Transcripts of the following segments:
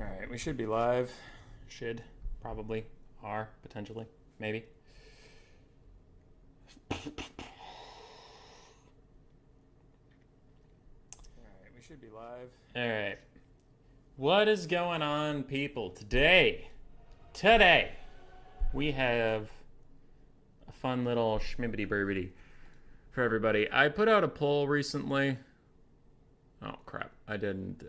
Alright, we should be live. Should. Probably. Are. Potentially. Maybe. Alright, we should be live. Alright. What is going on, people? Today, we have a fun little schmibbity-burbity for everybody. I put out a poll recently. Oh, crap. I didn't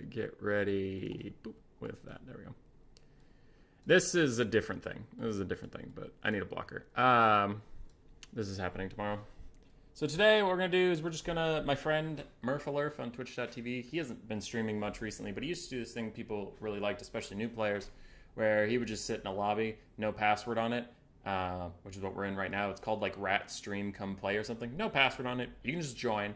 get ready with that. There we go. This is a different thing. But I need a blocker. This is happening tomorrow. So today what we're going to do is we're just going to... My friend Murphalurf on twitch.tv, he hasn't been streaming much recently, but he used to do this thing people really liked, especially new players, where he would just sit in a lobby, no password on it, which is what we're in right now. It's called like Rat Stream Come Play or something. No password on it. You can just join.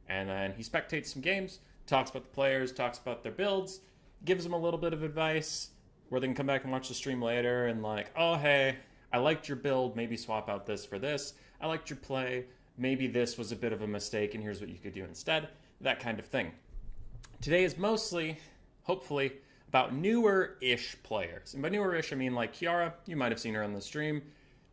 And then he spectates some games, talks about the players, talks about their builds, gives them a little bit of advice where they can come back and watch the stream later and like, oh, hey, I liked your build. Maybe swap out this for this. I liked your play. Maybe this was a bit of a mistake and here's what you could do instead. That kind of thing. Today is mostly, hopefully, about newer-ish players. And by newer-ish, I mean like Kiara. You might have seen her on the stream.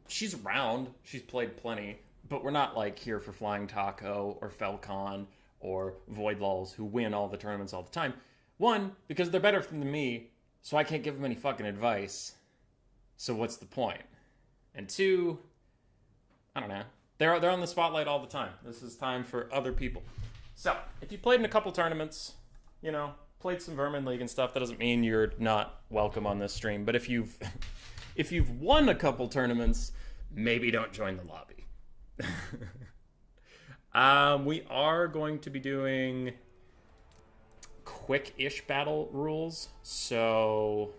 She's around. She's played plenty. But we're not like here for Flying Taco or Felcon or Void Lulls who win all the tournaments all the time. One, because they're better than me, so I can't give them any fucking advice. So what's the point? And two, I don't know. They're on the spotlight all the time. This is time for other people. So, if you played in a couple tournaments, you know, played some Vermin League and stuff, that doesn't mean you're not welcome on this stream. But if you've won a couple tournaments, maybe don't join the lobby. We are going to be doing quick-ish battle rules. So,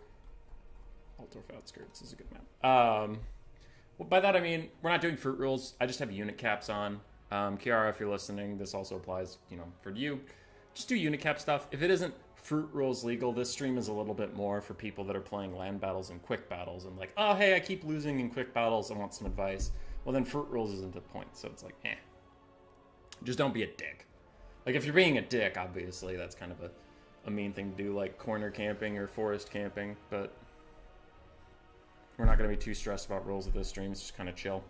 Altdorf Outskirts is a good map. Well, by that I mean, we're not doing fruit rules. I just have unit caps on. Kiara, if you're listening, this also applies, you know, for you. Just do unit cap stuff. If it isn't fruit rules legal, this stream is a little bit more for people that are playing land battles and quick battles. And like, oh, hey, I keep losing in quick battles. I want some advice. Well, then fruit rules isn't the point. So it's like, eh. Just don't be a dick. Like, if you're being a dick, obviously, that's kind of a mean thing to do, like corner camping or forest camping. But we're not going to be too stressed about rules of this stream. It's just kind of chill.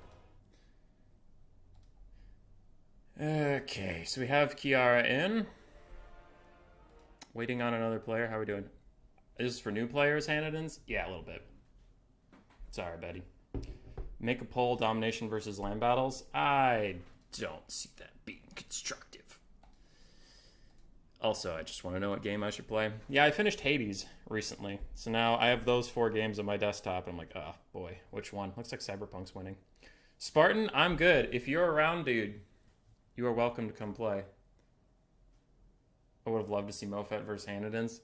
Okay, so we have Kiara in. Waiting on another player. How are we doing? Is this for new players, Hanadins? Yeah, a little bit. Sorry, Betty. Make a poll, domination versus land battles. I don't see that being constructive. Also, I just want to know what game I should play. Yeah, I finished Hades recently. So now I have those 4 games on my desktop. I'm like, oh, boy, which one? Looks like Cyberpunk's winning. Spartan, I'm good. If you're around, dude, you are welcome to come play. I would have loved to see Mofet versus Hanadins.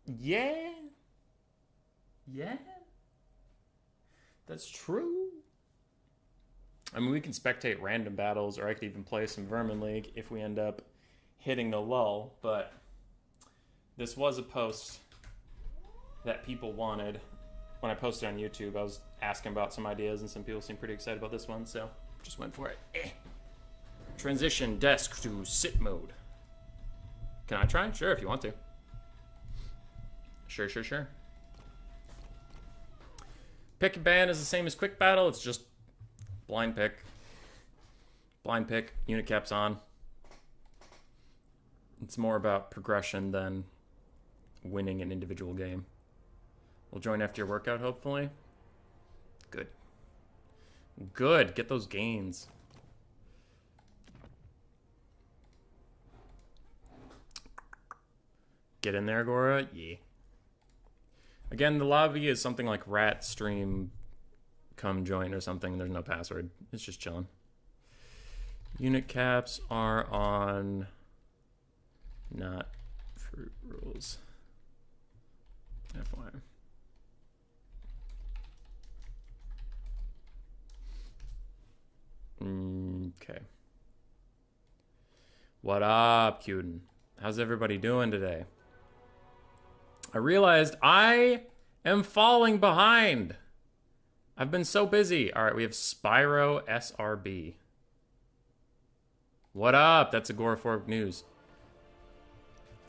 Yeah. Yeah. That's true. I mean, we can spectate random battles, or I could even play some Vermin League if we end up hitting the lull, but this was a post that people wanted. When I posted on YouTube, I was asking about some ideas, and some people seemed pretty excited about this one, so just went for it. Transition desk to sit mode. Can I try? Sure, if you want to. Sure. Pick and ban is the same as quick battle. It's just blind pick. Blind pick, unit caps on. It's more about progression than winning an individual game. We'll join after your workout, hopefully. Good. Good. Get those gains. Get in there, Gora? Yeah. Again, the lobby is something like Rat Stream Come Join or something. There's no password. It's just chilling. Unit caps are on not fruit rules. FYI. Okay. What up, Cuden? How's everybody doing today? I realized I am falling behind. I've been so busy. All right, we have Spyro SRB. What up? That's Agoraphoric News.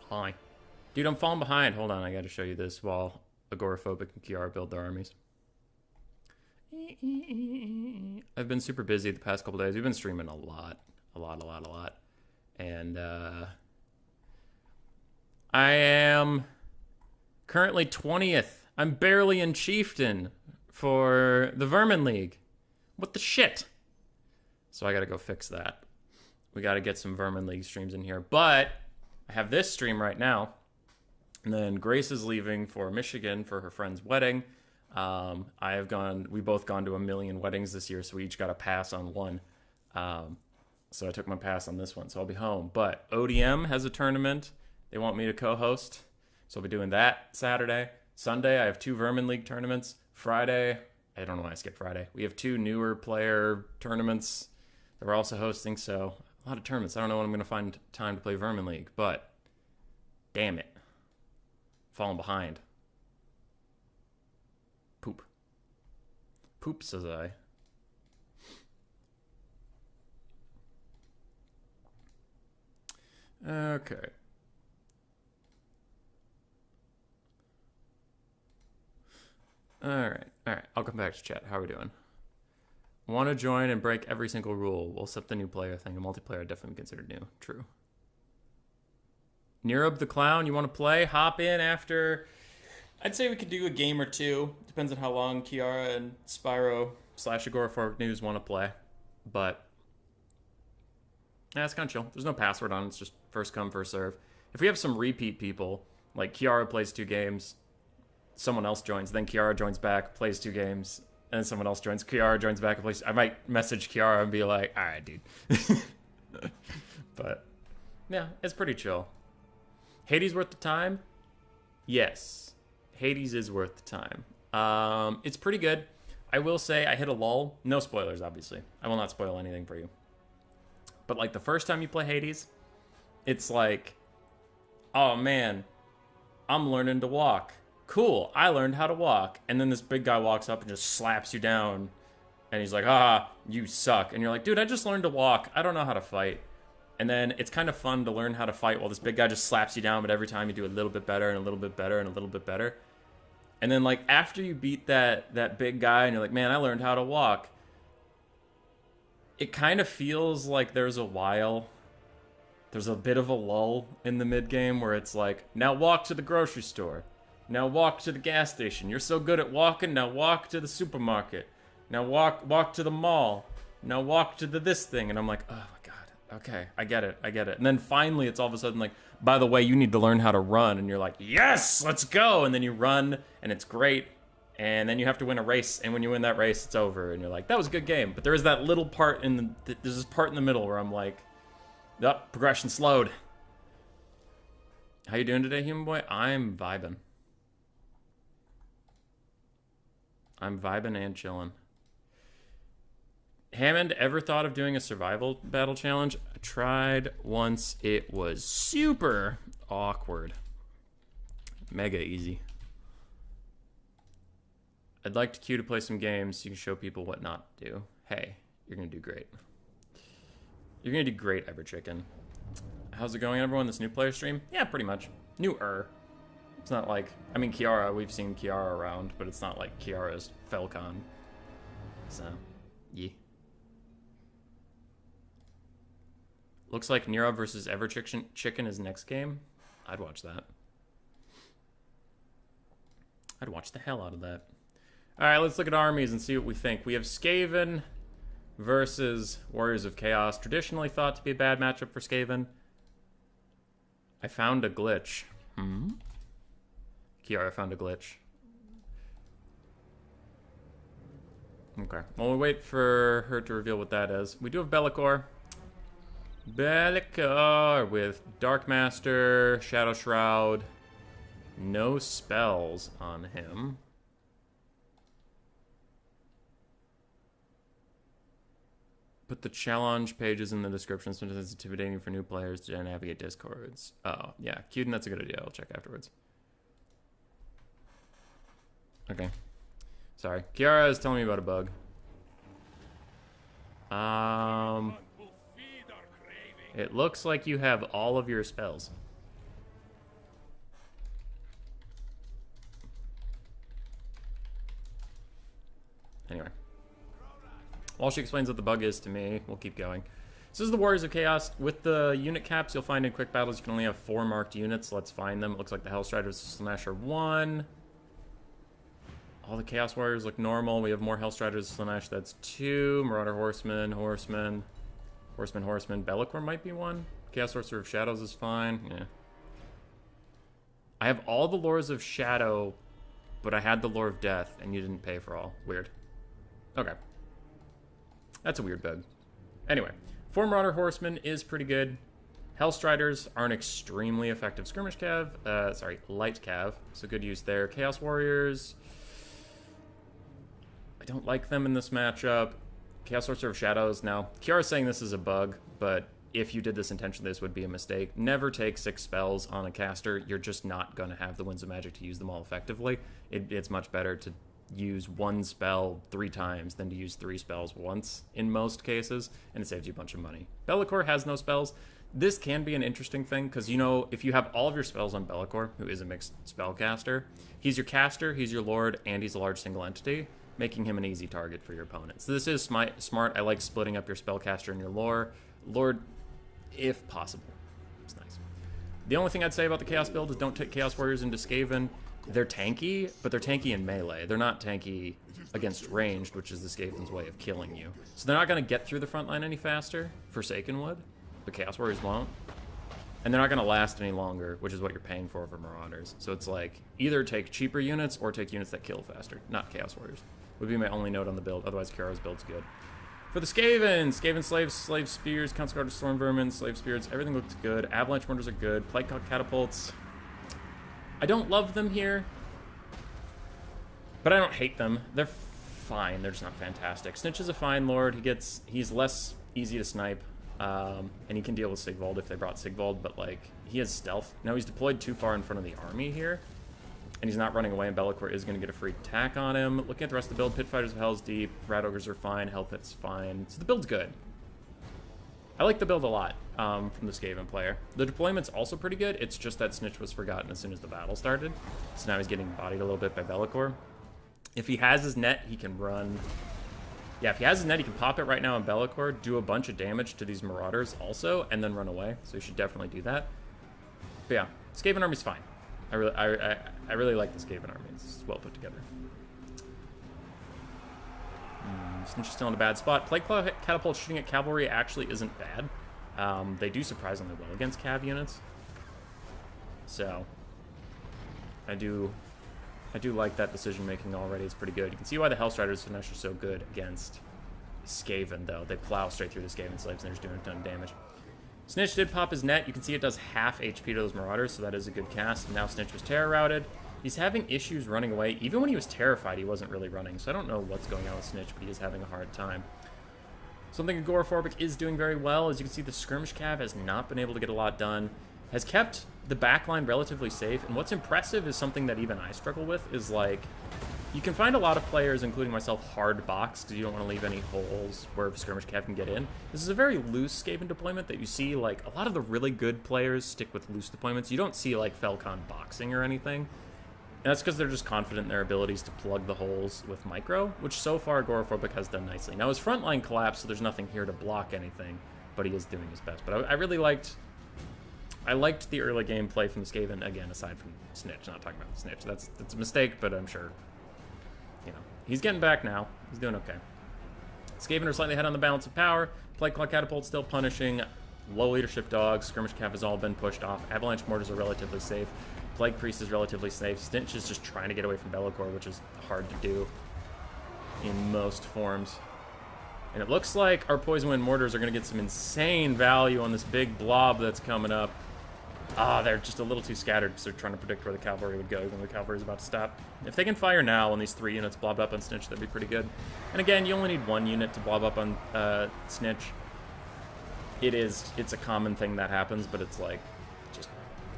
Hi. Dude, I'm falling behind. Hold on, I gotta show you this while Agoraphobic and Kiara build their armies. I've been super busy the past couple days. We've been streaming a lot. A lot. And I am currently 20th. I'm barely in Chieftain for the Vermin League. What the shit? So I gotta go fix that. We gotta get some Vermin League streams in here. But I have this stream right now. And then Grace is leaving for Michigan for her friend's wedding. We've both gone to 1 million weddings this year, so we each got a pass on one. So I took my pass on this one, so I'll be home. But ODM has a tournament. They want me to co-host, so I'll be doing that Saturday. Sunday, I have 2 Vermin League tournaments. Friday, I don't know why I skipped Friday. We have 2 newer player tournaments that we're also hosting, so a lot of tournaments. I don't know when I'm going to find time to play Vermin League, but damn it. Falling behind. Poop, says I. Okay. Alright. I'll come back to chat. How are we doing? Want to join and break every single rule. We'll set the new player thing. A multiplayer definitely considered new. True. Nirub the Clown, you want to play? Hop in after... I'd say we could do a game or two. Depends on how long Kiara and Spyro / Agoraphobic News want to play. But yeah, it's kind of chill. There's no password on it. It's just first come, first serve. If we have some repeat people, like Kiara plays 2 games, someone else joins, then Kiara joins back, plays 2 games, and then someone else joins. Kiara joins back and plays. I might message Kiara and be like, all right, dude. But yeah, it's pretty chill. Hades worth the time? Yes. Hades is worth the time. It's pretty good. I will say I hit a lull. No spoilers, obviously. I will not spoil anything for you. But like the first time you play Hades, it's like, oh man, I'm learning to walk. Cool, I learned how to walk. And then this big guy walks up and just slaps you down. And he's like, you suck. And you're like, dude, I just learned to walk. I don't know how to fight. And then it's kind of fun to learn how to fight while this big guy just slaps you down, but every time you do a little bit better and a little bit better and a little bit better. And then like after you beat that big guy and you're like, man, I learned how to walk. It kind of feels like there's a bit of a lull in the mid game where it's like, now walk to the grocery store. Now walk to the gas station. You're so good at walking, now walk to the supermarket. Now walk to the mall. Now walk to this thing. And I'm like, oh my God. Okay, I get it. And then finally, it's all of a sudden like, by the way, you need to learn how to run. And you're like, yes, let's go. And then you run, and it's great. And then you have to win a race. And when you win that race, it's over. And you're like, that was a good game. But there is that little part there's this part in the middle where I'm like, yup, progression slowed. How you doing today, human boy? I'm vibing. I'm vibing and chilling. Hammond, ever thought of doing a survival battle challenge? I tried once. It was super awkward. Mega easy. I'd like to queue to play some games so you can show people what not to do. Hey, you're going to do great. You're going to do great, Everchicken. How's it going, everyone? This new player stream? Yeah, pretty much. Newer. It's not like... I mean, Kiara, we've seen Kiara around, but it's not like Kiara's Felcon. So, yeah. Looks like Nero versus Everchicken is next game. I'd watch that. I'd watch the hell out of that. Alright, let's look at armies and see what we think. We have Skaven versus Warriors of Chaos. Traditionally thought to be a bad matchup for Skaven. I found a glitch. Kiara found a glitch. Okay. Well, we wait for her to reveal what that is. We do have Bellicor. Bellicor with Dark Master, Shadow Shroud. No spells on him. Put the challenge pages in the description. Sometimes it's intimidating for new players to navigate discords. Oh, yeah. Cuden, that's a good idea. I'll check afterwards. Okay. Sorry. Kiara is telling me about a bug. It looks like you have all of your spells. Anyway. While she explains what the bug is to me, we'll keep going. So this is the Warriors of Chaos. With the unit caps, you'll find in quick battles you can only have 4 marked units. Let's find them. It looks like the Hellstriders and Slaanesh are 1. All the Chaos Warriors look normal. We have more Hellstriders and Slaanesh. That's 2. Marauder Horsemen, Horsemen, Be'lakor might be 1. Chaos Sorcerer of Shadows is fine. Yeah. I have all the Lores of Shadow, but I had the Lore of Death, and you didn't pay for all. Weird. Okay. That's a weird bug. Anyway. 4 Marauder Horsemen is pretty good. Hellstriders are an extremely effective skirmish cav. Light cav. So good use there. Chaos Warriors. I don't like them in this matchup. Chaos Sorcerer of Shadows. Now, Kiara's saying this is a bug, but if you did this intentionally, this would be a mistake. Never take 6 spells on a caster. You're just not going to have the Winds of Magic to use them all effectively. It's much better to use 1 spell 3 times than to use 3 spells once in most cases, and it saves you a bunch of money. Be'lakor has no spells. This can be an interesting thing, because, you know, if you have all of your spells on Be'lakor, who is a mixed spellcaster, he's your caster, he's your lord, and he's a large single entity, making him an easy target for your opponent. So this is smart. I like splitting up your spellcaster and your lord, if possible. It's nice. The only thing I'd say about the Chaos build is don't take Chaos Warriors into Skaven. They're tanky, but they're tanky in melee. They're not tanky against ranged, which is the Skaven's way of killing you. So they're not going to get through the front line any faster. Forsaken would, but Chaos Warriors won't. And they're not going to last any longer, which is what you're paying for Marauders. So it's like, either take cheaper units or take units that kill faster, not Chaos Warriors. Would be my only note on the build. Otherwise, Kiara's build's good. For the Skaven Slaves, Slave Spears, Council Guard of Storm Vermin, Slave Spirits, everything looks good. Avalanche Mortars are good. Plague Catapults. I don't love them here, but I don't hate them. They're fine. They're just not fantastic. Snitch is a fine lord. He's less easy to snipe, and he can deal with Sigvald if they brought Sigvald, but like he has stealth. Now he's deployed too far in front of the army here, and he's not running away, and Be'lakor is going to get a free attack on him. Looking at the rest of the build, Pit Fighters of Hell's Deep, Rat Ogres are fine, Hell Pit's fine. So the build's good. I like the build a lot from the Skaven player. The deployment's also pretty good. It's just that Snitch was forgotten as soon as the battle started. So now he's getting bodied a little bit by Be'lakor. If he has his net, he can run. Yeah, if he has his net, he can pop it right now on Be'lakor, do a bunch of damage to these Marauders also, and then run away. So you should definitely do that. But yeah, Skaven army's fine. I really like the Skaven army. It's well put together. Snitch is still in a bad spot. Plague Catapult shooting at cavalry actually isn't bad. They do surprisingly well against cav units. So I do like that decision making already. It's pretty good. You can see why the Hellstriders and Slaanesh are so good against Skaven, though. They plow straight through the Skaven slaves and they're just doing a ton of damage. Snitch did pop his net. You can see it does half HP to those Marauders, so that is a good cast. And now Snitch was terror routed. He's having issues running away. Even when he was terrified, he wasn't really running. So I don't know what's going on with Snitch, but he is having a hard time. Something Agoraphobic is doing very well. As you can see, the Skirmish Cav has not been able to get a lot done. Has kept the backline relatively safe. And what's impressive is something that even I struggle with is, like, you can find a lot of players, including myself, hard box because you don't want to leave any holes where Skirmish Cav can get in. This is a very loose Skaven deployment that you see, like, a lot of the really good players stick with loose deployments. You don't see, like, Felcon boxing or anything. And that's because they're just confident in their abilities to plug the holes with micro, which so far Agoraphobic has done nicely. Now his front line collapsed, so there's nothing here to block anything, but he is doing his best. But I really liked the early game play from the Skaven, again, aside from Snitch. Not talking about the Snitch. That's a mistake, but I'm sure, you know, he's getting back now. He's doing okay. Skaven are slightly ahead on the balance of power. Plague Catapult still punishing. Low leadership dogs. Skirmish Cav has all been pushed off. Avalanche Mortars are relatively safe. Plague Priest is relatively safe. Snitch is just trying to get away from Be'lakor, which is hard to do in most forms. And it looks like our Poison Wind Mortars are going to get some insane value on this big blob that's coming up. They're just a little too scattered because they're trying to predict where the cavalry would go when the cavalry is about to stop. If they can fire now on these 3 units blobbed up on Snitch, that'd be pretty good. And again, you only need 1 unit to blob up on Snitch. It's a common thing that happens, but it's like just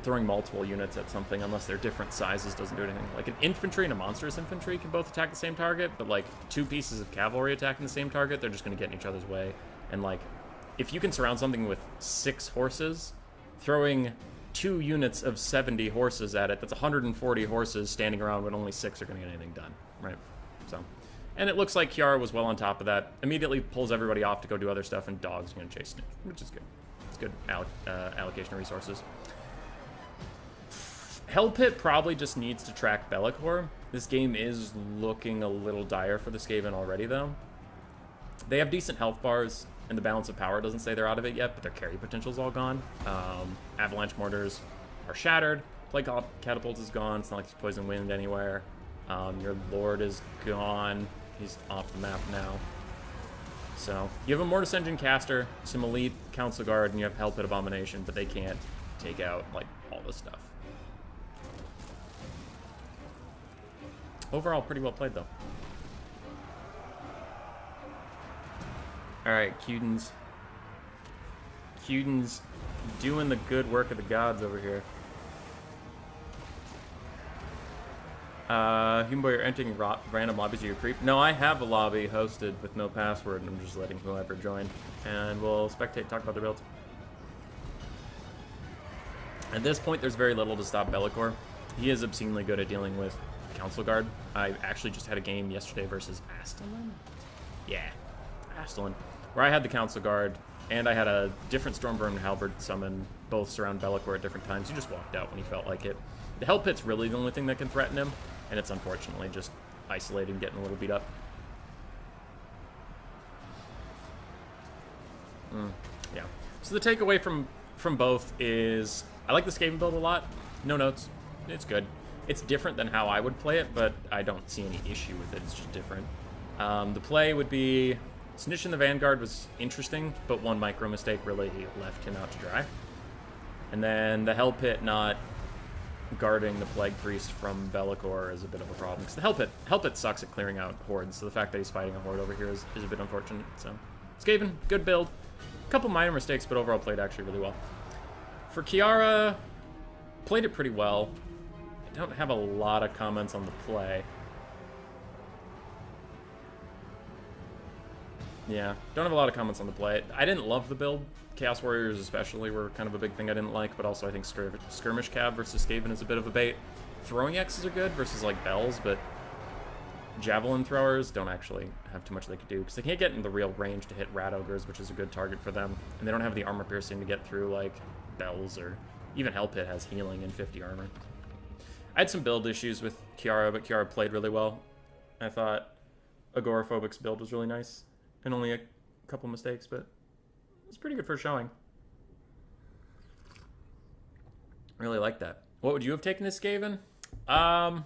throwing multiple units at something, unless they're different sizes, doesn't do anything. Like an infantry and a monstrous infantry can both attack the same target, but like 2 pieces of cavalry attacking the same target, they're just going to get in each other's way. And like, if you can surround something with 6 horses, throwing 2 units of 70 horses at it, that's 140 horses standing around when only 6 are going to get anything done, right? So And it looks like Kiara was well on top of that. Immediately pulls everybody off to go do other stuff, and Dog's going to chase Snitch, which is good. It's good allocation of resources. Hell Pit probably just needs to track Be'lakor. This game is looking a little dire for the Skaven already, though. They have decent health bars, and the balance of power doesn't say they're out of it yet, but their carry potential's all gone. Avalanche mortars are shattered. Plague Catapult is gone. It's not like there's Poison Wind anywhere. Your Lord is gone. He's off the map now. So, you have a Mortis Engine caster, some Elite Council Guard, and you have Hell Pit Abomination, but they can't take out, like, all this stuff. Overall, pretty well played, though. Alright, Cuden's doing the good work of the gods over here. Human Boy, you're entering random lobbies of your creep. No, I have a lobby hosted with no password, and I'm just letting whoever join. And we'll spectate, talk about the builds. At this point, there's very little to stop Be'lakor. He is obscenely good at dealing with Council Guard. I actually just had a game yesterday versus Astalin? Yeah, Astalin. Where I had the Council Guard, and I had a different Stormburn Halberd summon, both surround Be'lakor at different times. He just walked out when he felt like it. The Hell Pit's really the only thing that can threaten him, and it's unfortunately just isolated and getting a little beat up. Yeah. So the takeaway from both is I like the Skaven build a lot. No notes. It's good. It's different than how I would play it, but I don't see any issue with it. It's just different. The play would be Snitch in the Vanguard was interesting, but one micro mistake really left him out to dry. And then the Hell Pit not guarding the Plague Priest from Be'lakor is a bit of a problem, because the Hell Pit sucks at clearing out hordes, so the fact that he's fighting a horde over here is a bit unfortunate. So, Skaven, good build. A couple minor mistakes, but overall played actually really well. For Kiara, played it pretty well. I don't have a lot of comments on the play. Yeah, don't have a lot of comments on the play. I didn't love the build. Chaos Warriors especially were kind of a big thing I didn't like, but also I think Skirmish Cav versus Skaven is a bit of a bait. Throwing X's are good versus like Bells, but Javelin Throwers don't actually have too much they could do, because they can't get in the real range to hit Rat Ogres, which is a good target for them, and they don't have the armor piercing to get through like Bells, or even Hell Pit has healing and 50 armor. I had some build issues with Kiara, but Kiara played really well. I thought Agoraphobic's build was really nice, and only a couple mistakes, but it's pretty good for showing. Really like that. What would you have taken as Skaven? I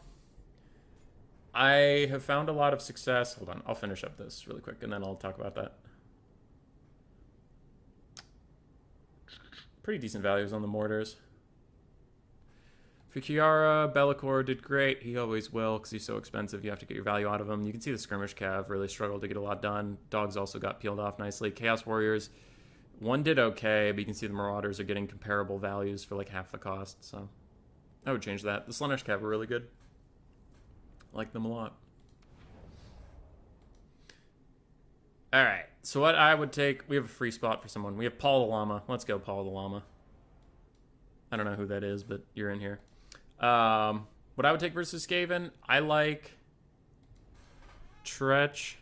have found a lot of success. Hold on, I'll finish up this really quick, and then I'll talk about that. Pretty decent values on the mortars. For Kiara, Be'lakor did great. He always will, because he's so expensive. You have to get your value out of him. You can see the Skirmish Cav really struggled to get a lot done. Dogs also got peeled off nicely. Chaos Warriors, one did okay, but you can see the Marauders are getting comparable values for like half the cost, so I would change that. The Slaanesh Cav were really good. I like them a lot. Alright, so what I would take, we have a free spot for someone. We have Paul the Llama. Let's go, Paul the Llama. I don't know who that is, but you're in here. What I would take versus Skaven, I like Tretch.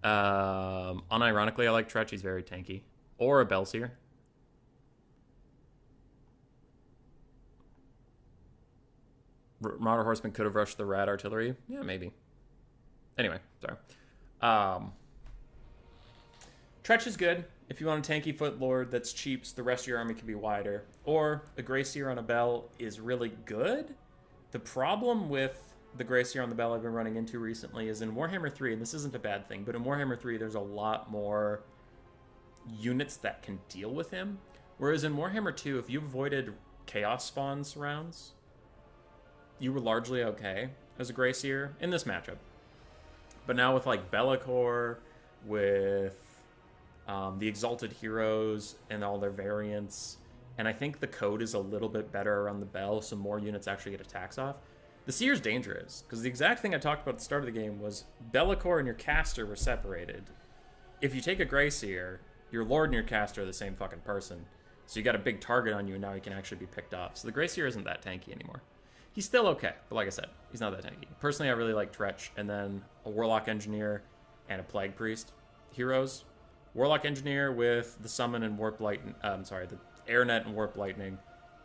Unironically, I like Tretch. He's very tanky. Or a Belseer. Marauder Horseman could have rushed the Rat Artillery. Yeah, maybe. Anyway, sorry. Tretch is good. If you want a tanky Foot Lord that's cheap, so the rest of your army can be wider. Or a Greyseer on a Bell is really good. The problem with the Greyseer on the Bell I've been running into recently is in Warhammer 3, and this isn't a bad thing, but in Warhammer 3 there's a lot more units that can deal with him. Whereas in Warhammer 2, if you avoided Chaos Spawns rounds, you were largely okay as a Greyseer in this matchup. But now with like Be'lakor, with the Exalted Heroes and all their variants, and I think the code is a little bit better around the Bell, so more units actually get attacks off. The Seer's dangerous, because the exact thing I talked about at the start of the game was Be'lakor and your caster were separated. If you take a Greyseer, your Lord and your caster are the same fucking person. So you got a big target on you, and now he can actually be picked off. So the Greyseer isn't that tanky anymore. He's still okay, but like I said, he's not that tanky. Personally, I really like Tretch, and then a Warlock Engineer and a Plague Priest heroes. Warlock Engineer with the Summon and Warp Lightning, the Airnet and Warp Lightning,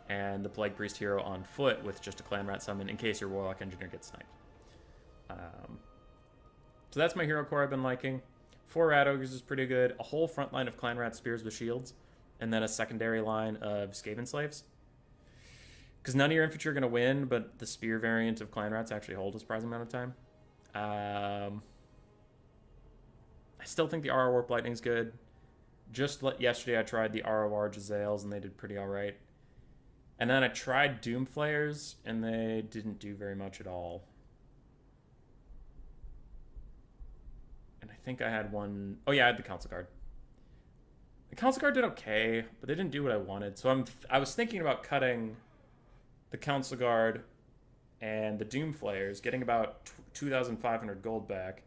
and the Plague Priest hero on foot with just a Clan Rat Summon in case your Warlock Engineer gets sniped. So that's my hero core I've been liking. 4 Rat Ogres is pretty good. A whole front line of Clan Rat Spears with shields, and then a secondary line of Skaven Slaves. Because none of your infantry are going to win, but the spear variant of Clan Rats actually hold a surprising amount of time. I still think the RO Warp Lightning's good. Yesterday I tried the ROR Jezzails, and they did pretty alright. And then I tried Doom Flayers, and they didn't do very much at all. And I think I had one... Oh yeah, I had the Council Guard. The Council Guard did okay, but they didn't do what I wanted. So I was thinking about cutting the Council Guard and the Doom Flayers, getting about 2,500 gold back.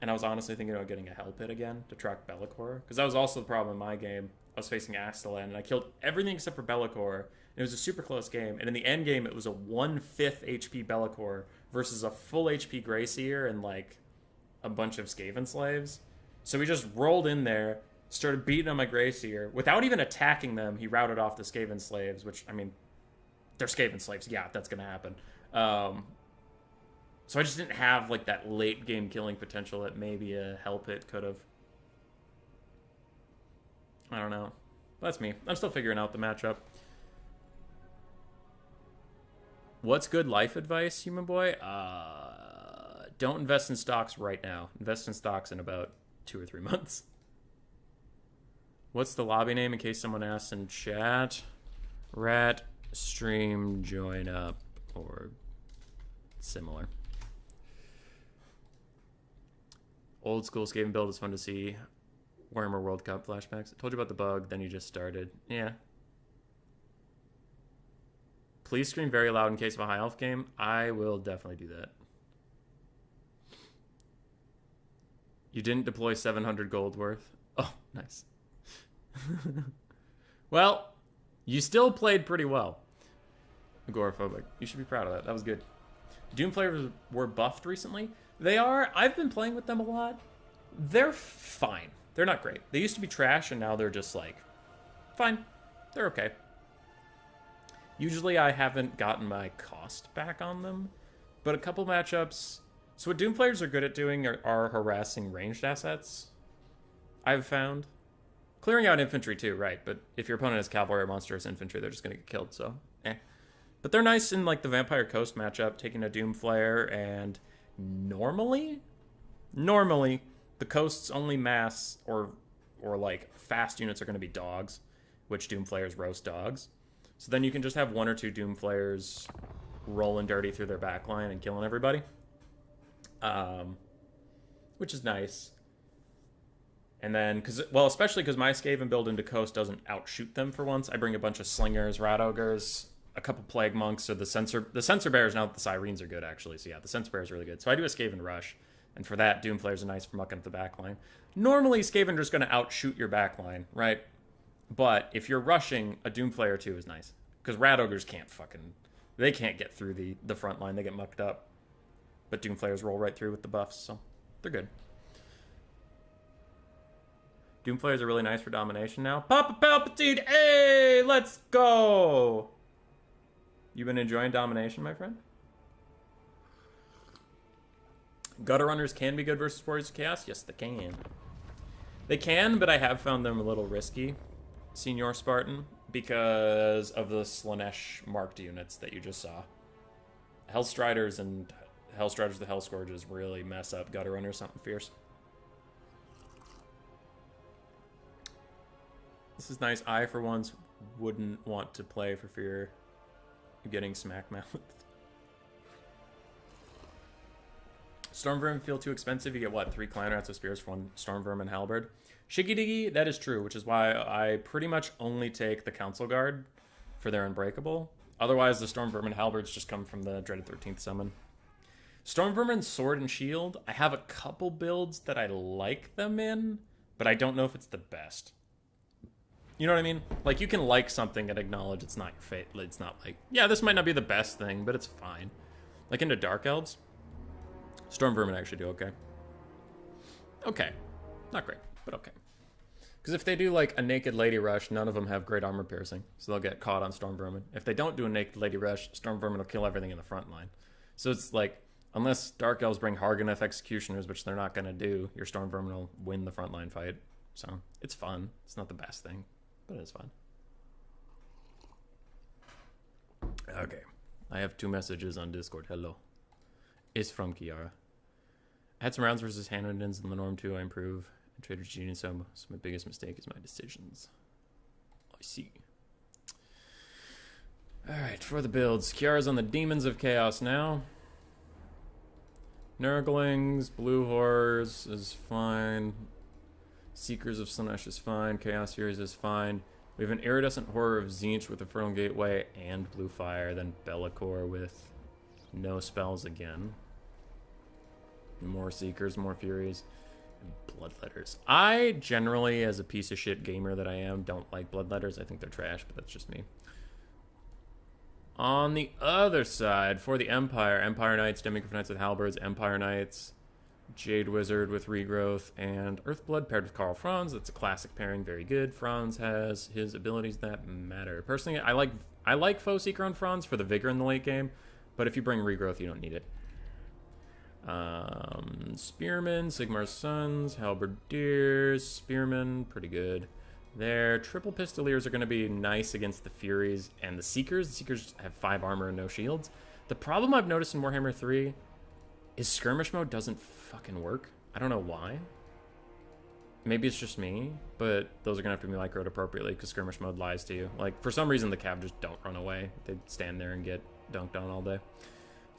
And I was honestly thinking about getting a Hell Pit again to track Be'lakor, because that was also the problem in my game. I was facing Astalan, and I killed everything except for Be'lakor. And it was a super close game. And in the end game, it was a 1/5 HP Be'lakor versus a full HP Greyseer and like a bunch of Skaven Slaves. So we just rolled in there, started beating on my Greyseer. Without even attacking them, he routed off the Skaven Slaves, which, I mean, they're Skaven Slaves. Yeah, that's going to happen. So I just didn't have like that late game killing potential that maybe a Hell Pit could have. I don't know. That's me. I'm still figuring out the matchup. What's good life advice, human boy? Don't invest in stocks right now. Invest in stocks in about 2 or 3 months. What's the lobby name in case someone asks in chat? Rat stream join up or similar. Old school Skaven build is fun to see. Warhammer World Cup flashbacks. I told you about the bug, then you just started. Yeah. Please scream very loud in case of a high elf game. I will definitely do that. You didn't deploy 700 gold worth. Oh, nice. Well, you still played pretty well. Agoraphobic. You should be proud of that. That was good. Doom Flayers were buffed recently. They are. I've been playing with them a lot. They're fine. They're not great. They used to be trash, and now they're just like, fine. They're okay. Usually I haven't gotten my cost back on them, but a couple matchups... So what Doom Flayers are good at doing are harassing ranged assets, I've found. Clearing out infantry too, right, but if your opponent has cavalry or monstrous infantry, they're just going to get killed, so eh. But they're nice in like the Vampire Coast matchup, taking a Doom Flayer, and normally, the Coast's only mass or like fast units are going to be dogs, which Doom Flayers roast dogs. So then you can just have 1 or 2 Doom Flayers rolling dirty through their backline and killing everybody. Which is nice. And then, especially because my Skaven build into Coast doesn't outshoot them for once. I bring a bunch of Slingers, Rat Ogres, a couple Plague Monks, or the Censor Bears, now that the Sirens are good, actually. So yeah, the Censor Bears are really good. So I do a Skaven Rush, and for that, Doom Flayers are nice for mucking up the backline. Normally, Skaven are just going to outshoot your backline, right? But if you're rushing, a Doom Flayer 2 is nice. Because Rat Ogres they can't get through the front line. They get mucked up. But Doom Flayers roll right through with the buffs, so they're good. Doom Flayers are really nice for domination now. Papa Palpatine, hey, let's go! You been enjoying domination, my friend? Gutter Runners can be good versus Warriors of Chaos? Yes, they can. They can, but I have found them a little risky, Senior Spartan, because of the Slanesh marked units that you just saw. Hellstriders and Hellstriders the Hellscourges really mess up Gutter Runners something fierce. This is nice. I, for once, wouldn't want to play for fear of getting smack-mouthed. Stormvermin feel too expensive. You get, what, 3 Clan Rats with Spears for 1 Stormvermin Halberd? Shiggy Diggy, that is true, which is why I pretty much only take the Council Guard for their Unbreakable. Otherwise, the Stormvermin Halberds just come from the Dreaded 13th Summon. Stormvermin Sword and Shield, I have a couple builds that I like them in, but I don't know if it's the best. You know what I mean? Like, you can like something and acknowledge it's not your fate. It's not like, yeah, this might not be the best thing, but it's fine. Like, into Dark Elves, Storm Vermin actually do okay. Okay. Not great, but okay. Because if they do, like, a Naked Lady Rush, none of them have great armor piercing, so they'll get caught on Storm Vermin. If they don't do a Naked Lady Rush, Storm Vermin will kill everything in the front line. So it's like, unless Dark Elves bring Harganeth Executioners, which they're not going to do, your Storm Vermin will win the frontline fight. So, it's fun. It's not the best thing, but it's fun. Okay. I have 2 messages on Discord. Hello. It's from Kiara. I had some rounds versus Hanondins in the Norm 2. I improve. And Trader's Genius, so my biggest mistake is my decisions. I see. Alright, for the builds. Kiara's on the Demons of Chaos now. Nurglings, Blue Horrors is fine. Seekers of Slaanesh is fine. Chaos Furies is fine. We have an Iridescent Horror of Tzeentch with Infernal Gateway and Blue Fire. Then Be'lakor with no spells again. More Seekers, more Furies, and Bloodletters. I generally, as a piece of shit gamer that I am, don't like Bloodletters. I think they're trash, but that's just me. On the other side, for the Empire, Empire Knights, Demigryph Knights with Halberds, Empire Knights, Jade Wizard with Regrowth, and Earthblood paired with Karl Franz. That's a classic pairing, very good. Franz has his abilities that matter. Personally, I like Foe Seeker on Franz for the vigor in the late game, but if you bring Regrowth, you don't need it. Spearmen, Sigmar's Sons, Halberdiers, Spearmen, pretty good. Their triple Pistoliers are going to be nice against the Furies and the Seekers. The Seekers have 5 armor and no shields. The problem I've noticed in Warhammer 3 is skirmish mode doesn't fucking work. I don't know why. Maybe it's just me, but those are going to have to be microed appropriately because skirmish mode lies to you. Like, for some reason, the Cav just don't run away. They stand there and get dunked on all day.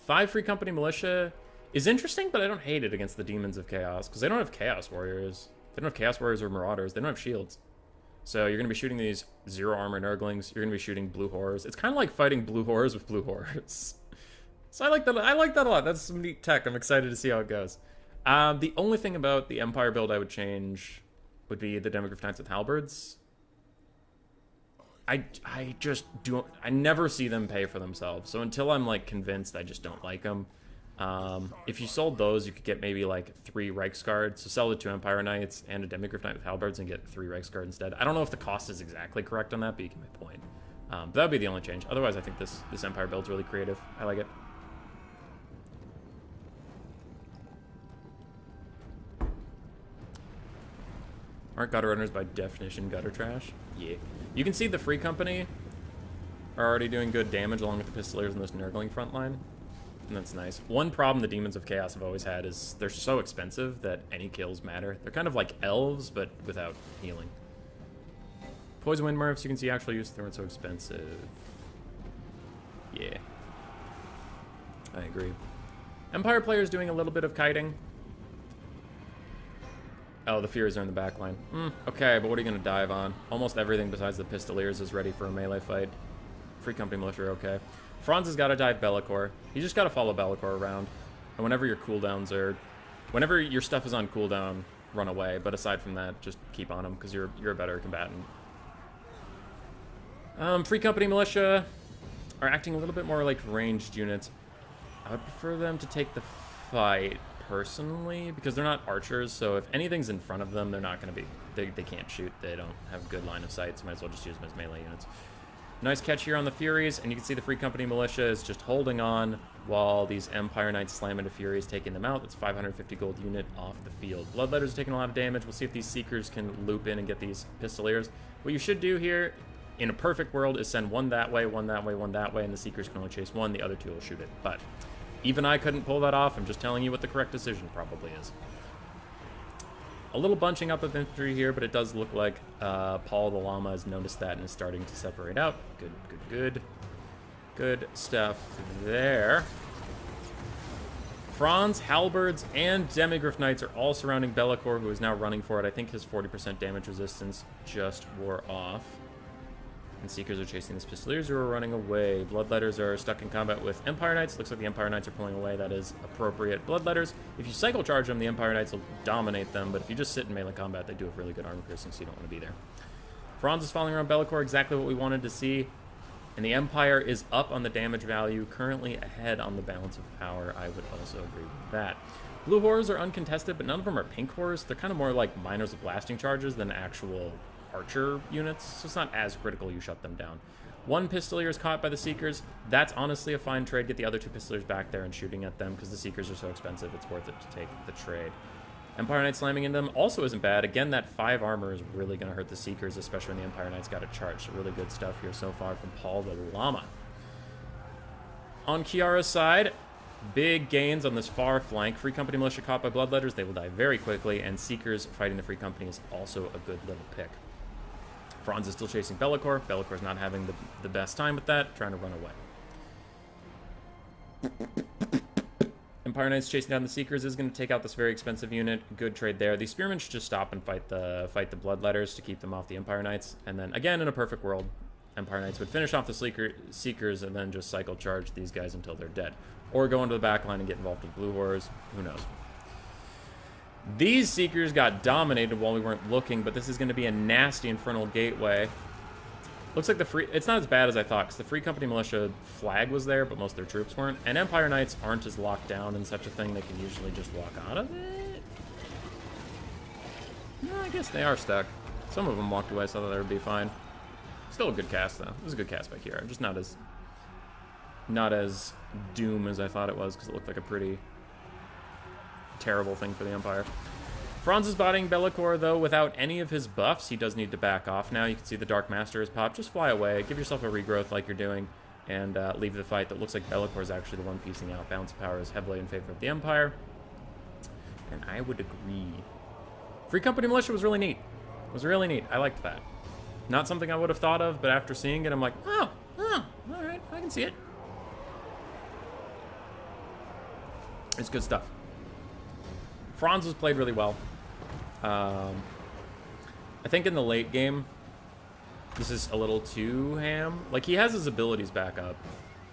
5 Free Company Militia is interesting, but I don't hate it against the Demons of Chaos because they don't have Chaos Warriors. They don't have Chaos Warriors or Marauders. They don't have shields. So you're going to be shooting these 0 armor Nurglings. You're going to be shooting Blue Horrors. It's kind of like fighting Blue Horrors with Blue Horrors. So I like that. I like that a lot. That's some neat tech. I'm excited to see how it goes. The only thing about the Empire build I would change would be the Demigryph Knights with Halberds. I just don't. I never see them pay for themselves. So until I'm like convinced, I just don't like them. If you sold those, you could get maybe like 3 Reiksguard. So sell the 2 Empire Knights and a Demigryph Knight with Halberds and get 3 Reiksguard instead. I don't know if the cost is exactly correct on that, but you get my point. But that would be the only change. Otherwise, I think this Empire build's really creative. I like it. Aren't gutter runners by definition gutter trash? Yeah. You can see the Free Company are already doing good damage along with the Pistoliers in this Nurgling front line. And that's nice. One problem the Demons of Chaos have always had is they're so expensive that any kills matter. They're kind of like elves, but without healing. Poison Wind Murphs, you can see actual use. They weren't so expensive. Yeah. I agree. Empire players doing a little bit of kiting. Oh, the Furies are in the back line. Okay, but what are you going to dive on? Almost everything besides the Pistoliers is ready for a melee fight. Free Company Militia are okay. Franz has got to dive Be'lakor. You just got to follow Be'lakor around. And whenever your cooldowns are... Whenever your stuff is on cooldown, run away. But aside from that, just keep on them, because you're a better combatant. Free Company Militia are acting a little bit more like ranged units. I would prefer them to take the fight, personally, because they're not archers, so if anything's in front of them, they're not going to be... They can't shoot. They don't have good line of sight, so might as well just use them as melee units. Nice catch here on the Furies, and you can see the Free Company Militia is just holding on while these Empire Knights slam into Furies, taking them out. That's 550 gold unit off the field. Bloodletters are taking a lot of damage. We'll see if these Seekers can loop in and get these Pistoliers. What you should do here, in a perfect world, is send one that way, one that way, one that way, and the Seekers can only chase one. The other 2 will shoot it. But even I couldn't pull that off. I'm just telling you what the correct decision probably is. A little bunching up of infantry here, but it does look like Paul the Llama has noticed that and is starting to separate out. Good, good, good. Good stuff there. Franz, Halberds, and Demigryph Knights are all surrounding Be'lakor, who is now running for it. I think his 40% damage resistance just wore off. And Seekers are chasing these Pistoliers who are running away. Bloodletters are stuck in combat with Empire Knights. Looks like the Empire Knights are pulling away. That is appropriate. Bloodletters, if you cycle charge them, the Empire Knights will dominate them. But if you just sit in melee combat, they do have really good armor piercing, so you don't want to be there. Franz is following around Be'lakor, exactly what we wanted to see. And the Empire is up on the damage value, currently ahead on the balance of power. I would also agree with that. Blue horrors are uncontested, but none of them are pink horrors. They're kind of more like miners with blasting charges than actual archer units, so it's not as critical you shut them down. One Pistolier is caught by the Seekers. That's honestly a fine trade. Get the other two Pistoliers back there and shooting at them, because the Seekers are so expensive, it's worth it to take the trade. Empire Knight slamming into them also isn't bad. Again, that 5 armor is really going to hurt the Seekers, especially when the Empire Knight's got a charge. So really good stuff here so far from Paul the Llama. On Kiara's side, big gains on this far flank. Free Company Militia caught by Bloodletters. They will die very quickly, and Seekers fighting the Free Company is also a good little pick. Franz is still chasing Be'lakor. Bellacor's not having the best time with that, trying to run away. Empire Knight's chasing down the Seekers is going to take out this very expensive unit. Good trade there. These Spearmen should just stop and fight the Bloodletters to keep them off the Empire Knights. And then, again, in a perfect world, Empire Knights would finish off the Seekers and then just cycle charge these guys until they're dead. Or go into the back line and get involved with Blue Horrors. Who knows? These Seekers got dominated while we weren't looking, but this is going to be a nasty Infernal Gateway. Looks like it's not as bad as I thought, because the Free Company Militia flag was there, but most of their troops weren't. And Empire Knights aren't as locked down in such a thing. They can usually just walk out of it. No, I guess they are stuck. Some of them walked away, so I thought they would be fine. Still a good cast, though. It was a good cast by Kiara. Just not as doom as I thought it was, because it looked like a pretty terrible thing for the Empire. Franz is bodying Be'lakor, though, without any of his buffs. He does need to back off now. You can see the Dark Master is popped. Just fly away. Give yourself a regrowth like you're doing, and leave the fight. That looks like Be'lakor is actually the one piecing out. Balance of power is heavily in favor of the Empire, and I would agree. Free Company Militia was really neat. It was really neat. I liked that. Not something I would have thought of, but after seeing it, I'm like, oh, all right, I can see it. It's good stuff. Franz was played really well. I think in the late game, this is a little too ham. Like, he has his abilities back up.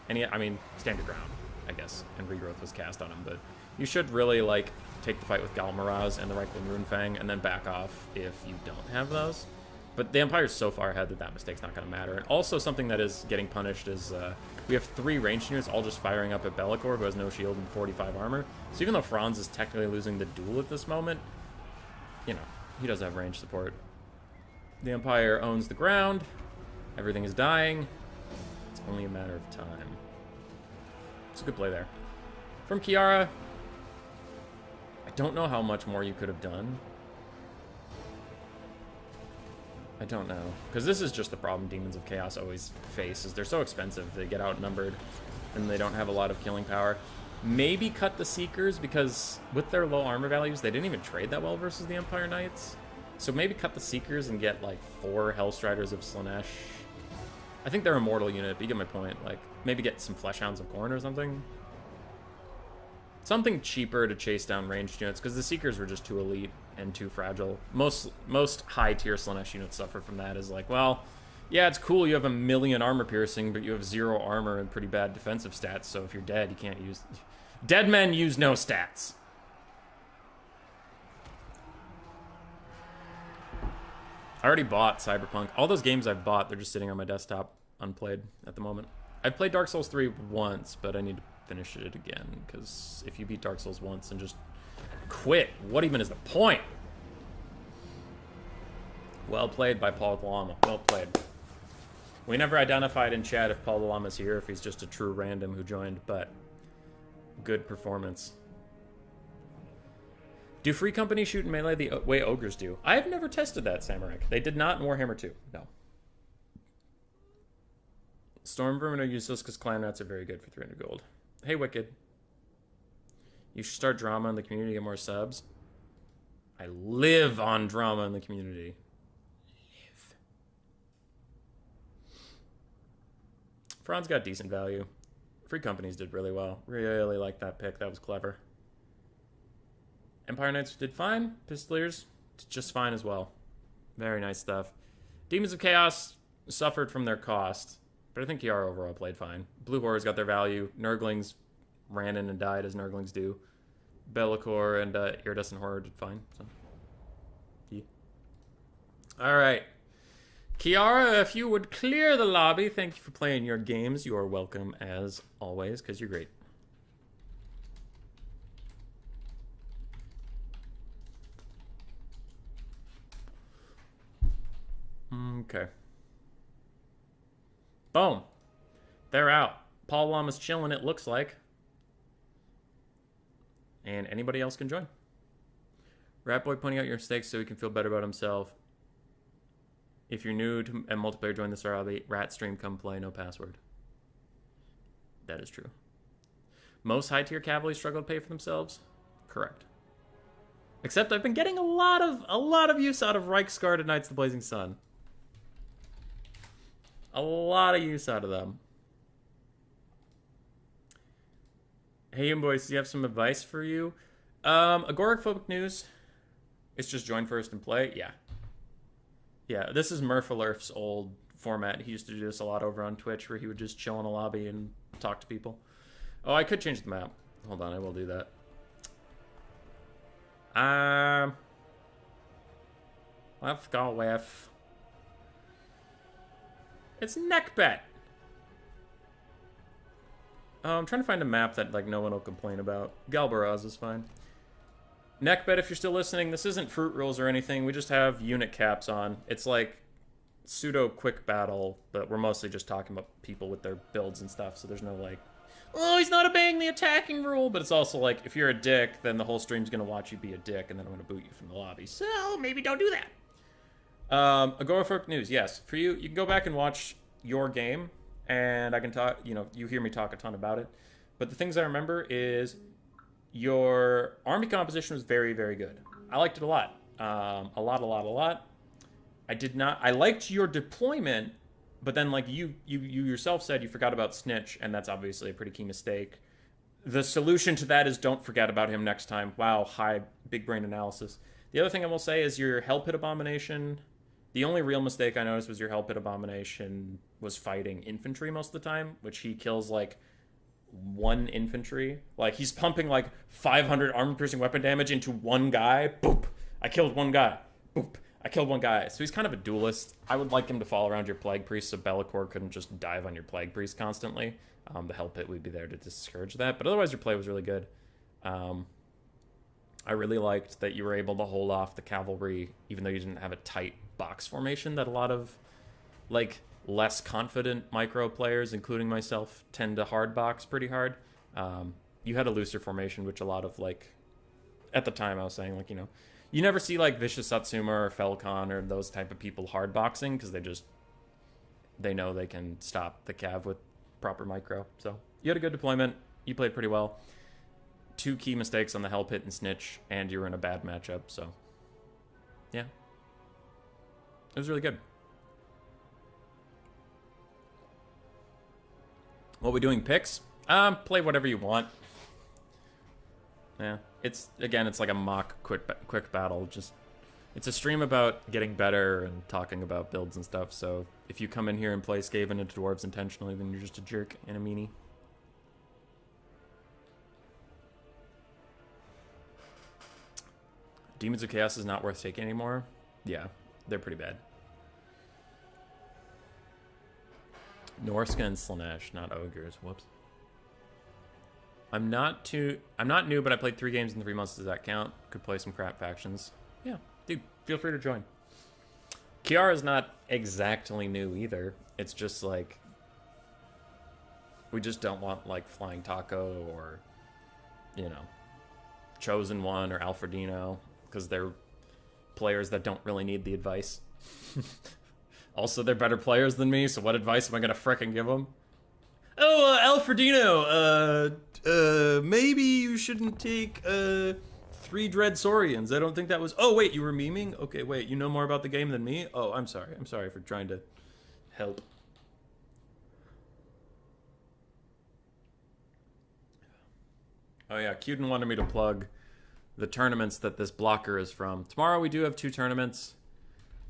And I mean, standard ground, I guess, and regrowth was cast on him. But you should really, like, take the fight with Galmaraz and the Reichling Runefang and then back off if you don't have those. But the Empire's so far ahead that mistake's not going to matter. And also something that is getting punished is we have 3 ranged units all just firing up at Be'lakor, who has no shield and 45 armor. So even though Franz is technically losing the duel at this moment, you know, he does have range support. The Empire owns the ground. Everything is dying. It's only a matter of time. It's a good play there. From Kiara, I don't know how much more you could have done. I don't know. Because this is just the problem Demons of Chaos always face, is they're so expensive. They get outnumbered, and they don't have a lot of killing power. Maybe cut the Seekers, because with their low armor values, they didn't even trade that well versus the Empire Knights. So maybe cut the Seekers and get, like, 4 Hellstriders of Slaanesh. I think they're a mortal unit, but you get my point. Like, maybe get some Fleshhounds of Khorne or something. Something cheaper to chase down ranged units, because the Seekers were just too elite and too fragile. Most high-tier Slaanesh units suffer from that. Is like, well, yeah, it's cool you have 1,000,000 armor piercing, but you have 0 armor and pretty bad defensive stats, so if you're dead, you can't use... Dead men use no stats. I already bought Cyberpunk. All those games I've bought, they're just sitting on my desktop, unplayed at the moment. I've played Dark Souls 3 once, but I need to finish it again, because if you beat Dark Souls once and just quit, what even is the point? Well played by Paul the Llama. Well played. We never identified in chat if Paul the Llama's here, if he's just a true random who joined, but good performance. Do Free Company shoot in melee the way Ogres do? I have never tested that, Samurai. They did not in Warhammer 2. No. Storm Vermin are useless because Clan Rats are very good for 300 gold. Hey, Wicked. You should start drama in the community to get more subs. I live on drama in the community. Live. Franz got decent value. Free Companies did really well. Really liked that pick. That was clever. Empire Knights did fine. Pistoliers did just fine as well. Very nice stuff. Demons of Chaos suffered from their cost, but I think Kiara overall played fine. Blue Horrors got their value. Nurglings ran in and died as Nurglings do. Be'lakor and Iridescent Horror did fine. So, yeah. All right. Kiara, if you would clear the lobby, thank you for playing your games. You are welcome as always, because you're great. Okay. Boom. They're out. Paul Llama's chilling, it looks like. And anybody else can join. Rat Boy pointing out your mistakes so he can feel better about himself. If you're new to a multiplayer, join the Star Lobby. Rat stream, come play, no password. That is true. Most high-tier cavalry struggle to pay for themselves? Correct. Except I've been getting a lot of use out of Reichsguard and Knights of the Blazing Sun. A lot of use out of them. Hey, you boys, do you have some advice for you? Agoraphobic news. It's just join first and play. Yeah. Yeah, this is Murphalurf's old format. He used to do this a lot over on Twitch where he would just chill in a lobby and talk to people. Oh, I could change the map. Hold on, I will do that. Let's go with... It's Neckbet. I'm trying to find a map that like no one will complain about. Galbaraz is fine. Neckbet, if you're still listening, this isn't fruit rules or anything. We just have unit caps on. It's like pseudo quick battle, but we're mostly just talking about people with their builds and stuff. So there's no like, oh, he's not obeying the attacking rule. But it's also like, if you're a dick, then the whole stream's gonna watch you be a dick, and then I'm gonna boot you from the lobby. So maybe don't do that. Agoraphobic news, yes. For you, you can go back and watch your game, and I can talk, you hear me talk a ton about it. But the things I remember is your army composition was very, very good. I liked it a lot. A lot. I liked your deployment, but then like you yourself said you forgot about Snitch, and that's obviously a pretty key mistake. The solution to that is don't forget about him next time. Wow, high big brain analysis. The other thing I will say is your Hell Pit Abomination. The only real mistake I noticed was your Hell Pit Abomination was fighting infantry most of the time, which he kills like one infantry. Like he's pumping like 500 armor-piercing weapon damage into one guy. Boop! I killed one guy. Boop! I killed one guy. So he's kind of a duelist. I would like him to fall around your Plague Priest so Be'lakor couldn't just dive on your Plague Priest constantly. The Hell Pit would be there to discourage that. But otherwise your play was really good. I really liked that you were able to hold off the cavalry even though you didn't have a tight box formation that a lot of like less confident micro players, including myself, tend to hard box pretty hard. You had a looser formation, which a lot of like, at the time I was saying like, you never see like Vicious Satsuma or Felcon or those type of people hard boxing because they know they can stop the cav with proper micro. So you had a good deployment. You played pretty well. 2 key mistakes on the Hell Pit and Snitch, and you were in a bad matchup. So yeah, it was really good. What we doing, picks? Play whatever you want. Yeah, it's like a mock quick battle. Just, it's a stream about getting better and talking about builds and stuff. So if you come in here and play Skaven into Dwarves intentionally, then you're just a jerk and a meanie. Demons of Chaos is not worth taking anymore. Yeah, they're pretty bad. Norska and Slanesh, not ogres. Whoops. I'm not new, but I played 3 games in 3 months. Does that count? Could play some crap factions. Yeah, dude, feel free to join. Kiara's not exactly new either. It's just like, we just don't want like Flying Taco or, Chosen One or Alfredino, because they're players that don't really need the advice. Also, they're better players than me, so what advice am I gonna frickin' give them? Oh, Alfredino, maybe you shouldn't take, 3 Dread Saurians. I don't think that was... Oh, wait, you were memeing? Okay, wait, you know more about the game than me? Oh, I'm sorry. I'm sorry for trying to help. Oh, yeah, Cuden wanted me to plug the tournaments that this blocker is from. Tomorrow we do have 2 tournaments.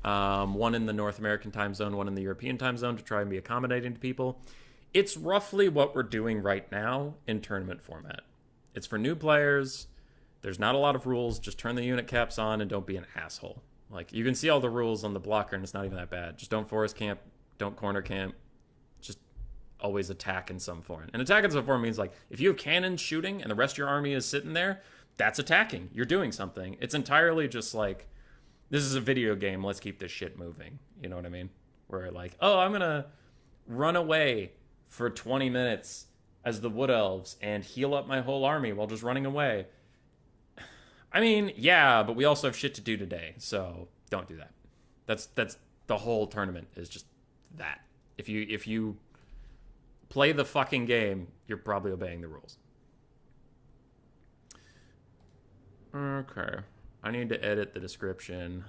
One in the North American time zone, one in the European time zone to try and be accommodating to people. It's roughly what we're doing right now in tournament format. It's for new players. There's not a lot of rules. Just turn the unit caps on and don't be an asshole. Like, you can see all the rules on the blocker, and it's not even that bad. Just don't forest camp, don't corner camp, just always attack in some form. And attack in some form means, like, if you have cannons shooting and the rest of your army is sitting there, that's attacking. You're doing something. It's entirely just like, this is a video game, let's keep this shit moving. You know what I mean? Where, like, oh, I'm gonna run away for 20 minutes as the Wood Elves and heal up my whole army while just running away. I mean, yeah, but we also have shit to do today, so don't do that. That's the whole tournament is just that. If you play the fucking game, you're probably obeying the rules. Okay. I need to edit the description.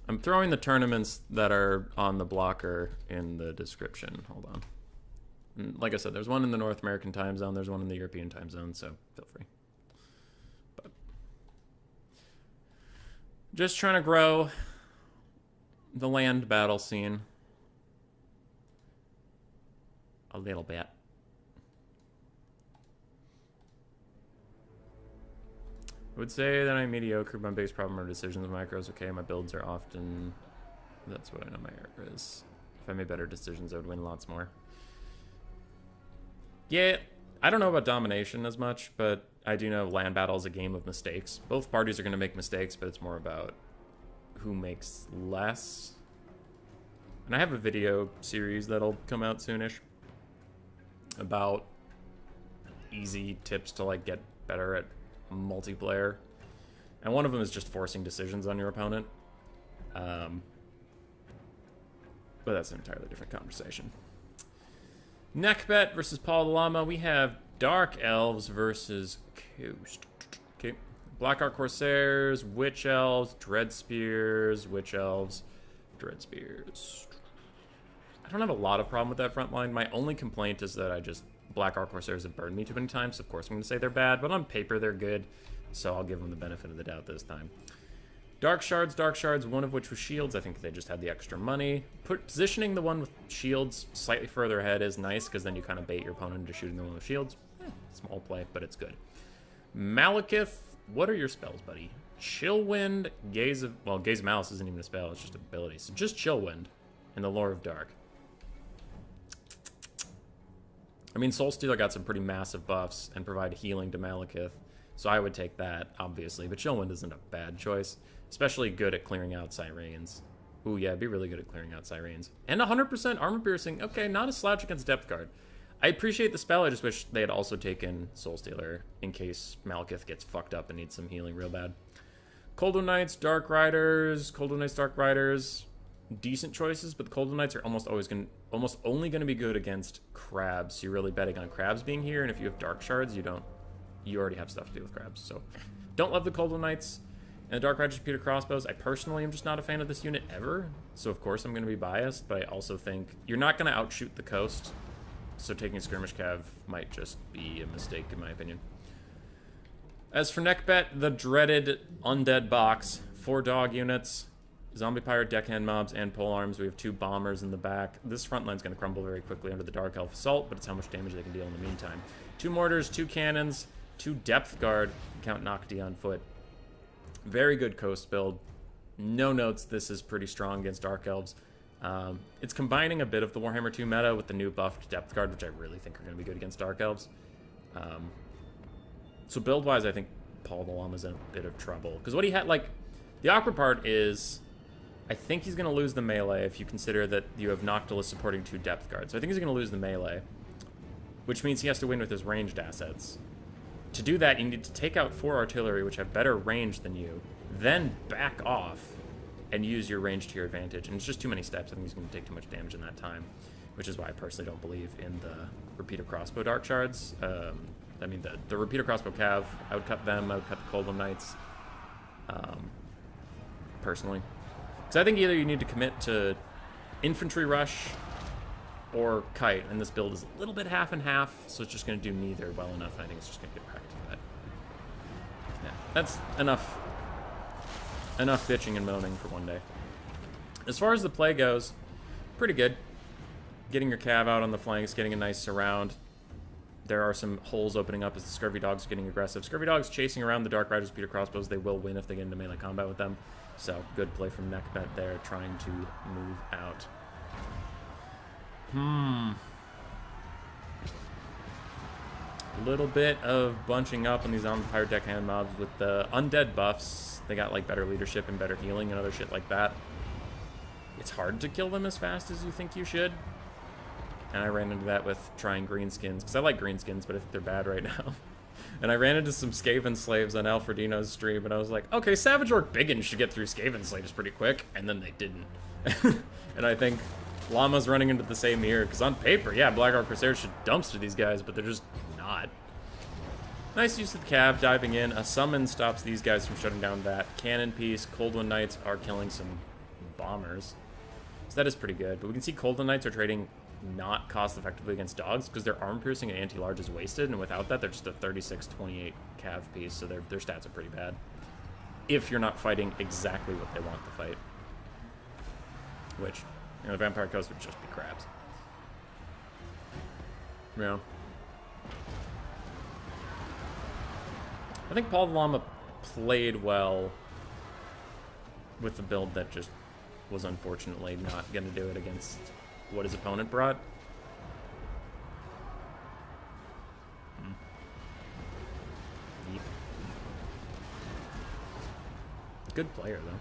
I'm throwing the tournaments that are on the blocker in the description. Hold on. Like I said, there's one in the North American time zone. There's one in the European time zone, so feel free. But just trying to grow the land battle scene a little bit. I would say that I'm mediocre. My biggest problem are decisions and micros. Okay, my builds are often... That's what I know my error is. If I made better decisions, I would win lots more. Yeah, I don't know about domination as much, but I do know land battle is a game of mistakes. Both parties are going to make mistakes, but it's more about who makes less. And I have a video series that'll come out soonish about easy tips to, like, get better at multiplayer. And one of them is just forcing decisions on your opponent. But that's an entirely different conversation. Neckbet versus Paul the Llama. We have Dark Elves versus Coast. Okay. Black Ark Corsairs, Witch Elves, Dread Spears, Witch Elves, Dread Spears. I don't have a lot of problem with that front line. My only complaint is that Black Ark Corsairs have burned me too many times. So of course I'm going to say they're bad, but on paper they're good. So I'll give them the benefit of the doubt this time. Dark Shards, one of which was shields. I think they just had the extra money. Positioning the one with shields slightly further ahead is nice, because then you kind of bait your opponent into shooting the one with shields. Small play, but it's good. Malekith, what are your spells, buddy? Chillwind, Gaze of Malice isn't even a spell, it's just an ability. So just Chillwind in the Lore of Dark. I mean, Soulstealer got some pretty massive buffs and provide healing to Malekith, so I would take that, obviously. But Chillwind isn't a bad choice. Especially good at clearing out Sirens. Ooh, yeah, be really good at clearing out Sirens. And 100% armor piercing. Okay, not a slouch against Depth Guard. I appreciate the spell. I just wish they had also taken Soulstealer in case Malekith gets fucked up and needs some healing real bad. Coldo Knights, Dark Riders. Coldo Knights, Dark Riders. Decent choices, but the Coldo Knights are almost only going to be good against crabs. So you're really betting on crabs being here. And if you have Dark Shards, you already have stuff to do with crabs. So don't love the Coldo Knights. And the Dark Riders Repeater Crossbows, I personally am just not a fan of this unit ever. So of course I'm going to be biased, but I also think you're not going to outshoot the coast. So taking Skirmish Cav might just be a mistake in my opinion. As for Neckbet, the dreaded Undead Box. 4 dog units, Zombie Pirate, Deckhand Mobs, and Polearms. We have 2 bombers in the back. This front line's going to crumble very quickly under the Dark Elf Assault, but it's how much damage they can deal in the meantime. 2 mortars, 2 cannons, 2 Depth Guard. Count Nocti on foot. Very good coast build. No notes, this is pretty strong against Dark Elves. It's combining a bit of the Warhammer 2 meta with the new buffed Depth Guard, which I really think are going to be good against Dark Elves. So build-wise, I think Paul the Llama's in a bit of trouble. Because what he had, like, the awkward part is, I think he's going to lose the melee if you consider that you have Noctilus supporting 2 Depth Guards. So I think he's going to lose the melee, which means he has to win with his ranged assets. To do that, you need to take out 4 artillery, which have better range than you, then back off and use your range to your advantage. And it's just too many steps. I think he's going to take too much damage in that time, which is why I personally don't believe in the Repeater Crossbow Dark Shards. I mean, the Repeater Crossbow Cav, I would cut them. I would cut the Coldham Knights, personally. Because I think either you need to commit to Infantry Rush or Kite, and this build is a little bit half and half, so it's just going to do neither well enough, and I think it's just going to get wrecked. But yeah, that's enough bitching and moaning for one day. As far as the play goes, pretty good. Getting your cav out on the flanks, getting a nice surround. there are some holes opening up as the Scurvy Dogs are getting aggressive. Scurvy Dogs chasing around the Dark Riders, Peter Crossbows. They will win if they get into melee combat with them. So, good play from Neckbet there, trying to move out. A little bit of bunching up on these Vampire Deckhand mobs with the undead buffs. They got like better leadership and better healing and other shit like that. It's hard to kill them as fast as you think you should. And I ran into that with trying greenskins, because I like greenskins, but I think they're bad right now. And I ran into some Skaven slaves on Alfredino's stream, and I was like, okay, Savage Orc Biggin should get through Skaven slaves pretty quick, and then they didn't. And I think Llama's running into the same here, because on paper, yeah, Black Orc Crusaders should dumpster these guys, but they're just not. Nice use of the Cav diving in. A summon stops these guys from shutting down that. Cannon Piece, Cold One Knights are killing some bombers. So that is pretty good. But we can see Cold One Knights are trading not cost effectively against dogs because their armor piercing and anti-large is wasted, and without that, they're just a 36-28 Cav piece, so their stats are pretty bad. If you're not fighting exactly what they want to fight. Which, you know, the Vampire Coast would just be crabs. Yeah. I think Paul the Llama played well with the build that just was unfortunately not going to do it against what his opponent brought. Yep. Good player, though.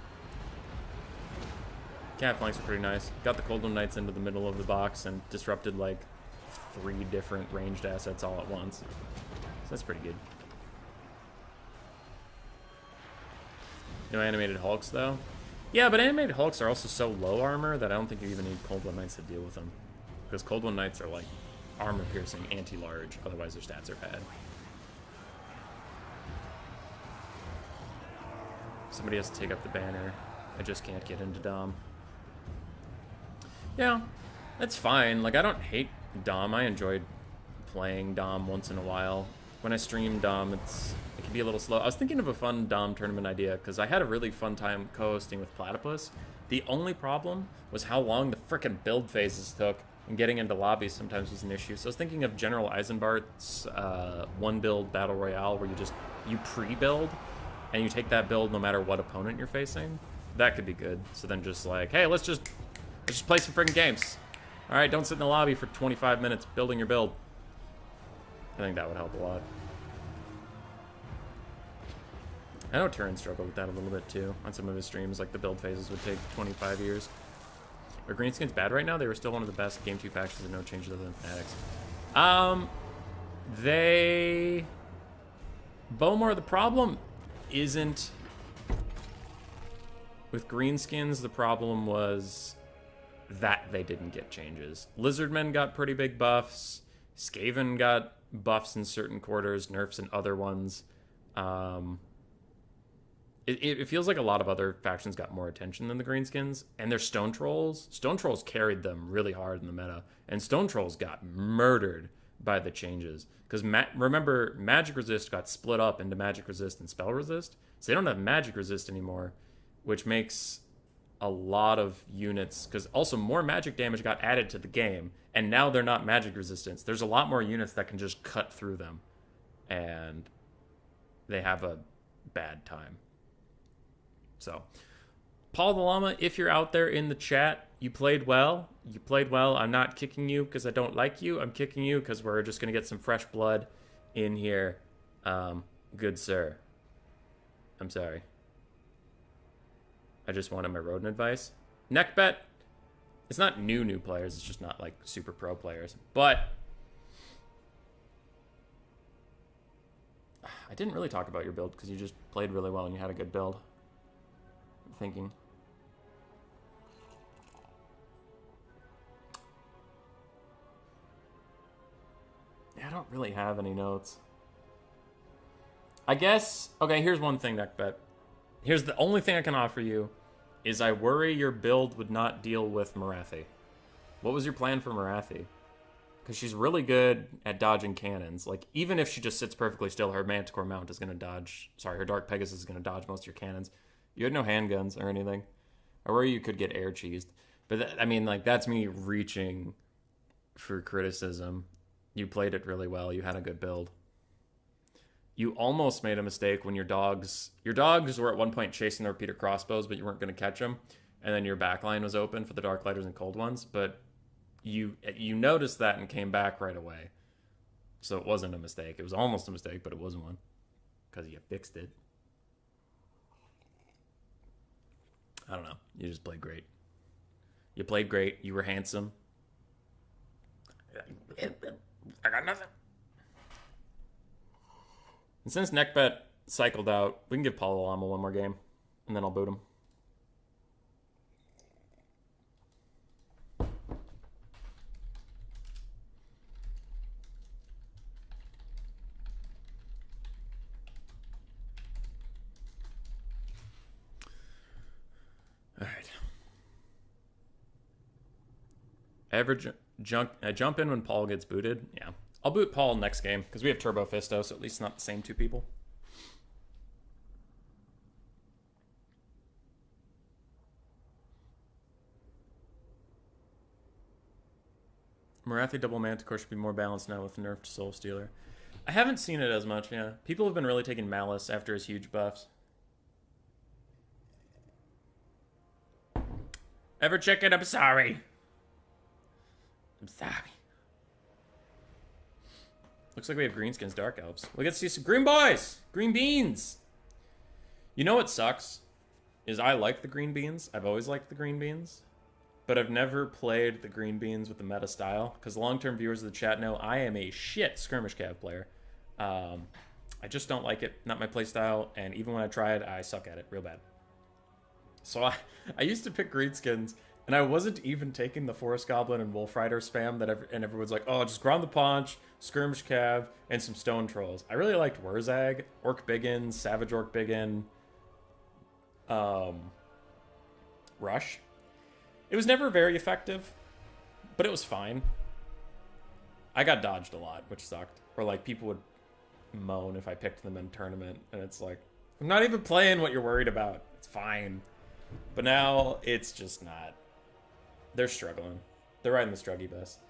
Cat flanks are pretty nice. Got the Cold One Knights into the middle of the box and disrupted, like, 3 different ranged assets all at once. So that's pretty good. No animated Hulks, though. Yeah, but animated Hulks are also so low armor that I don't think you even need Cold One Knights to deal with them. Because Cold One Knights are, like, armor-piercing, anti-large. Otherwise, their stats are bad. Somebody has to take up the banner. I just can't get into Dom. Yeah, that's fine. Like, I don't hate Dom. I enjoyed playing Dom once in a while. When I stream Dom, it can be a little slow. I was thinking of a fun Dom tournament idea because I had a really fun time co-hosting with Platypus. The only problem was how long the frickin' build phases took, and getting into lobbies sometimes was an issue. So I was thinking of General Eisenbart's one build battle royale where you pre-build and you take that build no matter what opponent you're facing. That could be good. So then just like, hey, let's just play some friggin' games. All right, don't sit in the lobby for 25 minutes building your build. I think that would help a lot. I know Turin struggled with that a little bit too on some of his streams. Like the build phases would take 25 years. Are Greenskins bad right now? They were still one of the best Game 2 factions and no changes other than Fanatics. Bowmore, the problem isn't with Greenskins. The problem was that they didn't get changes. Lizardmen got pretty big buffs. Skaven got buffs in certain quarters, nerfs in other ones. It feels like a lot of other factions got more attention than the Greenskins, and their Stone Trolls. Stone Trolls carried them really hard in the meta, and Stone Trolls got murdered by the changes. Because remember, Magic Resist got split up into Magic Resist and Spell Resist, so they don't have Magic Resist anymore, which makes a lot of units, because also more magic damage got added to the game, and now they're not magic resistance. There's a lot more units that can just cut through them, and they have a bad time. So, Paul the Llama, if you're out there in the chat, you played well. You played well. I'm not kicking you because I don't like you. I'm kicking you because we're just going to get some fresh blood in here. Good sir. I'm sorry. I just wanted my rodent advice. Neckbet, it's not new players. It's just not, like, super pro players. But I didn't really talk about your build because you just played really well and you had a good build. I'm thinking. I don't really have any notes. I guess, okay, here's one thing, Neckbet. Here's the only thing I can offer you is I worry your build would not deal with Marathi. What was your plan for Marathi? Because she's really good at dodging cannons. Like, even if she just sits perfectly still, her Manticore mount is going to dodge... Sorry, her Dark Pegasus is going to dodge most of your cannons. You had no handguns or anything. Or where you could get air cheesed. But, I mean, like, that's me reaching for criticism. You played it really well. You had a good build. You almost made a mistake when your dogs were at one point chasing the repeater crossbows, but you weren't going to catch them, and then your backline was open for the dark lighters and cold ones, but you noticed that and came back right away. So it wasn't a mistake. It was almost a mistake, but it wasn't one because you fixed it. I don't know. You just played great. You played great. You were handsome. I got nothing. And since Neckbet cycled out, we can give Paulo Lama one more game, and then I'll boot him. All right. Average jump in when Paul gets booted. Yeah. I'll boot Paul next game because we have Turbo Fisto, so at least not the same two people. Marathi double Manticore should be more balanced now with nerfed Soul Stealer. I haven't seen it as much, yeah. People have been really taking Malice after his huge buffs. Ever check it? I'm sorry. I'm sorry. Looks like we have Greenskins Dark Elves. We get to see some green boys! Green beans! You know what sucks? Is I like the green beans. I've always liked the green beans. But I've never played the green beans with the meta style. Because long-term viewers of the chat know I am a shit skirmish cav player. I just don't like it. Not my play style. And even when I try it, I suck at it real bad. So I used to pick greenskins. And I wasn't even taking the Forest Goblin and Wolf Rider spam and everyone's like, oh, just Ground the Paunch, Skirmish Cav, and some Stone Trolls. I really liked Wurzag, Orc Biggin, Savage Orc Biggin, Rush. It was never very effective, but it was fine. I got dodged a lot, which sucked. Or like people would moan if I picked them in tournament, and it's like, I'm not even playing what you're worried about. It's fine. But now it's just not. They're struggling. They're riding the struggy bus.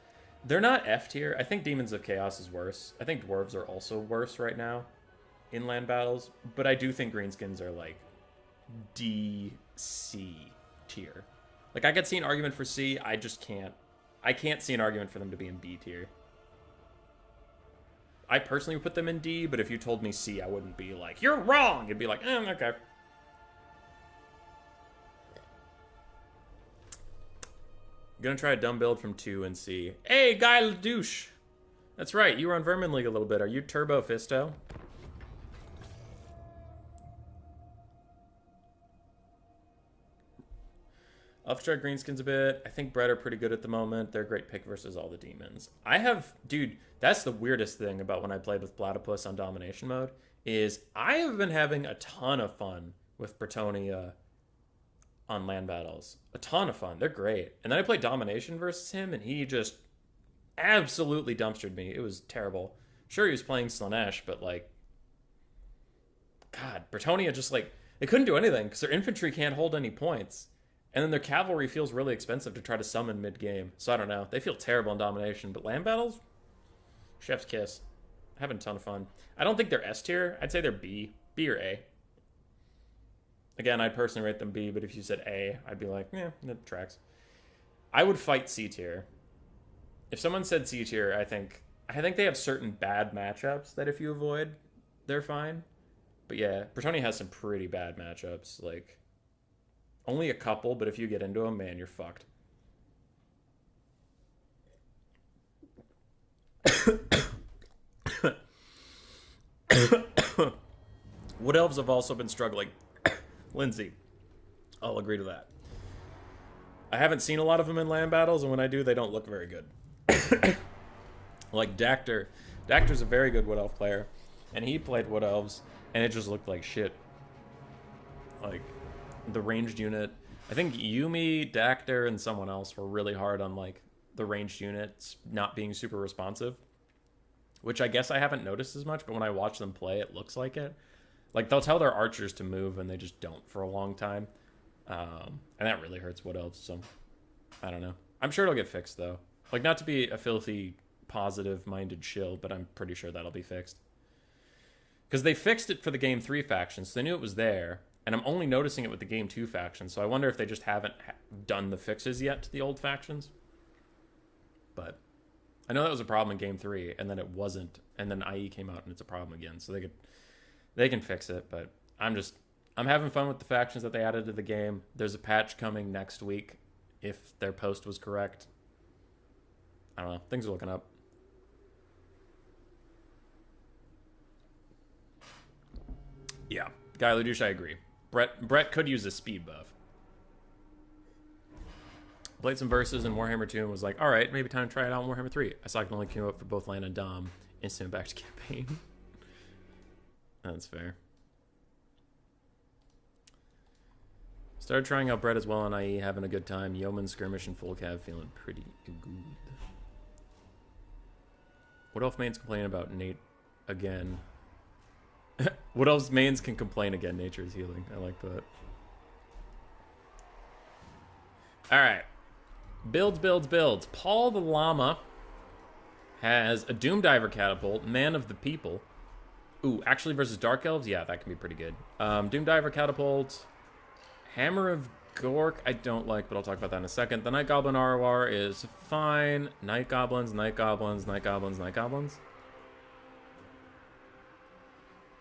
They're not F tier. I think Demons of Chaos is worse. I think Dwarves are also worse right now in land battles. But I do think Greenskins are like D, C tier. Like I could see an argument for C. I just can't. I can't see an argument for them to be in B tier. I personally would put them in D, but if you told me C, I wouldn't be like, you're wrong. It'd be like, okay. Gonna try a dumb build from 2 and see. Hey, Guy Ladouche! That's right, you were on Vermin League a little bit. Are you Turbo Fisto? I'll try Greenskins a bit. I think Bread are pretty good at the moment. They're a great pick versus all the demons. Dude, that's the weirdest thing about when I played with Platypus on Domination mode, is I have been having a ton of fun with Bretonia on land battles. A ton of fun. They're great. And then I played Domination versus him, and he just absolutely dumpstered me. It was terrible. Sure, he was playing Slanesh, but like, God, Bretonia just like, they couldn't do anything because their infantry can't hold any points. And then their cavalry feels really expensive to try to summon mid-game. So I don't know. They feel terrible in Domination, but land battles? Chef's kiss. Having a ton of fun. I don't think they're S tier. I'd say they're B. B or A. Again, I'd personally rate them B, but if you said A, I'd be like, yeah, that tracks. I would fight C tier. If someone said C tier, I think they have certain bad matchups that if you avoid, they're fine. But yeah, Bretonia has some pretty bad matchups. Like, only a couple, but if you get into them, man, you're fucked. Wood Elves have also been struggling. Lindsay, I'll agree to that. I haven't seen a lot of them in land battles, and when I do, they don't look very good. Like Dactyr. Dactyr's a very good Wood Elf player, and he played Wood Elves, and it just looked like shit. Like, the ranged unit. I think Yumi, Dactyr, and someone else were really hard on, like, the ranged units not being super responsive. Which I guess I haven't noticed as much, but when I watch them play, it looks like it. Like, they'll tell their archers to move, and they just don't for a long time. And that really hurts Wood Elves, so I don't know. I'm sure it'll get fixed, though. Like, not to be a filthy positive-minded shill, but I'm pretty sure that'll be fixed. Because they fixed it for the Game 3 faction, so they knew it was there, and I'm only noticing it with the Game 2 faction, so I wonder if they just haven't done the fixes yet to the old factions. But I know that was a problem in Game 3, and then it wasn't, and then IE came out and it's a problem again, so they can fix it, but I'm having fun with the factions that they added to the game. There's a patch coming next week, if their post was correct. I don't know, things are looking up. Yeah, Guy Ledouche, I agree. Brett could use a speed buff. Played some verses in Warhammer 2 and was like, all right, maybe time to try it out in Warhammer 3. I saw it only came up for both land and Dom. Instant back to campaign. That's fair. Started trying out Brett as well on IE, having a good time. Yeoman, skirmish, and full cav feeling pretty good. What else mains complaining about Nate again? What else mains can complain again? Nature is healing. I like that. Alright. Builds. Paul the Llama has a Doom Diver Catapult, Man of the People. Ooh, actually versus Dark Elves? Yeah, that can be pretty good. Doom Diver Catapult. Hammer of Gork, I don't like, but I'll talk about that in a second. The Night Goblin ROR is fine. Night Goblins.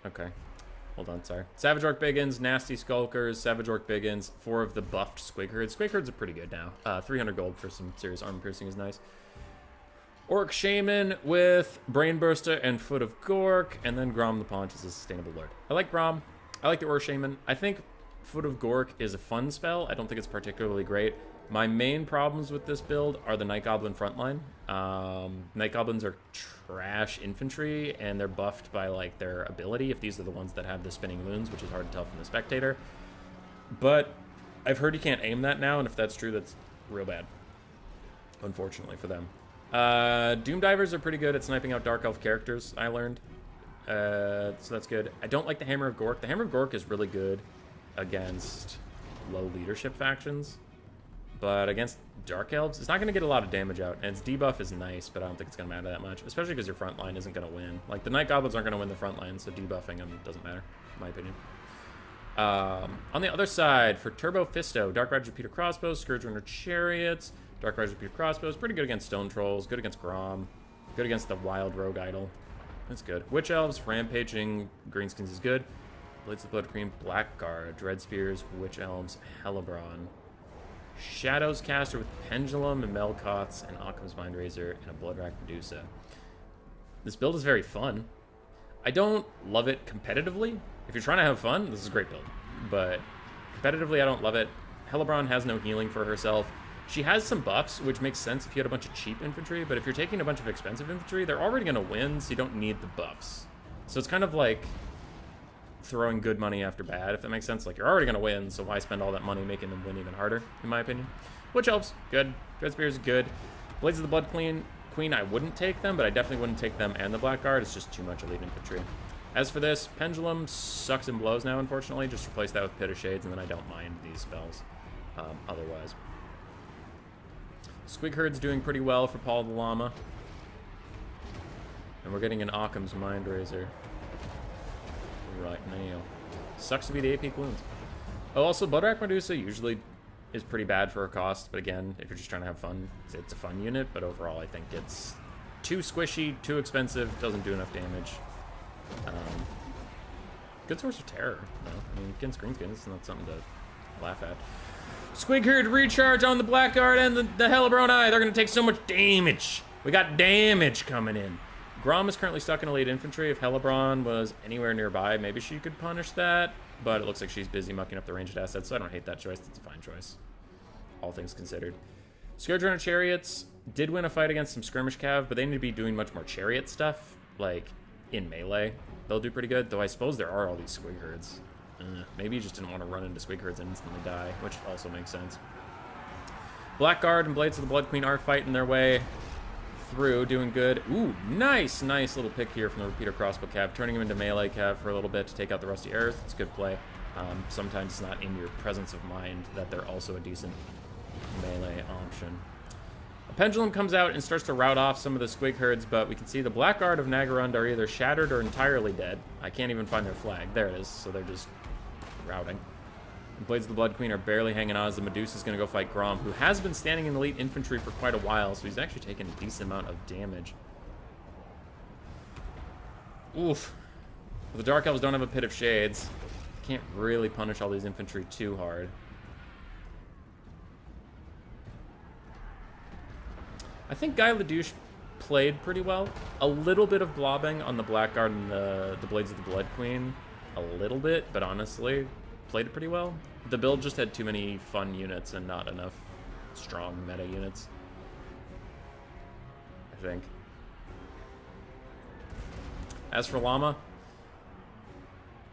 Okay. Hold on, sorry. Savage Orc Biggins, Nasty Skulkers, Savage Orc Biggins, 4 of the buffed Squig Herds. Squig Herds are pretty good now. 300 gold for some serious armor piercing is nice. Orc Shaman with Brainburster and Foot of Gork, and then Grom the Paunch is a sustainable lord. I like Grom. I like the Orc Shaman. I think Foot of Gork is a fun spell. I don't think it's particularly great. My main problems with this build are the Night Goblin frontline. Night Goblins are trash infantry, and they're buffed by like their ability, if these are the ones that have the spinning loons, which is hard to tell from the Spectator. But I've heard you can't aim that now, and if that's true, that's real bad, unfortunately for them. Doom Divers are pretty good at sniping out Dark Elf characters, I learned. So that's good. I don't like the Hammer of Gork. The Hammer of Gork is really good against low leadership factions, but against Dark Elves, it's not going to get a lot of damage out, and its debuff is nice, but I don't think it's going to matter that much, especially because your front line isn't going to win. Like, the Night Goblins aren't going to win the front line, so debuffing them doesn't matter, in my opinion. On the other side, for Turbo Fisto, Dark Riders Repeater Crossbows, Scourge Runner Chariots, Dark Riders Repeater Crossbows, pretty good against Stone Trolls, good against Grom, good against the Wild Rogue Idol. That's good. Witch Elves, Rampaging Greenskins is good. Blades of the Blood Cream, Blackguard, Dread Spears, Witch Elves, Hellebron. Shadows Caster with Pendulum and Melkoths and Occam's Mindrazor and a Bloodrack Medusa. This build is very fun. I don't love it competitively. If you're trying to have fun, this is a great build. But competitively, I don't love it. Hellebron has no healing for herself. She has some buffs, which makes sense if you had a bunch of cheap infantry, but if you're taking a bunch of expensive infantry, they're already going to win, so you don't need the buffs. So it's kind of like throwing good money after bad, if that makes sense. Like, you're already going to win, so why spend all that money making them win even harder, in my opinion? Witch Elves, good. Dread Spears, good. Blades of the Blood Queen, I wouldn't take them, but I definitely wouldn't take them and the Blackguard. It's just too much elite infantry. As for this, Pendulum sucks and blows now, unfortunately. Just replace that with Pit of Shades, and then I don't mind these spells otherwise. Squig Herd's doing pretty well for Paul the Llama. And we're getting an Occam's Mindrazor right now. Sucks to be the AP Gloons. Oh, also, Bloodrack Medusa usually is pretty bad for her cost, but again, if you're just trying to have fun, it's a fun unit, but overall I think it's too squishy, too expensive, doesn't do enough damage. Good source of terror, though. I mean, against Greenskins, it's not something to laugh at. Squig Herd recharge on the Blackguard and the Hellebron Eye. They're going to take so much damage. We got damage coming in. Grom is currently stuck in elite infantry. If Hellebron was anywhere nearby, maybe she could punish that. But it looks like she's busy mucking up the ranged assets, so I don't hate that choice. That's a fine choice, all things considered. Scourge Runner Chariots did win a fight against some skirmish cav, but they need to be doing much more chariot stuff, like in melee. They'll do pretty good, though I suppose there are all these Squig Herds. Maybe you just didn't want to run into Squig Herds and instantly die, which also makes sense. Blackguard and Blades of the Blood Queen are fighting their way through, doing good. Ooh, nice little pick here from the Repeater Crossbow Cav, turning him into melee Cav for a little bit to take out the Rusty Earth. It's a good play. Sometimes it's not in your presence of mind that they're also a decent melee option. Pendulum comes out and starts to rout off some of the squig herds, but we can see the Black Guard of Nagarund are either shattered or entirely dead. I can't even find their flag. There it is, so they're just routing. The Blades of the Blood Queen are barely hanging on as the Medusa's going to go fight Grom, who has been standing in elite infantry for quite a while, so he's actually taken a decent amount of damage. Oof. Well, the Dark Elves don't have a Pit of Shades. Can't really punish all these infantry too hard. I think Guy Ledouche played pretty well. A little bit of blobbing on the Blackguard and the Blades of the Blood Queen. A little bit, but honestly, played it pretty well. The build just had too many fun units and not enough strong meta units, I think. As for Llama,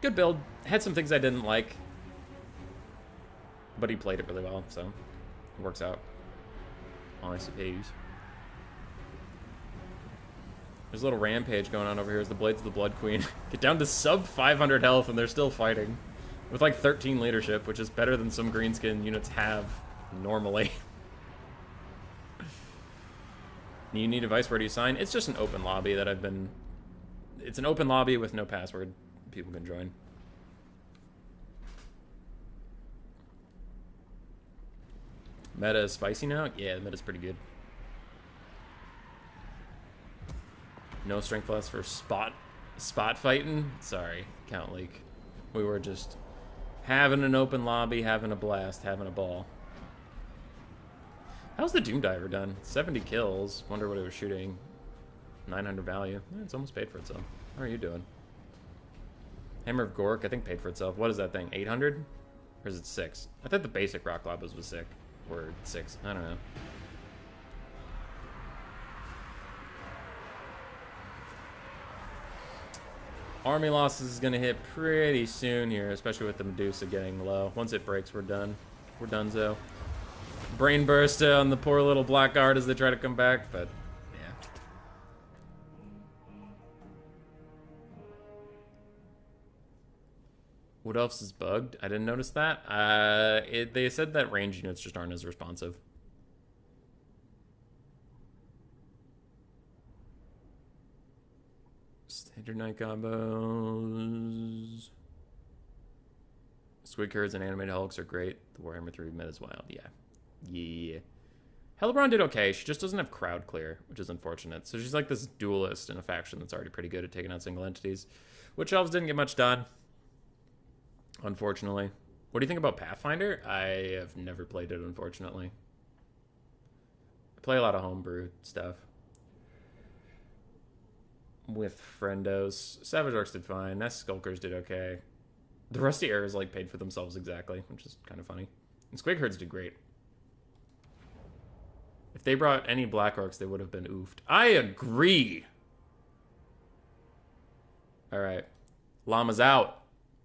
good build. Had some things I didn't like, but he played it really well, so it works out. I suppose. There's a little rampage going on over here as the Blades of the Blood Queen get down to sub 500 health and they're still fighting. With like 13 leadership, which is better than some greenskin units have normally. You need advice, where do you sign? It's just an open lobby that I've been... It's an open lobby with no password. People can join. Meta is spicy now? Yeah, the meta's pretty good. No strength loss for spot fighting? Sorry, Count Leak. We were just having an open lobby, having a blast, having a ball. How's the Doom Diver done? 70 kills. Wonder what it was shooting. 900 value. It's almost paid for itself. How are you doing? Hammer of Gork, I think paid for itself. What is that thing? 800? Or is it 6? I thought the basic Rock Labas was sick. Or 6. I don't know. Army losses is going to hit pretty soon here, especially with the Medusa getting low. Once it breaks, we're done. We're donezo. Brain burst on the poor little Blackguard as they try to come back, but yeah. What else is bugged? I didn't notice that. They said that range units just aren't as responsive. Standard night combos. Squig herds and animated hulks are great. The Warhammer 3 meta is wild. Yeah. Yeah. Hellebron did okay. She just doesn't have crowd clear, which is unfortunate. So she's like this duelist in a faction that's already pretty good at taking out single entities. Witch Elves didn't get much done, unfortunately. What do you think about Pathfinder? I have never played it, unfortunately. I play a lot of homebrew stuff with friendos. Savage Orcs did fine. Nest Skulkers did okay. The Rusty Arrows like paid for themselves exactly, which is kind of funny. And Squig Herds did great. If they brought any Black Orcs, they would have been oofed. I agree. All right. Llama's out.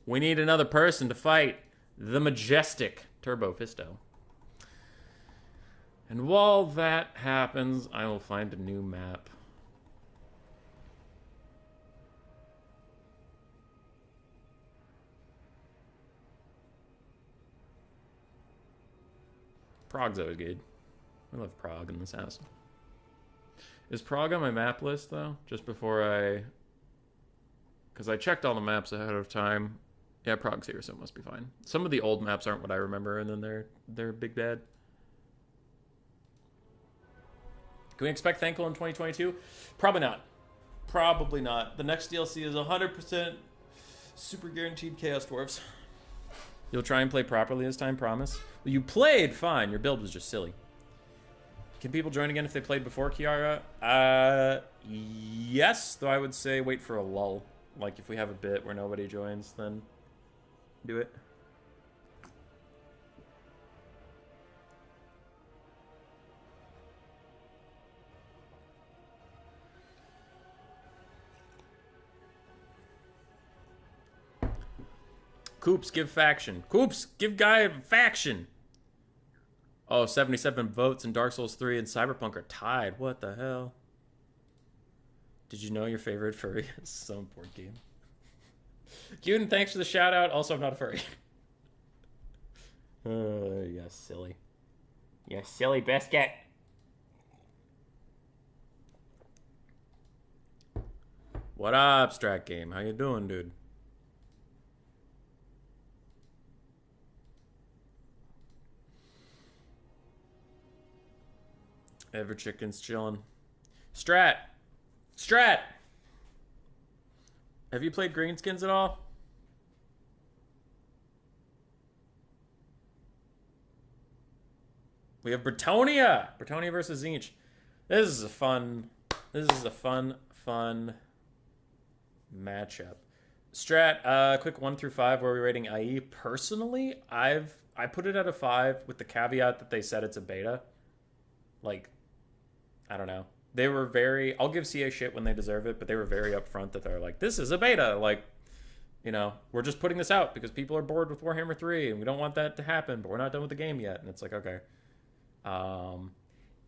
We need another person to fight the majestic Turbo Fisto. And while that happens, I will find a new map. Prague's always good. I love Prague in this house. Is Prague on my map list, though? Just before I... Because I checked all the maps ahead of time. Yeah, Prague's here, so it must be fine. Some of the old maps aren't what I remember, and then they're big bad. Can we expect Thankful in 2022? Probably not. Probably not. The next DLC is 100% super guaranteed Chaos Dwarves. You'll try and play properly this time, promise? Well, you played fine. Your build was just silly. Can people join again if they played before Kiara? Yes, though I would say wait for a lull. Like, if we have a bit where nobody joins, then do it. Coops, give faction. Coops, give guy a faction. Oh, 77 votes and Dark Souls 3 and Cyberpunk are tied. What the hell? Did you know your favorite furry is so important game? Juden, thanks for the shout out. Also, I'm not a furry. Yeah, silly. Yeah, silly biscuit. What up, Strat Game? How you doing, dude? Ever Chicken's chilling. Strat! Strat! Have you played Greenskins at all? We have Bretonia! Bretonia versus Zinch. This is a fun matchup. Strat, quick 1 through 5, where are we rating IE? Personally, I put it at a 5 with the caveat that they said it's a beta. Like, I don't know. They were very, I'll give CA shit when they deserve it, but they were very upfront that they're like, this is a beta. Like, you know, we're just putting this out because people are bored with Warhammer 3 and we don't want that to happen, but we're not done with the game yet. And it's like, okay.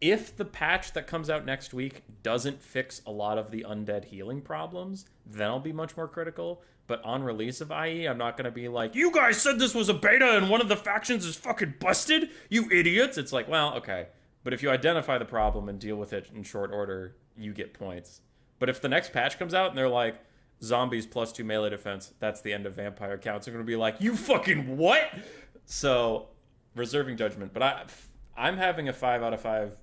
If the patch that comes out next week doesn't fix a lot of the undead healing problems, then I'll be much more critical. But on release of IE, I'm not going to be like, you guys said this was a beta and one of the factions is fucking busted, you idiots. It's like, well, okay. But if you identify the problem and deal with it in short order, you get points. But if the next patch comes out and they're like, zombies +2 melee defense, that's the end of vampire counts, I'm going to be like, you fucking what? So, reserving judgment. But I'm having a 5 out of 5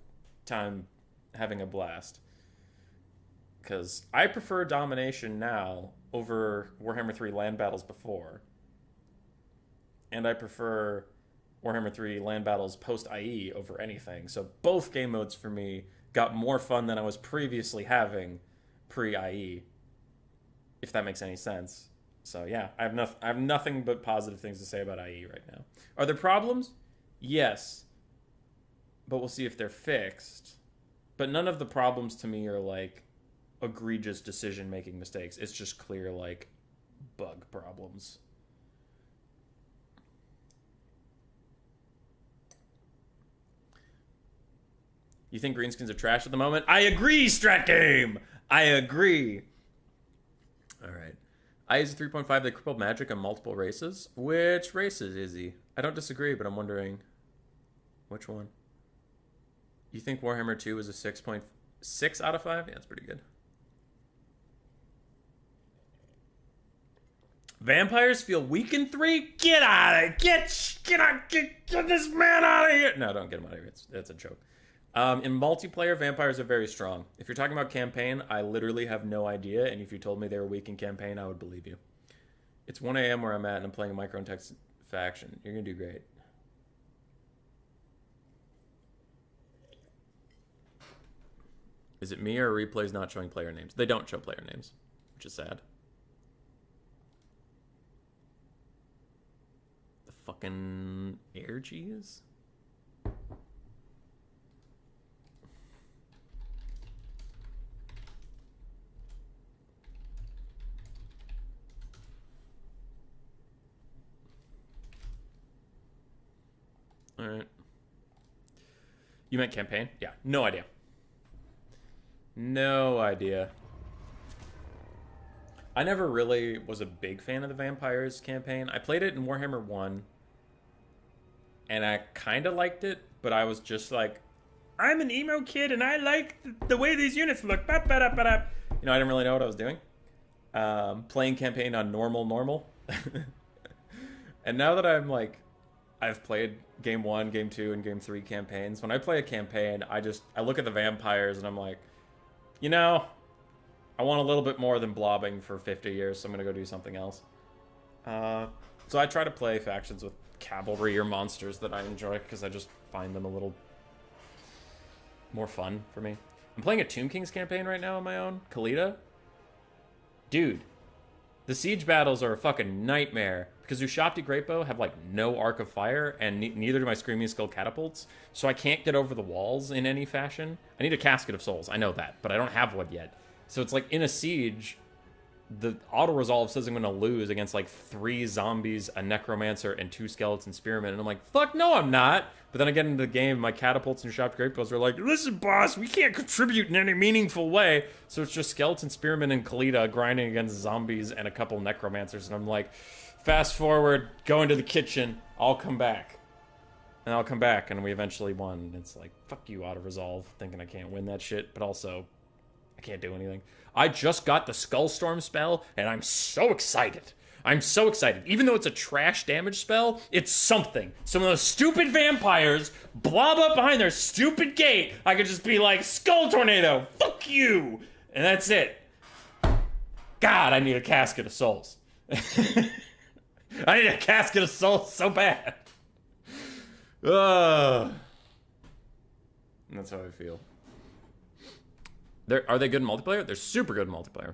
time having a blast. Because I prefer domination now over Warhammer 3 land battles before. And I prefer Warhammer 3 land battles post-IE over anything. So both game modes for me got more fun than I was previously having pre-IE. If that makes any sense. So yeah, I have nothing but positive things to say about IE right now. Are there problems? Yes. But we'll see if they're fixed. But none of the problems to me are like egregious decision-making mistakes. It's just clear like bug problems. You think greenskins are trash at the moment? I agree, Strat Game! I agree. Alright. I use a 3.5 that crippled magic on multiple races. Which races is he? I don't disagree, but I'm wondering which one. You think Warhammer 2 is a 6.6 out of 5? Yeah, that's pretty good. Vampires feel weak in 3? Get out of here! Get this man out of here! No, don't get him out of here. That's a joke. In multiplayer, vampires are very strong. If you're talking about campaign, I literally have no idea, and if you told me they were weak in campaign, I would believe you. It's 1 a.m. where I'm at, and I'm playing a micro-text faction. You're gonna do great. Is it me or replays not showing player names? They don't show player names, which is sad. The fucking air cheese? All right. You meant campaign? Yeah, no idea. No idea. I never really was a big fan of the Vampires campaign. I played it in Warhammer 1, and I kind of liked it, but I was just like, I'm an emo kid, and I like the way these units look. You know, I didn't really know what I was doing. Playing campaign on normal. And now that I'm like, I've played Game 1, Game 2, and Game 3 campaigns. When I play a campaign, I look at the vampires and I'm like, you know, I want a little bit more than blobbing for 50 years, so I'm going to go do something else. So I try to play factions with cavalry or monsters that I enjoy because I just find them a little more fun for me. I'm playing a Tomb Kings campaign right now on my own. Khalida. Dude, the siege battles are a fucking nightmare. Because Ushabti Greatbow have, like, no arc of fire, and neither do my Screaming Skull catapults, so I can't get over the walls in any fashion. I need a Casket of Souls, I know that, but I don't have one yet. So it's like, in a siege, the auto-resolve says I'm going to lose against, like, 3 zombies, a Necromancer, and 2 Skeleton Spearmen, and I'm like, fuck no, I'm not! But then I get into the game, my catapults and Ushabti Greatbows are like, listen, boss, we can't contribute in any meaningful way, so it's just Skeleton Spearmen and Khalida grinding against zombies and a couple Necromancers, and I'm like, fast forward, go into the kitchen, I'll come back. And I'll come back, and we eventually won. It's like, fuck you, auto-resolve, thinking I can't win that shit, but also, I can't do anything. I just got the Skullstorm spell, and I'm so excited. I'm so excited. Even though it's a trash damage spell, it's something. Some of those stupid vampires blob up behind their stupid gate. I could just be like, Skull Tornado, fuck you! And that's it. God, I need a Casket of Souls. I need a Casket of Souls so bad. Ugh. That's how I feel. Are they good in multiplayer? They're super good in multiplayer.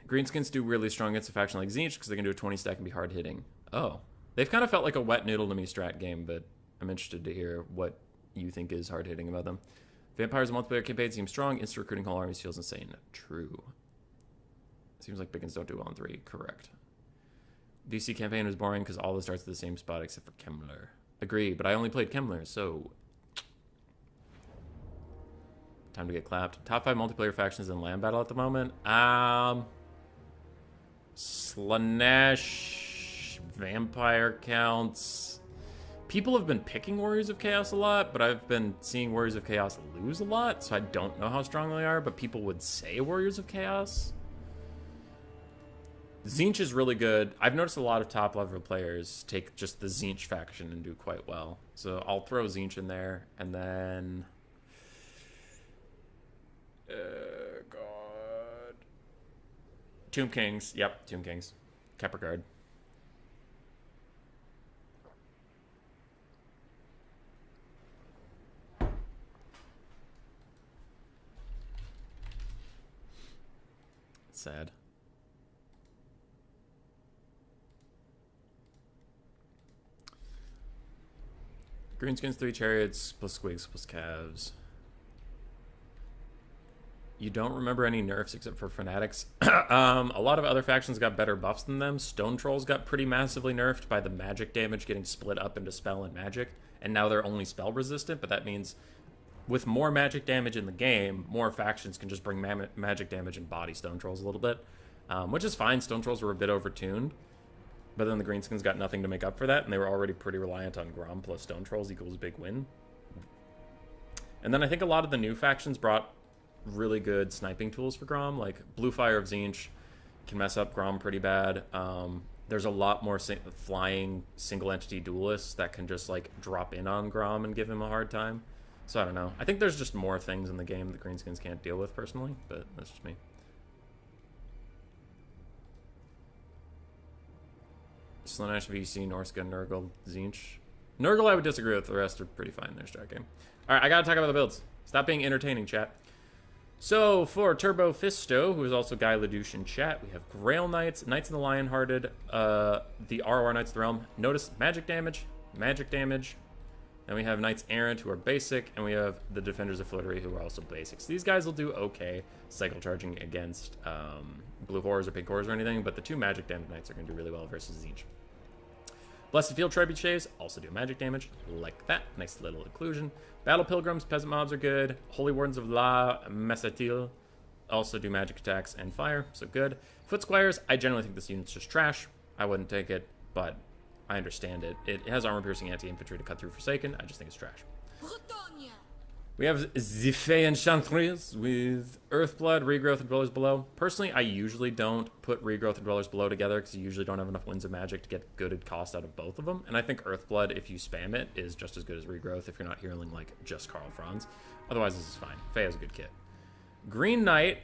Greenskins do really strong against a faction like Tzeentch because they can do a 20 stack and be hard hitting. Oh. They've kind of felt like a wet noodle to me strat game, but I'm interested to hear what you think is hard hitting about them. Vampires in multiplayer campaigns seem strong. Instant recruiting whole armies feels insane. True. Seems like Biggins don't do well in 3. Correct. VC campaign was boring because all the starts at the same spot except for Kemmler. Agree, but I only played Kemmler, so... Time to get clapped. Top 5 multiplayer factions in land battle at the moment. Slanesh, Vampire counts. People have been picking Warriors of Chaos a lot, but I've been seeing Warriors of Chaos lose a lot, so I don't know how strong they are, but people would say Warriors of Chaos. Tzeentch is really good. I've noticed a lot of top level players take just the Tzeentch faction and do quite well. So I'll throw Tzeentch in there, and then... God. Tomb Kings. Yep, Tomb Kings. Kepregard. It's sad. Greenskins, 3 chariots, plus squigs, plus calves. You don't remember any nerfs except for Fanatics. A lot of other factions got better buffs than them. Stone Trolls got pretty massively nerfed by the magic damage getting split up into spell and magic. And now they're only spell resistant, but that means with more magic damage in the game, more factions can just bring magic damage and body Stone Trolls a little bit. Which is fine. Stone Trolls were a bit overtuned. But then the Greenskins got nothing to make up for that, and they were already pretty reliant on Grom plus Stone Trolls equals big win. And then I think a lot of the new factions brought really good sniping tools for Grom, like Blue Fire of Tzeentch can mess up Grom pretty bad. There's a lot more flying single entity duelists that can just like drop in on Grom and give him a hard time. So I don't know. I think there's just more things in the game the Greenskins can't deal with personally, but that's just me. Slanesh, VC, Norska, Nurgle, Tzeentch. Nurgle I would disagree with. The rest are pretty fine in their strat game. Alright, I gotta talk about the builds. Stop being entertaining, chat. So, for Turbo Fisto, who is also Guy Ledouche in chat, we have Grail Knights, Knights in the Lionhearted, the ROR Knights of the Realm. Notice magic damage. Then we have Knights Errant, who are basic, and we have the Defenders of Flittery, who are also basics. These guys will do okay cycle charging against blue horrors or pink horrors or anything, but the 2 magic damage knights are going to do really well versus Tzeentch. Blessed Field Trebuchets also do magic damage, like that. Nice little inclusion. Battle Pilgrims, Peasant Mobs are good. Holy Wardens of La Messatil also do magic attacks and fire, so good. Foot Squires, I generally think this unit's just trash. I wouldn't take it, but I understand it. It has armor-piercing anti-infantry to cut through Forsaken. I just think it's trash. We have Zifei Enchantress with Earthblood, Regrowth, and Dwellers Below. Personally, I usually don't put Regrowth and Dwellers Below together because you usually don't have enough Winds of Magic to get good cost out of both of them. And I think Earthblood, if you spam it, is just as good as Regrowth if you're not healing like just Karl Franz. Otherwise, this is fine. Faye has a good kit. Green Knight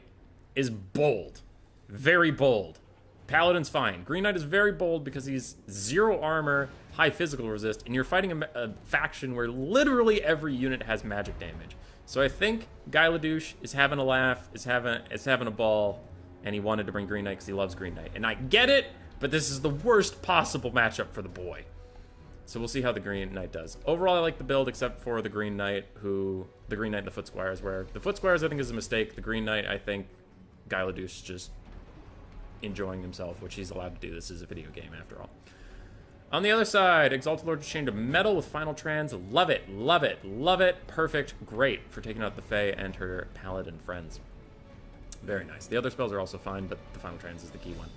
is bold. Very bold. Paladin's fine. Green Knight is very bold because he's 0 armor, high physical resist, and you're fighting a faction where literally every unit has magic damage. So I think Guy Ledouche is having a laugh, is having a ball, and he wanted to bring Green Knight because he loves Green Knight. And I get it, but this is the worst possible matchup for the boy. So we'll see how the Green Knight does. Overall, I like the build except for the Green Knight and the Foot Squires, where the Foot Squires I think is a mistake. The Green Knight, I think Guy Ledouche just enjoying himself, which he's allowed to do. This is a video game after all. On the other side, Exalted Lord Chained to Metal with Final Trans. Love it, love it, love it. Perfect, great for taking out the Fae and her Paladin friends. Very nice. The other spells are also fine, but the Final Trans is the key one.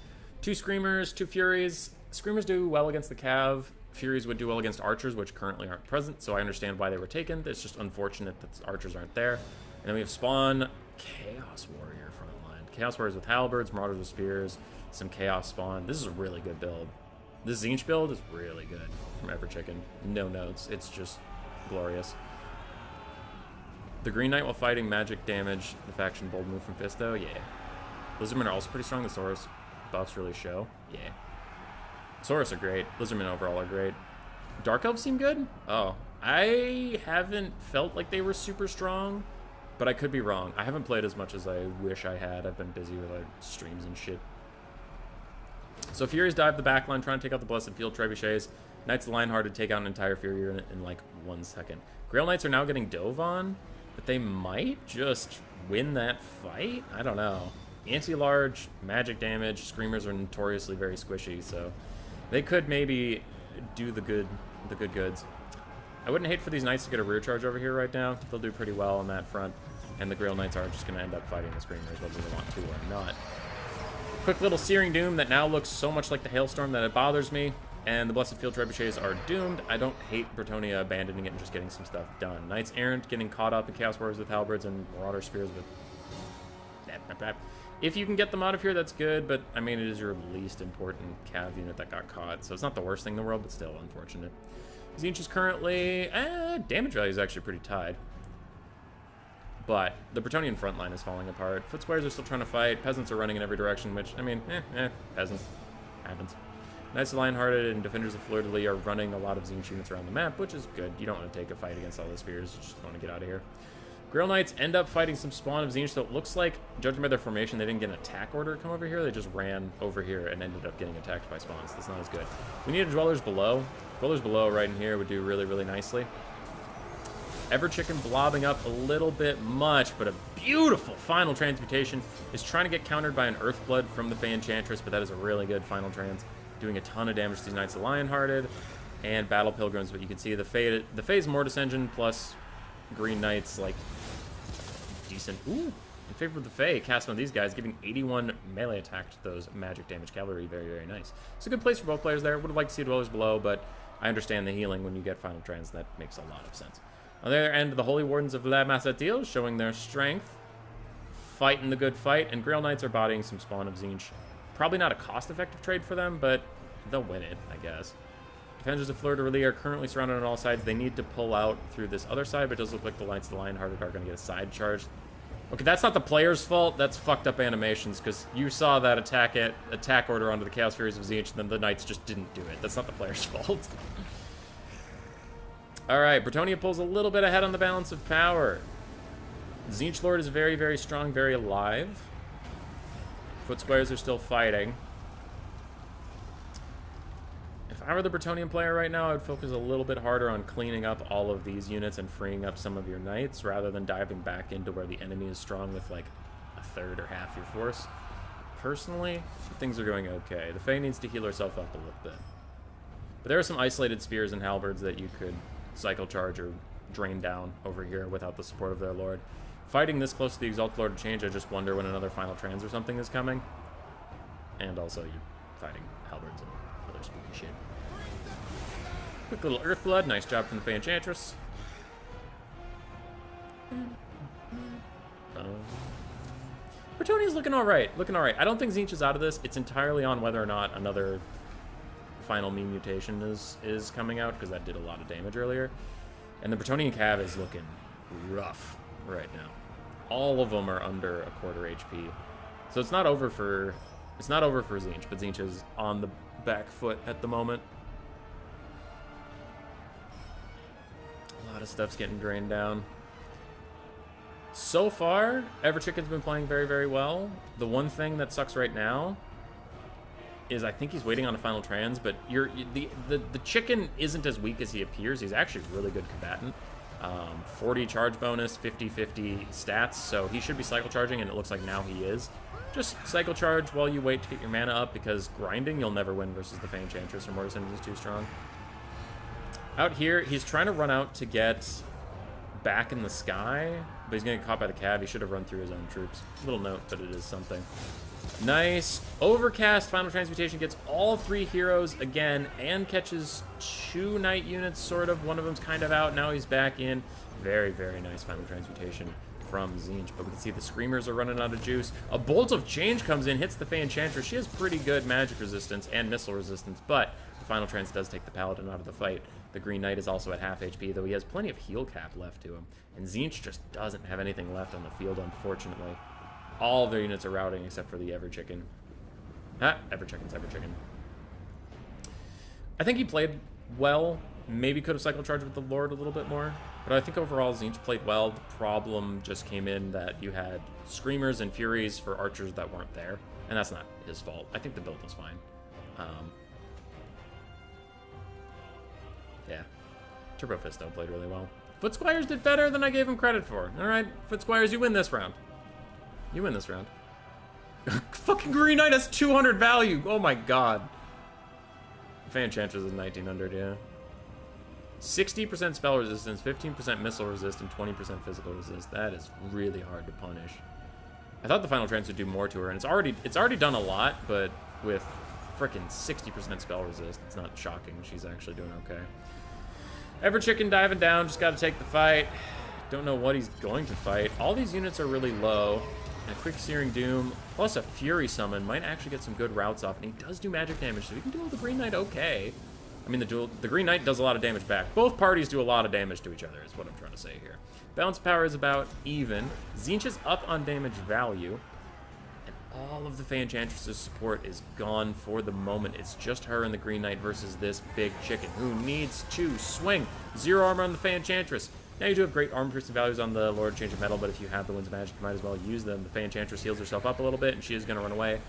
2 Screamers, 2 Furies. Screamers do well against the Cav. Furies would do well against archers, which currently aren't present, so I understand why they were taken. It's just unfortunate that archers aren't there. And then we have spawn Chaos Warrior frontline. Chaos Warriors with halberds, marauders with spears, some chaos spawn. This is a really good build. This Tzeentch build is really good from Everchicken. No notes. It's just glorious. The Green Knight while fighting magic damage. The faction bold move from Fisto. Yeah. Lizardmen are also pretty strong. The Saurus buffs really show. Yeah. Saurus are great. Lizardmen overall are great. Dark Elves seem good? Oh. I haven't felt like they were super strong, but I could be wrong. I haven't played as much as I wish I had. I've been busy with like streams and shit. So Furies dive the backline, trying to take out the Blessed Field Trebuchets. Knights of the Lionhearted take out an entire Fury unit in like 1 second. Grail Knights are now getting dove on, but they might just win that fight? I don't know. Anti-large, magic damage, Screamers are notoriously very squishy, so they could maybe do the goods. I wouldn't hate for these Knights to get a rear charge over here right now. They'll do pretty well on that front, and the Grail Knights are just going to end up fighting the Screamers, whether they want to or not. Quick little Searing Doom that now looks so much like the Hailstorm that it bothers me. And the Blessed Field Trebuchets are doomed. I don't hate Bretonnia abandoning it and just getting some stuff done. Knights Errant getting caught up in Chaos Warriors with halberds and Marauder Spears with... If you can get them out of here, that's good, but, I mean, it is your least important Cav unit that got caught, so it's not the worst thing in the world, but still unfortunate. Tzeentch is currently... damage value is actually pretty tied. But the Bretonnian front line is falling apart. Foot Squares are still trying to fight. Peasants are running in every direction, which, I mean, peasants. Happens. Knights of the Lionhearted and Defenders of Fleur-de-Lis are running a lot of Tzeentch units around the map, which is good. You don't want to take a fight against all the spears. You just want to get out of here. Grail Knights end up fighting some spawn of Tzeentch, so it looks like, judging by their formation, they didn't get an attack order to come over here. They just ran over here and ended up getting attacked by spawns. That's not as good. We need a Dwellers Below. Dwellers Below right in here would do really, really nicely. Everchicken blobbing up a little bit much, but a beautiful final transmutation is trying to get countered by an Earthblood from the Fey Enchantress, but that is a really good final trans, doing a ton of damage to these Knights of the Lionhearted and Battle Pilgrims. But you can see the Fey's Mortis Engine plus Green Knights, like, decent. Ooh, in favor of the Fey, cast on these guys, giving 81 melee attack to those magic damage cavalry. Very, very nice. It's a good place for both players there. Would have liked to see Dwellers Below, but I understand the healing when you get final trans. That makes a lot of sense. On the other end, the Holy Wardens of La Massatil showing their strength, fighting the good fight, and Grail Knights are bodying some spawn of Tzeentch. Probably not a cost-effective trade for them, but they'll win it, I guess. Defenders of Fleur-de-Lis are currently surrounded on all sides. They need to pull out through this other side, but it does look like the Knights of the Lionhearted are going to get a side charge. Okay, that's not the player's fault. That's fucked up animations, because you saw that attack order onto the Chaos Furies of Tzeentch, and then the Knights just didn't do it. That's not the player's fault. Alright, Bretonnia pulls a little bit ahead on the balance of power. Tzeentch Lord is very, very strong, very alive. Foot Squares are still fighting. If I were the Bretonnian player right now, I would focus a little bit harder on cleaning up all of these units and freeing up some of your Knights, rather than diving back into where the enemy is strong with like a third or half your force. Personally, things are going okay. The Fae needs to heal herself up a little bit. But there are some isolated spears and halberds that you could cycle charge or drain down over here without the support of their lord. Fighting this close to the Exalted Lord of Change, I just wonder when another final trans or something is coming. And also you're fighting halberds and other spooky shit. Quick little Earthblood, nice job from the Fey Enchantress. Bretonnia's looking alright, I don't think Tzeentch is out of this. It's entirely on whether or not another final meme mutation is coming out, because that did a lot of damage earlier. And the Bretonnian Cav is looking rough right now. All of them are under a quarter HP. So it's not over for Tzeentch, but Tzeentch is on the back foot at the moment. A lot of stuff's getting drained down. So far, Everchicken's been playing very, very well. The one thing that sucks right now is I think he's waiting on a final trans, but the chicken isn't as weak as he appears. He's actually a really good combatant. 40 charge bonus, 50-50 stats, so he should be cycle charging, and it looks like now he is. Just cycle charge while you wait to get your mana up, because grinding you'll never win versus the Fey Enchantress or Mortis Engine is too strong. Out here, he's trying to run out to get back in the sky, but he's going to get caught by the Cav. He should have run through his own troops. Little note, but it is something. Nice. Overcast. Final Transmutation gets all 3 heroes again and catches 2 knight units, sort of. One of them's kind of out. Now he's back in. Very, very nice Final Transmutation from Tzeentch. But we can see the Screamers are running out of juice. A Bolt of Change comes in, hits the Fey Enchantress. She has pretty good magic resistance and missile resistance, but the Final Trans does take the Paladin out of the fight. The Green Knight is also at half HP, though he has plenty of heal cap left to him. And Tzeentch just doesn't have anything left on the field, unfortunately. All of their units are routing except for the Ever-Chicken. Ever-Chicken's Ever-Chicken. I think he played well. Maybe could have cycle charged with the Lord a little bit more. But I think overall Tzeentch played well. The problem just came in that you had Screamers and Furies for archers that weren't there. And that's not his fault. I think the build was fine. Yeah. Turbo Fisto played really well. Foot Squires did better than I gave him credit for. Alright, Foot Squires, you win this round. You win this round. Fucking Green Knight has 200 value. Oh my god. Fey Enchantress is 1900, yeah. 60% spell resistance, 15% missile resist, and 20% physical resist. That is really hard to punish. I thought the Final Trance would do more to her, and it's already done a lot, but with frickin' 60% spell resist, it's not shocking. She's actually doing okay. Ever-Chicken diving down, just gotta take the fight. Don't know what he's going to fight. All these units are really low. And a quick Searing Doom, plus a Fury Summon, might actually get some good routes off. And he does do magic damage, so he can duel the Green Knight okay. I mean, the Green Knight does a lot of damage back. Both parties do a lot of damage to each other, is what I'm trying to say here. Balance power is about even. Tzeentch is up on damage value. And all of the Fey Enchantress's support is gone for the moment. It's just her and the Green Knight versus this big chicken who needs to swing. 0 armor on the Fey Enchantress. Now you do have great armor piercing values on the Lord Change of Metal, but if you have the Winds of Magic, you might as well use them. The Fey Enchantress heals herself up a little bit, and she is going to run away.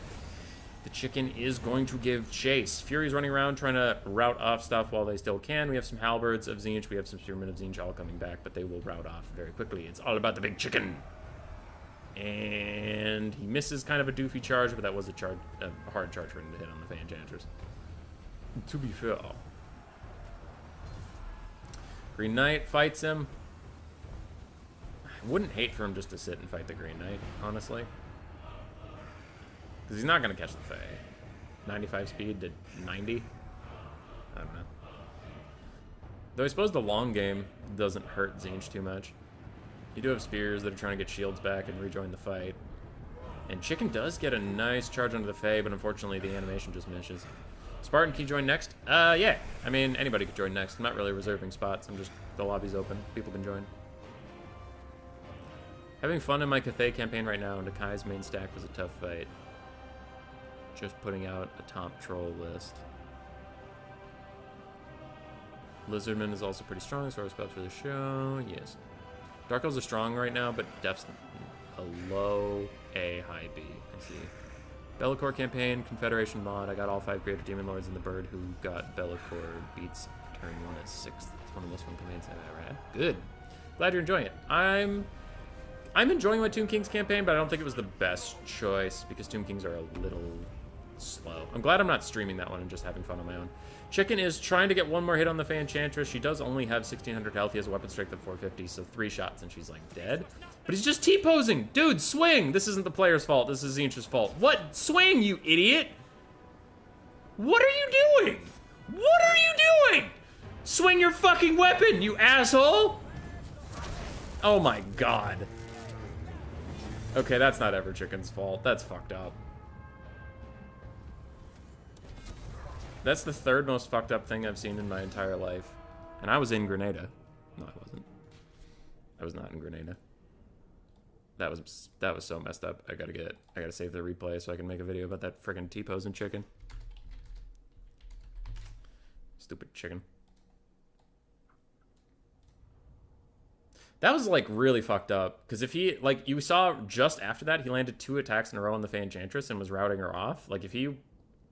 The chicken is going to give chase. Fury's running around trying to route off stuff while they still can. We have some Halberds of Tzeentch. We have some Spearmen of Tzeentch all coming back, but they will route off very quickly. It's all about the big chicken. And he misses kind of a doofy charge, but that was a hard charge for him to hit on the Fey Enchantress. To be fair. Green Knight fights him. I wouldn't hate for him just to sit and fight the Green Knight, honestly. Because he's not going to catch the Fey. 95 speed to 90? I don't know. Though I suppose the long game doesn't hurt Tzeentch too much. You do have Spears that are trying to get shields back and rejoin the fight. And Chicken does get a nice charge onto the Fey, but unfortunately the animation just misses. Spartan, can you join next? Yeah. I mean, anybody could join next. I'm not really reserving spots. The lobby's open. People can join. Having fun in my Cathay campaign right now, and Akai's main stack was a tough fight. Just putting out a top troll list. Lizardman is also pretty strong as far as spells for the show. Yes. Dark Elves are strong right now, but Def's a low A, high B. I see. Be'lakor campaign, Confederation mod. I got all 5 Greater Demon Lords in the bird who got Be'lakor beats turn 1 as 6th. It's one of the most fun campaigns I've ever had. Good. Glad you're enjoying it. I'm enjoying my Tomb Kings campaign, but I don't think it was the best choice because Tomb Kings are a little slow. I'm glad I'm not streaming that one and just having fun on my own. Chicken is trying to get one more hit on the Fey Enchantress. She does only have 1600 health. He has a weapon strength of 450, so 3 shots and she's like dead. But he's just T-posing. Dude, swing! This isn't the player's fault. This is Tzeentch's fault. What? Swing, you idiot! What are you doing? What are you doing? Swing your fucking weapon, you asshole! Oh my god. Okay, that's not Ever-Chicken's fault. That's fucked up. That's the 3rd most fucked up thing I've seen in my entire life. And I was in Grenada. No, I wasn't. I was not in Grenada. That was so messed up. I gotta save the replay so I can make a video about that friggin' T-posing chicken. Stupid chicken. That was, like, really fucked up. Because if he, like, you saw just after that, he landed 2 attacks in a row on the Fey Enchantress and was routing her off. Like, if he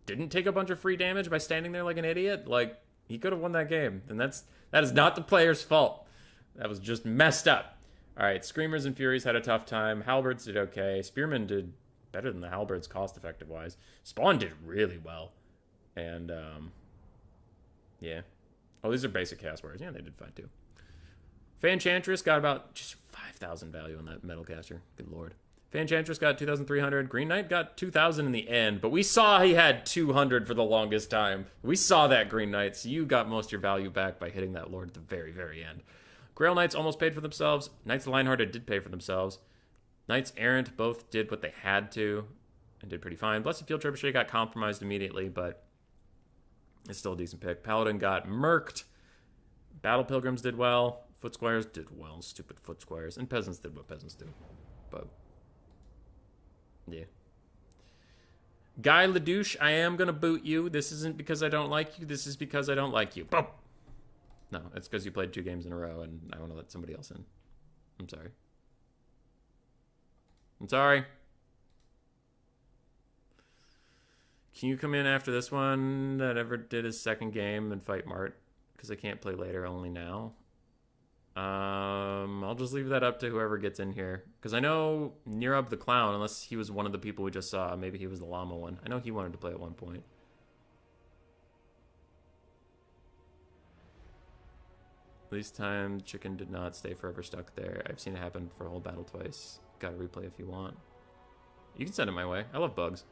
didn't take a bunch of free damage by standing there like an idiot, like, he could have won that game. And that is not the player's fault. That was just messed up. All right, Screamers and Furies had a tough time. Halberds did okay. Spearmen did better than the Halberds cost-effective-wise. Spawn did really well. And, yeah. Oh, these are basic cast warriors. Yeah, they did fine, too. Fey Enchantress got about just 5,000 value on that Metal Caster. Good lord. Fanchantress got 2,300. Green Knight got 2,000 in the end, but we saw he had 200 for the longest time. We saw that, Green Knight, so you got most of your value back by hitting that Lord at the very, very end. Grail Knights almost paid for themselves. Knights of Lionhearted did pay for themselves. Knights Errant both did what they had to and did pretty fine. Blessed Field Trebuchet got compromised immediately, but it's still a decent pick. Paladin got murked. Battle Pilgrims did well. Foot Squires did well. Stupid Foot Squires. And Peasants did what Peasants do. But yeah. Guy Ledouche, I am going to boot you. This isn't because I don't like you. This is because I don't like you. Boom. No, it's because you played 2 games in a row and I want to let somebody else in. I'm sorry. I'm sorry. Can you come in after this one that ever did his second game and fight Mart? Because I can't play later, only now. I'll just leave that up to whoever gets in here. Because I know Nirab the Clown, unless he was one of the people we just saw, maybe he was the llama one. I know he wanted to play at one point. Least time, chicken did not stay forever stuck there. I've seen it happen for a whole battle twice. Got a replay if you want. You can send it my way. I love bugs.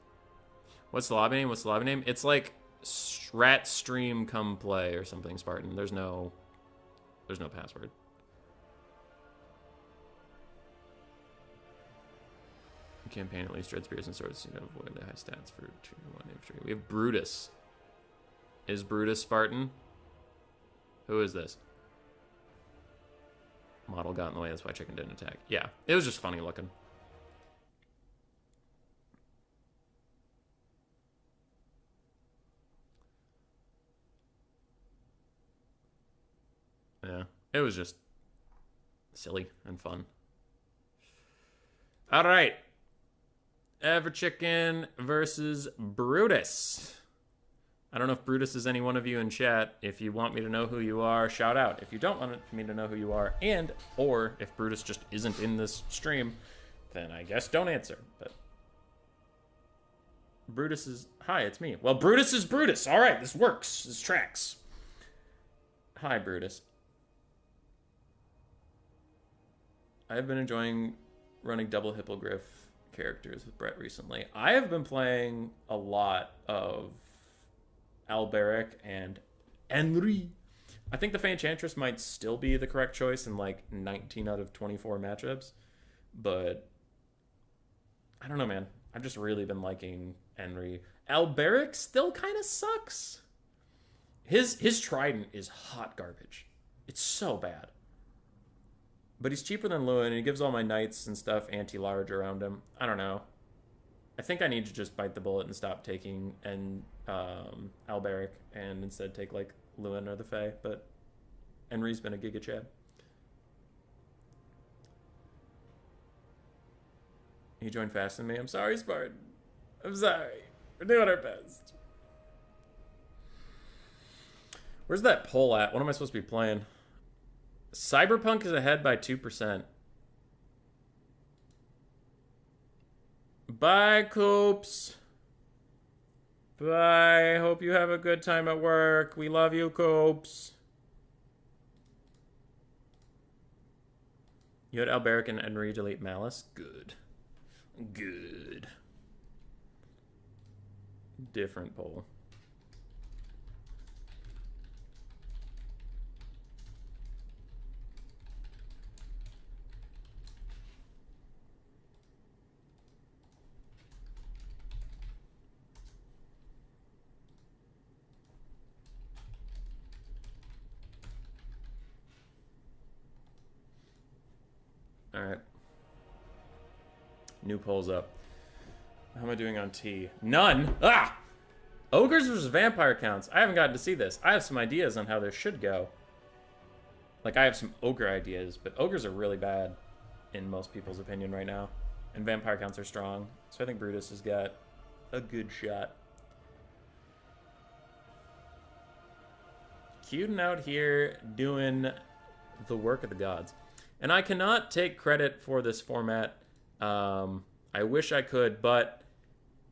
What's the lobby name? What's the lobby name? It's like Rat Stream Come Play or something, Spartan. There's no password. Campaign at least Dread Spears and Swords to avoid the high stats for 2-1 infantry. We have Brutus. Is Brutus Spartan? Who is this? Model got in the way, that's why chicken didn't attack. Yeah, it was just funny looking. Yeah, it was just silly and fun. All right. Everchicken versus Brutus. I don't know if Brutus is any one of you in chat. If you want me to know who you are, shout out. If you don't want me to know who you are, and or if Brutus just isn't in this stream, then I guess don't answer. But Brutus is... Hi, it's me. Well, Brutus is Brutus. All right, this works. This tracks. Hi, Brutus. I've been enjoying running double hippogriff characters with Brett recently. I have been playing a lot of Alberic and Henry. I think the Fanchantress might still be the correct choice in like 19 out of 24 matchups, but I don't know, man. I've just really been liking Henry. Alberic still kind of sucks. His trident is hot garbage. It's so bad. But he's cheaper than Lewin, and he gives all my knights and stuff anti-large around him. I don't know. I think I need to just bite the bullet and stop taking Alberic and instead take, like, Lewin or the Fae. But Henry's been a Giga Chad. He joined faster than me. I'm sorry, Spartan. I'm sorry. We're doing our best. Where's that poll at? What am I supposed to be playing? Cyberpunk is ahead by 2%. Bye, Coops. Bye. Hope you have a good time at work. We love you, Coops. You had Alberic and Henry delete Malice? Good. Good. Different poll. Alright. New polls up. How am I doing on T? None! Ah! Ogres versus vampire counts. I haven't gotten to see this. I have some ideas on how this should go. Like, I have some ogre ideas, but ogres are really bad in most people's opinion right now. And vampire counts are strong. So I think Brutus has got a good shot. Cuden out here doing the work of the gods. And I cannot take credit for this format. I wish I could, but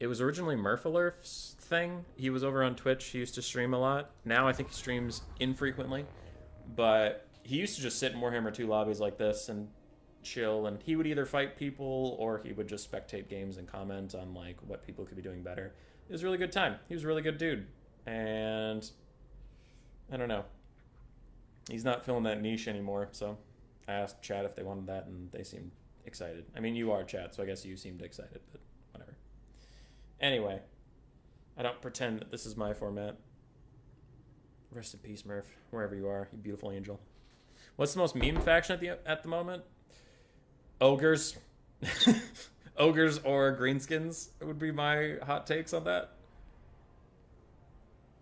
it was originally Murphalurf's thing. He was over on Twitch. He used to stream a lot. Now I think he streams infrequently. But he used to just sit in Warhammer 2 lobbies like this and chill, and he would either fight people or he would just spectate games and comment on like what people could be doing better. It was a really good time. He was a really good dude, and I don't know. He's not filling that niche anymore, so I asked chat if they wanted that, and they seemed excited. I mean, you are chat, so I guess you seemed excited, but whatever. Anyway, I don't pretend that this is my format. Rest in peace, Murph, wherever you are, you beautiful angel. What's the most meme faction at the moment? Ogres. Ogres or greenskins would be my hot takes on that.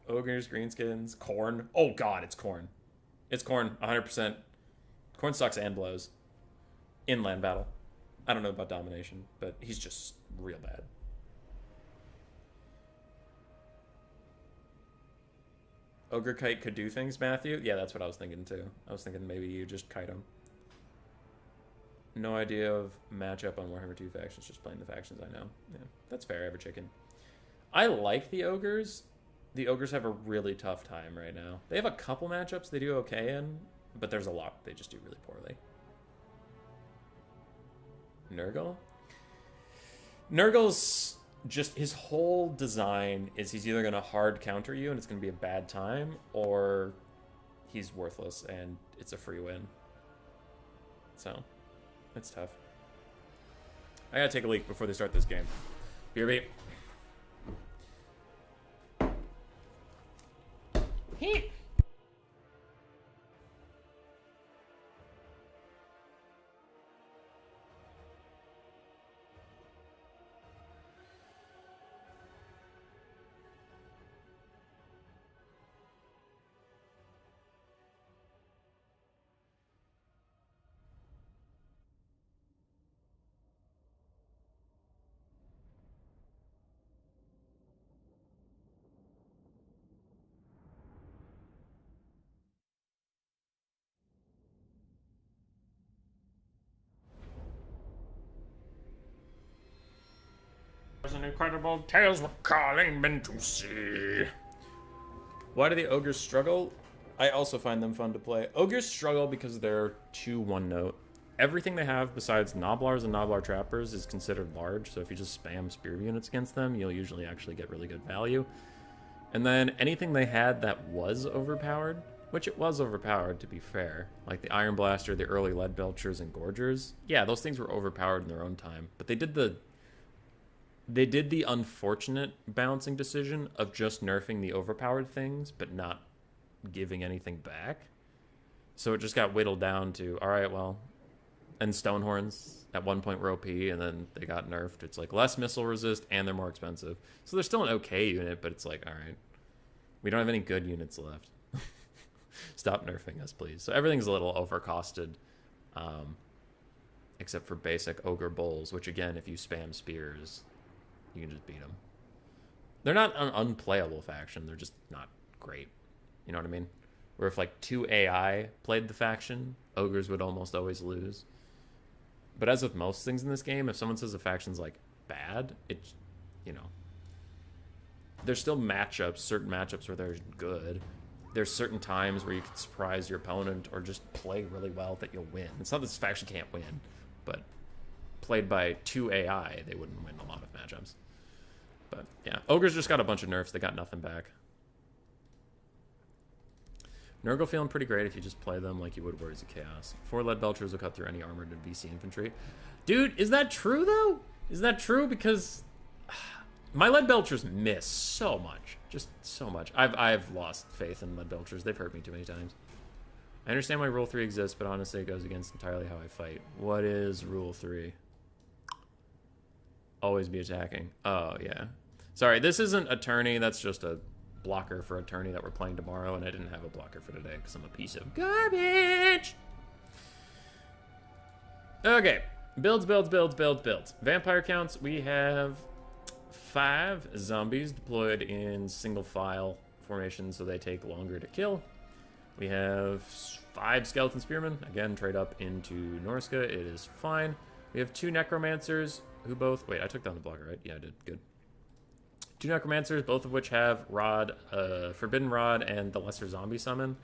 Ogres, greenskins, corn. Oh god, it's corn. It's corn, 100%. Corn sucks and blows. Inland battle. I don't know about domination, but he's just real bad. Ogre Kite could do things, Matthew? Yeah, that's what I was thinking too. I was thinking maybe you just kite him. No idea of matchup on Warhammer 2 factions, just playing the factions I know. Yeah, that's fair, I have a chicken. I like the Ogres. The Ogres have a really tough time right now. They have a couple matchups they do okay in, but there's a lot they just do really poorly. Nurgle? Nurgle's just, his whole design is he's either going to hard counter you and it's going to be a bad time, or he's worthless and it's a free win. So, it's tough. I gotta take a leak before they start this game. BRB. Heat. There's an incredible tales we're calling men to see. Why do the ogres struggle? I also find them fun to play. Ogres struggle because they're too one-note. Everything they have besides Noblars and Noblar Trappers is considered large, so if you just spam spear units against them, you'll usually actually get really good value. And then anything they had that was overpowered, which it was overpowered to be fair, like the Iron Blaster, the early Lead Belchers, and Gorgers, yeah, those things were overpowered in their own time, but they did the unfortunate balancing decision of just nerfing the overpowered things, but not giving anything back. So it just got whittled down to, all right, well, and Stonehorns at one point were OP, and then they got nerfed. It's like less missile resist, and they're more expensive. So they're still an okay unit, but it's like, all right, we don't have any good units left. Stop nerfing us, please. So everything's a little overcosted, except for basic Ogre Bulls, which again, if you spam spears, you can just beat them. They're not an unplayable faction. They're just not great. You know what I mean? Where if like 2 AI played the faction, ogres would almost always lose. But as with most things in this game, if someone says a faction's like bad, it's, you know, there's still matchups, certain matchups where they're good. There's certain times where you can surprise your opponent or just play really well that you'll win. It's not that this faction can't win, but played by 2 AI, they wouldn't win a lot of matchups. But yeah, ogres just got a bunch of nerfs. They got nothing back. Nurgle feeling pretty great if you just play them like you would Warriors of Chaos. 4 Lead Belchers will cut through any armored and VC infantry. Dude, is that true though? Is that true? Because my Lead Belchers miss so much. Just so much. I've lost faith in Lead Belchers. They've hurt me too many times. I understand why Rule 3 exists, but honestly it goes against entirely how I fight. What is Rule 3? Always be attacking. Oh, yeah. Sorry, this isn't Attorney. That's just a blocker for Attorney that we're playing tomorrow, and I didn't have a blocker for today because I'm a piece of garbage. Okay. Builds. Vampire counts. We have 5 zombies deployed in single file formation, so they take longer to kill. We have 5 skeleton spearmen. Again, trade up into Norska. It is fine. We have 2 necromancers who both... Wait, I took down the blocker, right? Yeah, I did. Good. 2 necromancers, both of which have Rod, Forbidden Rod, and the Lesser Zombie Summon.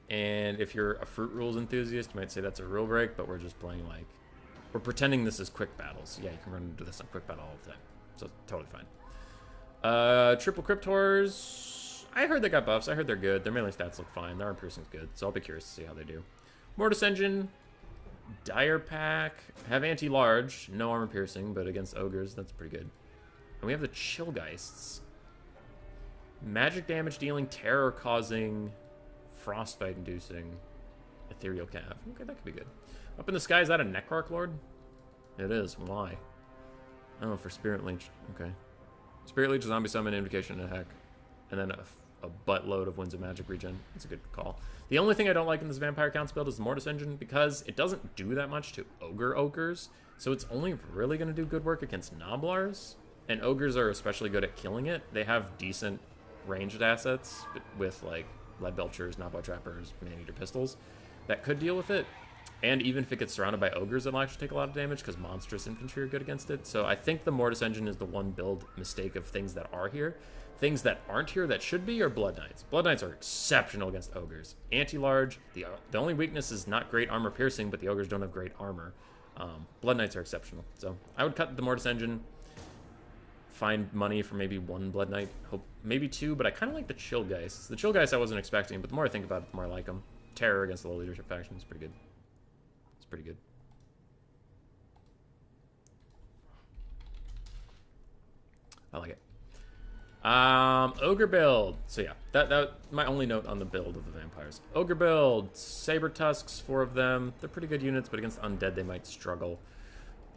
And if you're a Fruit Rules enthusiast, you might say that's a rule break, but we're just playing, like, We're pretending this is quick battles. Yeah, you can run into this on quick battle all the time. So totally fine. Triple Cryptors. I heard they got buffs. I heard they're good. Their melee stats look fine. Their armor piercing's good. So I'll be curious to see how they do. Mortis Engine. Dire Pack. Have anti-large. No armor piercing, but against ogres, that's pretty good. And we have the Chillgeists. Magic damage dealing, terror causing, frostbite inducing, ethereal cav. Okay, that could be good. Up in the sky, is that a Necrarch Lord? It is. Why? Oh, for Spirit Leech. Okay. Spirit Leech, Zombie Summon, Invocation, and a Heck. And then a buttload of Winds of Magic regen. That's a good call. The only thing I don't like in this Vampire Counts build is the Mortis Engine, because it doesn't do that much to ogres. So it's only really going to do good work against Noblars. And ogres are especially good at killing it. They have decent ranged assets with like Lead Belchers, Knoblow Trappers, Man-Eater Pistols that could deal with it. And even if it gets surrounded by ogres, it'll actually take a lot of damage because monstrous infantry are good against it. So I think the Mortis Engine is the one build mistake of things that are here. Things that aren't here that should be are Blood Knights. Blood Knights are exceptional against ogres. Anti-large, the only weakness is not great armor piercing, but the ogres don't have great armor. Blood Knights are exceptional. So I would cut the Mortis Engine, find money for maybe one Blood Knight, hope maybe two, but I kind of like the Chillgeists. The Chillgeists I wasn't expecting, but the more I think about it, the more I like them. Terror against the low leadership faction is pretty good. It's pretty good. I like it. Ogre build. So yeah, that my only note on the build of the vampires. Ogre build, Saber Tusks, 4 of them. They're pretty good units, but against undead they might struggle.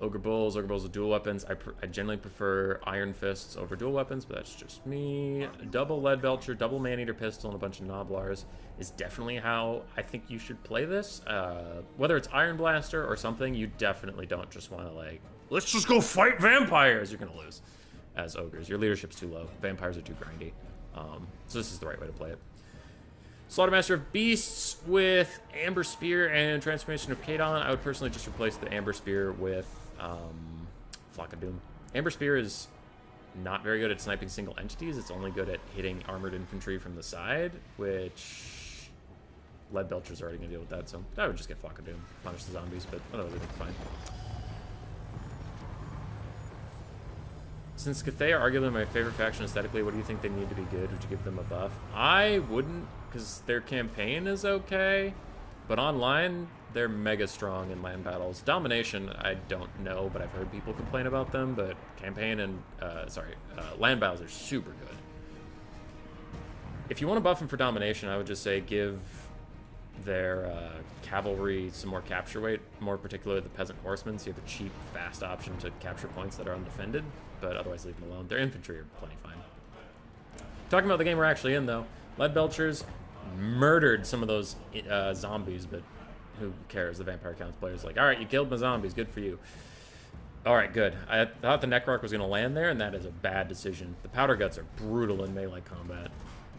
Ogre Bulls with dual weapons. I generally prefer Iron Fists over dual weapons, but that's just me. Double Lead Belcher, double Man-Eater Pistol, and a bunch of Noblars is definitely how I think you should play this. Whether it's Iron Blaster or something, you definitely don't just want to like, let's just go fight vampires. You're going to lose as ogres. Your leadership's too low. Vampires are too grindy. So this is the right way to play it. Slaughtermaster of Beasts with Amber Spear and Transformation of Kadon. I would personally just replace the Amber Spear with Flock of Doom. Amber Spear is not very good at sniping single entities. It's only good at hitting armored infantry from the side, which Lead Belcher's already going to deal with that, so I would just get Flock of Doom. Punish the zombies, but otherwise I think fine. Since Cathay are arguably my favorite faction aesthetically, what do you think they need to be good? Would you give them a buff? I wouldn't, because their campaign is okay, but online, they're mega strong in land battles. Domination, I don't know, but I've heard people complain about them, but campaign and, land battles are super good. If you want to buff them for domination, I would just say give their cavalry some more capture weight, more particularly the peasant horsemen, so you have a cheap, fast option to capture points that are undefended, but otherwise leave them alone. Their infantry are plenty fine. Talking about the game we're actually in, though, Lead Belchers murdered some of those zombies, but who cares? The Vampire Counts player's like, all right, you killed my zombies, good for you. All right, good. I thought the Necrarch was going to land there, and that is a bad decision. The Powder Guts are brutal in melee combat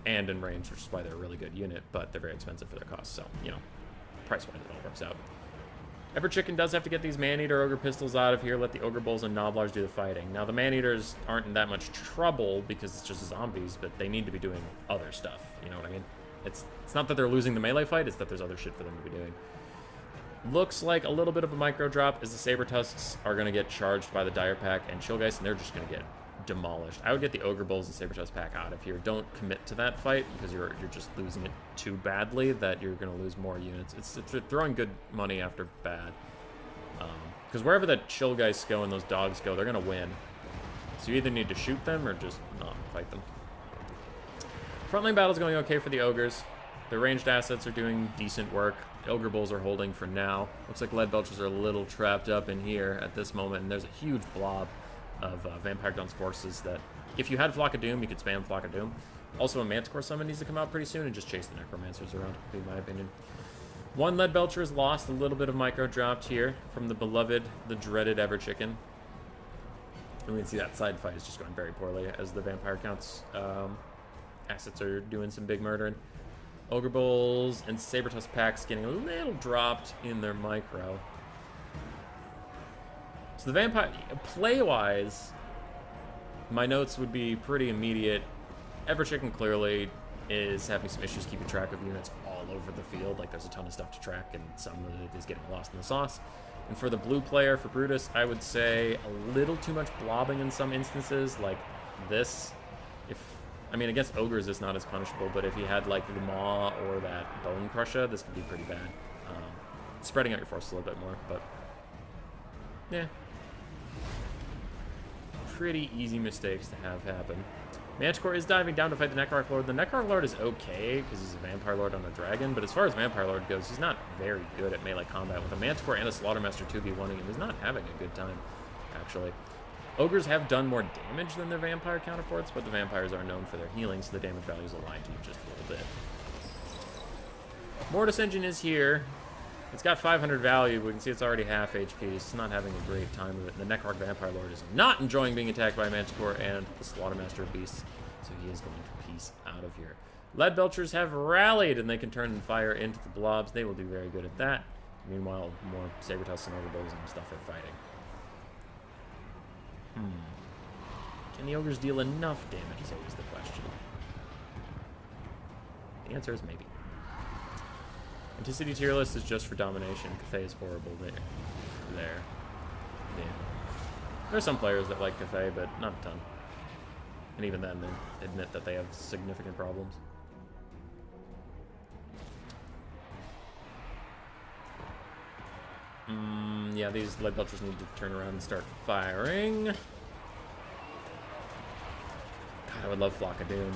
and in range, which is why they're a really good unit, but they're very expensive for their costs, so, you know, price-wise it all works out. Ever Chicken does have to get these Man-Eater Ogre Pistols out of here, let the Ogre Bulls and Noblars do the fighting. Now, the Man-Eaters aren't in that much trouble because it's just zombies, but they need to be doing other stuff, you know what I mean? It's not that they're losing the melee fight, it's that there's other shit for them to be doing. Looks like a little bit of a micro drop is the Saber Tusks are going to get charged by the Dire Pack and Chillgeist, and they're just going to get demolished. I would get the Ogre Bulls and Saber Tusk Pack out of here. Don't commit to that fight because you're just losing it too badly that you're going to lose more units. It's throwing good money after bad. Because wherever the Chillgeists go and those dogs go, they're going to win. So you either need to shoot them or just not fight them. Frontline battle's going okay for the Ogres. The ranged assets are doing decent work. Ogre Bulls are holding for now. Looks like Lead Belchers are a little trapped up in here at this moment, and there's a huge blob of Vampire Gun's forces that, if you had Flock of Doom, you could spam Flock of Doom. Also, a Manticore summon needs to come out pretty soon and just chase the Necromancers around, would be my opinion. One Lead Belcher is lost, a little bit of micro dropped here from the beloved, the dreaded Ever Chicken. And we can see that side fight is just going very poorly as the Vampire Counts assets are doing some big murdering. Ogre Bulls and Saber Tusk Packs getting a little dropped in their micro. So the Vampire, play-wise, my notes would be pretty immediate. Ever Chicken clearly is having some issues keeping track of units all over the field. Like, there's a ton of stuff to track, and some of it is getting lost in the sauce. And for the blue player, for Brutus, I would say a little too much blobbing in some instances, like this. I mean, against ogres, it's not as punishable, but if he had like the Maw or that Bone Crusher, this could be pretty bad. Spreading out your force a little bit more, but yeah. Pretty easy mistakes to have happen. Manticore is diving down to fight the Necroc Lord. The Necroc Lord is okay, because he's a Vampire Lord on a dragon, but as far as Vampire Lord goes, he's not very good at melee combat. With a Manticore and a Slaughtermaster 2v1ing him, he's not having a good time, actually. Ogres have done more damage than their Vampire counterparts, but the Vampires are known for their healing, so the damage values will lie to you just a little bit. Mortis Engine is here. It's got 500 value, but we can see it's already half HP, so it's not having a great time of it. And the Necroc Vampire Lord is not enjoying being attacked by Manticore and the Slaughtermaster of Beasts, so he is going to piece out of here. Lead Belchers have rallied, and they can turn and fire into the blobs. They will do very good at that. Meanwhile, more Saber-Tusks and Overbows and stuff are fighting. Can the Ogres deal enough damage is always the question. The answer is maybe. Anticity tier list is just for domination. Cathay is horrible there. Yeah. There are some players that like Cathay, but not a ton. And even then, they admit that they have significant problems. Yeah, these Lead Belchers need to turn around and start firing. God, I would love Flock of Doom.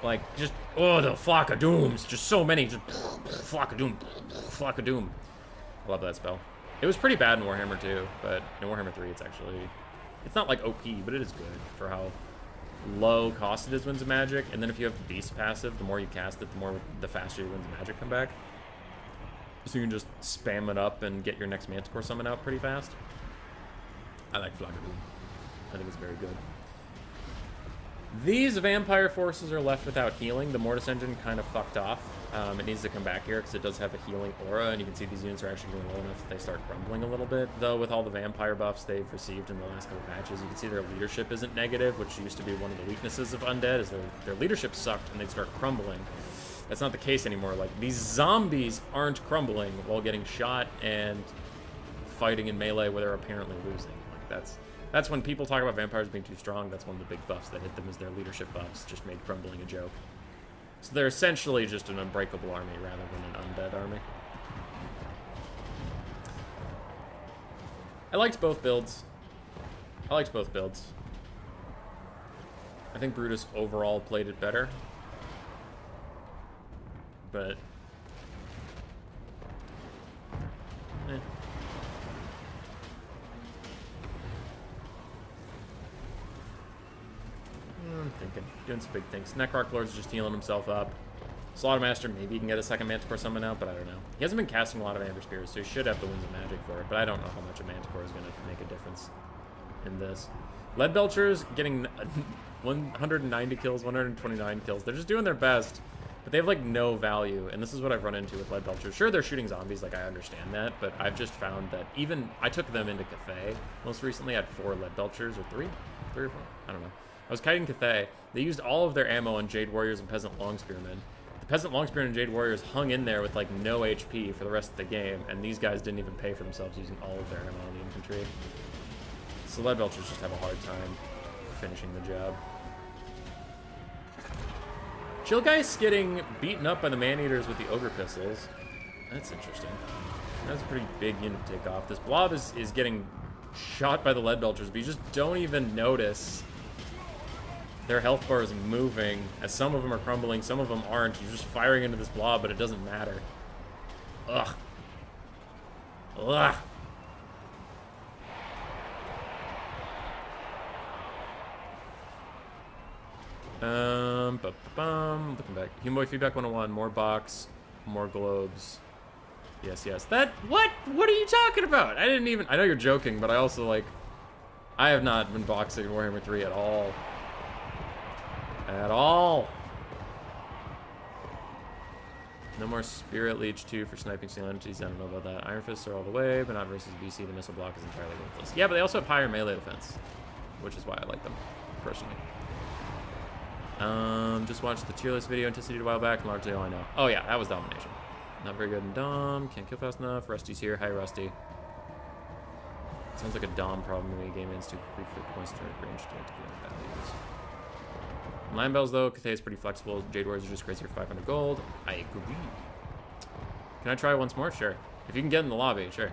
Like, just, oh, the Flock of Dooms. Just so many. Just, Flock of Doom. Flock of Doom. I love that spell. It was pretty bad in Warhammer 2, but in Warhammer 3, it's actually, it's not like OP, but it is good for how low cost it is Winds of Magic. And then if you have the Beast passive, the more you cast it, the faster your Winds of Magic come back. So you can just spam it up and get your next Manticore summon out pretty fast. I like Flock of Doom. I think it's very good. These Vampire forces are left without healing. The Mortis Engine kind of fucked off. It needs to come back here because it does have a healing aura, and you can see these units are actually going low enough that they start crumbling a little bit. Though with all the Vampire buffs they've received in the last couple patches, you can see their leadership isn't negative, which used to be one of the weaknesses of Undead, is their leadership sucked and they'd start crumbling. That's not the case anymore. Like, these zombies aren't crumbling while getting shot and fighting in melee where they're apparently losing. Like, that's when people talk about vampires being too strong. That's one of the big buffs that hit them, is their leadership buffs just made crumbling a joke. So they're essentially just an unbreakable army rather than an undead army. I liked both builds. I think Brutus overall played it better. But I'm thinking. Doing some big things. Necroc Lord's just healing himself up. Slaughtermaster, maybe he can get a second Manticore summon out, but I don't know. He hasn't been casting a lot of Amber Spears, so he should have the Winds of Magic for it, but I don't know how much a Manticore is going to make a difference in this. Lead Belchers getting 190 kills, 129 kills. They're just doing their best, but they have, like, no value, and this is what I've run into with Lead Belchers. Sure, they're shooting zombies, like, I understand that, but I've just found that even... I took them into Cathay most recently. I had 4 Lead Belchers, or 3 or 4? I don't know. I was kiting Cathay. They used all of their ammo on Jade Warriors and Peasant Longspearmen. The Peasant Longspearmen and Jade Warriors hung in there with, like, no HP for the rest of the game, and these guys didn't even pay for themselves using all of their ammo on the infantry. So Lead Belchers just have a hard time finishing the job. Chillgeist getting beaten up by the Man-Eaters with the Ogre Pistols. That's interesting. That's a pretty big unit to take off. This blob is getting shot by the Lead Belchers, but you just don't even notice their health bar is moving, as some of them are crumbling, some of them aren't. You're just firing into this blob, but it doesn't matter. Ugh. Ugh. Looking back. Humoy Feedback 101, more box, more globes. Yes, yes. That, what? What are you talking about? I know you're joking, but I also, like, I have not been boxing Warhammer 3 at all. At all. No more Spirit Leech 2 for sniping seal entities. I don't know about that. Iron Fists are all the way, but not versus VC. The missile block is entirely worthless. Yeah, but they also have higher melee defense, which is why I like them, personally. Just watched the tier list video anticipated a while back, and largely all I know. Oh yeah, that was domination. Not very good in Dom. Can't kill fast enough. Rusty's here. Hi, Rusty. Sounds like a Dom problem to me. Game ends too quickly for points to range to get values. Land Bells, though, Cathay is pretty flexible. Jade Warriors are just crazy for 500 gold. I agree. Can I try once more? Sure. If you can get in the lobby, sure.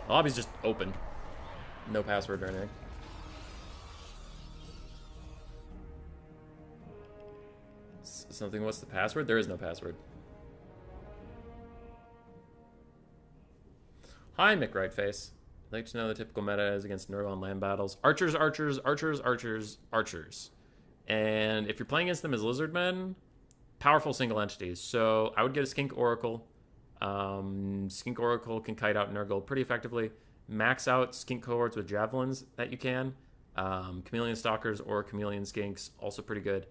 The lobby's just open. No password or anything. Something, what's the password? There is no password. Hi, Mick Rightface. I'd like to know the typical meta is against Nurgle on land battles. Archers, archers, archers, archers, archers. And if you're playing against them as lizardmen, powerful single entities. So I would get a Skink Oracle. Skink Oracle can kite out Nurgle pretty effectively. Max out Skink cohorts with javelins that you can. Chameleon Stalkers or Chameleon Skinks, also pretty good.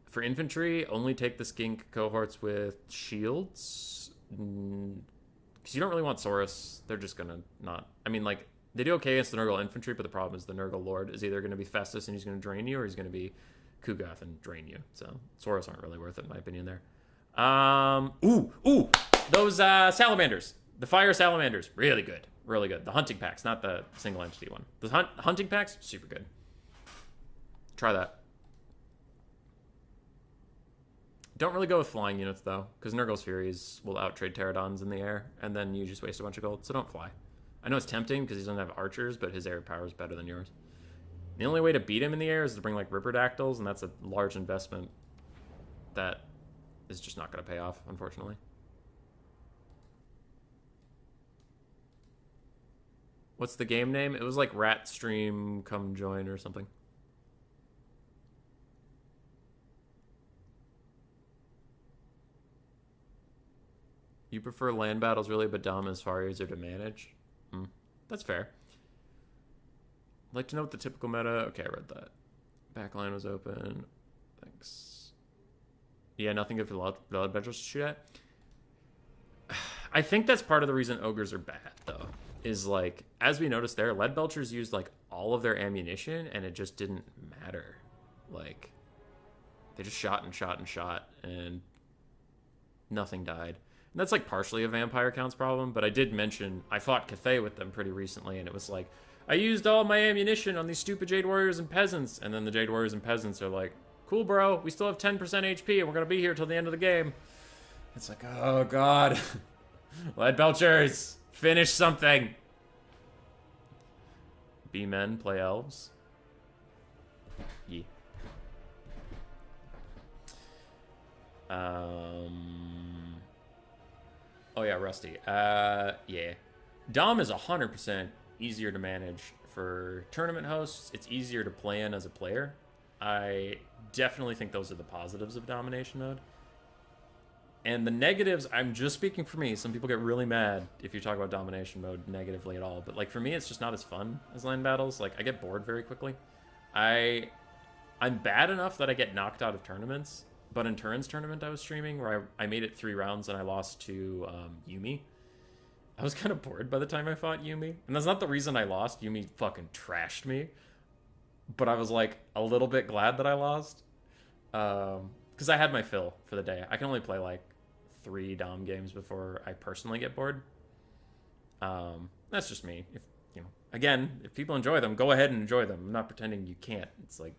For infantry, only take the Skink cohorts with shields. Because you don't really want Saurus. They're just going to not... I mean, like, they do okay against the Nurgle infantry, but the problem is the Nurgle Lord is either going to be Festus and he's going to drain you, or he's going to be Kugath and drain you. So, Saurus aren't really worth it, in my opinion, there. Ooh! Those salamanders. The fire salamanders. Really good. Really good. The hunting packs, not the single entity one. The hunting packs, super good. Try that. Don't really go with flying units, though, because Nurgle's Furies will outtrade Pterodons in the air, and then you just waste a bunch of gold, so don't fly. I know it's tempting because he doesn't have archers, but his air power is better than yours. The only way to beat him in the air is to bring, like, Ripperdactyls, and that's a large investment that is just not going to pay off, unfortunately. What's the game name? It was like Rat Stream Come Join or something. You prefer land battles, really, but Dom is far easier to manage? That's fair. I'd like to know what the typical meta... Okay, I read that. Backline was open. Thanks. Yeah, nothing good for Blood Belchers to shoot at. I think that's part of the reason Ogres are bad, though. Is, like, as we noticed there, Lead Belchers used, like, all of their ammunition, and it just didn't matter. Like, they just shot and shot and shot, and nothing died. And that's, like, partially a Vampire Counts problem, but I did mention I fought Cathay with them pretty recently, and it was like, I used all my ammunition on these stupid Jade Warriors and Peasants, and then the Jade Warriors and Peasants are like, cool, bro, we still have 10% HP, and we're gonna be here till the end of the game. It's like, oh, God. Lead Belchers, finish something. B-men play elves. Yeah. Oh yeah, Rusty. Yeah. Dom is 100% easier to manage for tournament hosts. It's easier to play in as a player. I definitely think those are the positives of domination mode. And the negatives, I'm just speaking for me. Some people get really mad if you talk about domination mode negatively at all. But like for me, it's just not as fun as land battles. Like I get bored very quickly. I'm bad enough that I get knocked out of tournaments. But in Turin's tournament I was streaming, where I made it 3 rounds and I lost to Yumi. I was kind of bored by the time I fought Yumi. And that's not the reason I lost. Yumi fucking trashed me. But I was like a little bit glad that I lost. Because I had my fill for the day. I can only play like 3 Dom games before I personally get bored. That's just me. If you know, again, if people enjoy them, go ahead and enjoy them. I'm not pretending you can't. It's like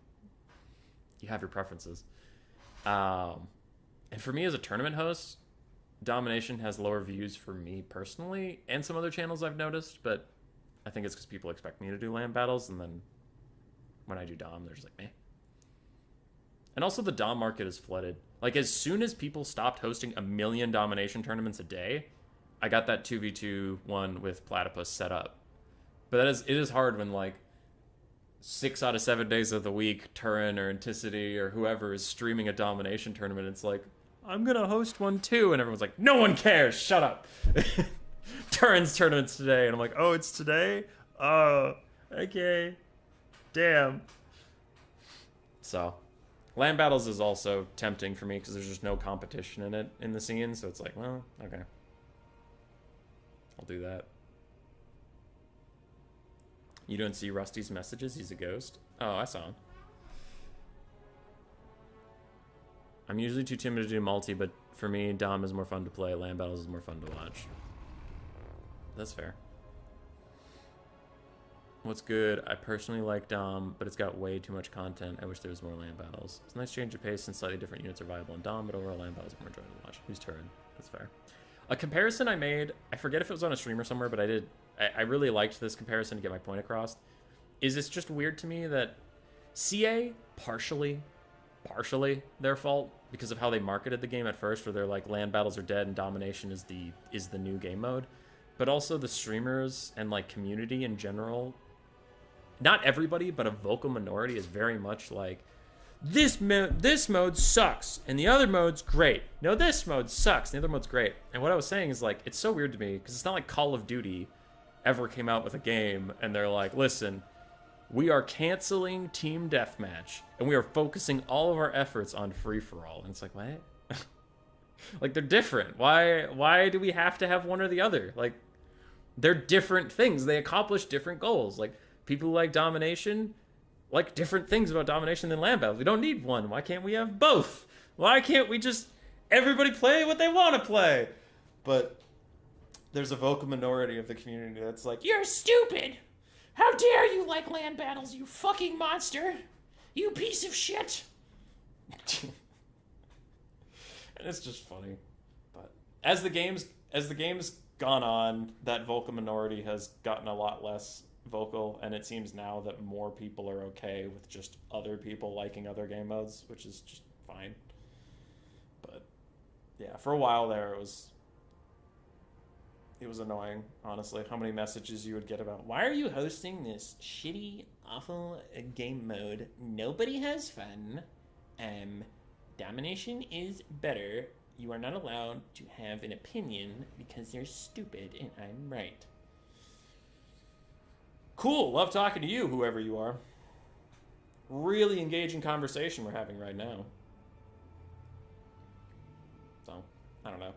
you have your preferences. And for me as a tournament host, domination has lower views for me personally, and some other channels I've noticed, but I think it's because people expect me to do land battles, and then when I do Dom, they're just like, meh. And also the Dom market is flooded. Like, as soon as people stopped hosting 1 million domination tournaments a day, I got that 2v2 one with Platypus set up. But it is hard when, like, 6 out of 7 days of the week, Turin or Anticity or whoever is streaming a domination tournament. It's like, I'm going to host one too. And everyone's like, no one cares. Shut up. Turin's tournament's today. And I'm like, oh, it's today? Oh, okay. Damn. So, land battles is also tempting for me because there's just no competition in it in the scene. So it's like, well, okay. I'll do that. You don't see Rusty's messages? He's a ghost? Oh, I saw him. I'm usually too timid to do multi, but for me, Dom is more fun to play. Land battles is more fun to watch. That's fair. What's good? I personally like Dom, but it's got way too much content. I wish there was more land battles. It's a nice change of pace and slightly different units are viable in Dom, but overall land battles are more enjoyable to watch. Whose turn? That's fair. A comparison I made, I forget if it was on a stream or somewhere, but I really liked this comparison to get my point across. Is it's just weird to me that CA, partially their fault because of how they marketed the game at first, where they're like land battles are dead and domination is the new game mode. But also the streamers and like community in general, not everybody, but a vocal minority is very much like, this mode sucks and the other mode's great. No, this mode sucks and the other mode's great. And what I was saying is like, it's so weird to me because it's not like Call of Duty ever came out with a game and they're like, listen, we are canceling team deathmatch and we are focusing all of our efforts on free-for-all. And it's like, what? Like, they're different. Why do we have to have one or the other? Like, they're different things. They accomplish different goals. Like, people who like domination like different things about domination than land battles. We don't need one. Why can't we have both? Why can't we just everybody play what they want to play? But there's a vocal minority of the community that's like, you're stupid. How dare you like land battles, you fucking monster. You piece of shit. And it's just funny. But as the game's gone on, that vocal minority has gotten a lot less vocal, and it seems now that more people are okay with just other people liking other game modes, which is just fine. But yeah, for a while there, it was annoying, honestly, how many messages you would get about, why are you hosting this shitty, awful game mode? Nobody has fun. Domination is better. You are not allowed to have an opinion because you're stupid and I'm right. Cool, love talking to you, whoever you are. Really engaging conversation we're having right now. So, I don't know.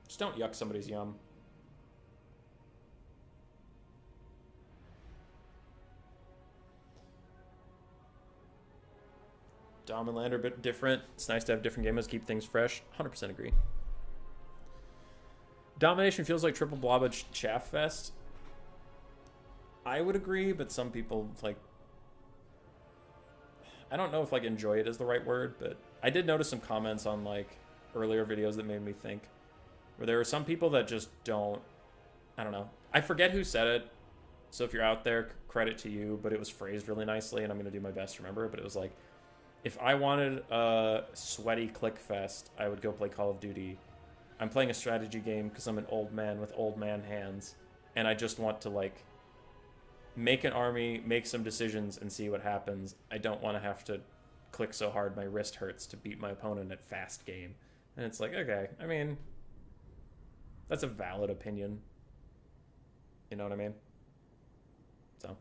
Just don't yuck somebody's yum. Dom and Land are a bit different. It's nice to have different game modes, keep things fresh. 100% agree. Domination feels like triple blobba chaff fest. I would agree, but some people, like, I don't know if, like, enjoy it is the right word, but I did notice some comments on, like, earlier videos that made me think, where there were some people that just don't, I don't know. I forget who said it, so if you're out there, credit to you, but it was phrased really nicely, and I'm going to do my best to remember it, but it was like, if I wanted a sweaty click fest, I would go play Call of Duty. I'm playing a strategy game because I'm an old man with old man hands, and I just want to, like, make an army, make some decisions, and see what happens. I don't want to have to click so hard my wrist hurts to beat my opponent at fast game. And it's like, okay, I mean, that's a valid opinion. You know what I mean? So.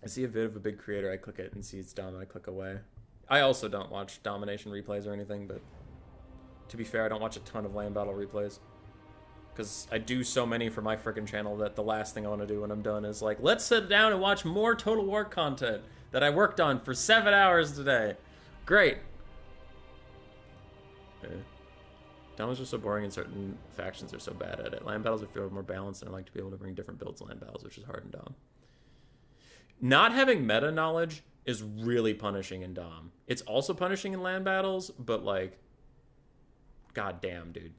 I see a vid of a big creator, I click it and see it's Dom, and I click away. I also don't watch domination replays or anything, but to be fair, I don't watch a ton of land battle replays. Because I do so many for my frickin' channel that the last thing I want to do when I'm done is like, let's sit down and watch more Total War content that I worked on for 7 hours today. Great. Dom is just so boring and certain factions are so bad at it. Land battles I feel more balanced, and I like to be able to bring different builds to land battles, which is hard in Dom. Not having meta knowledge is really punishing in Dom. It's also punishing in land battles, but like, god damn, dude.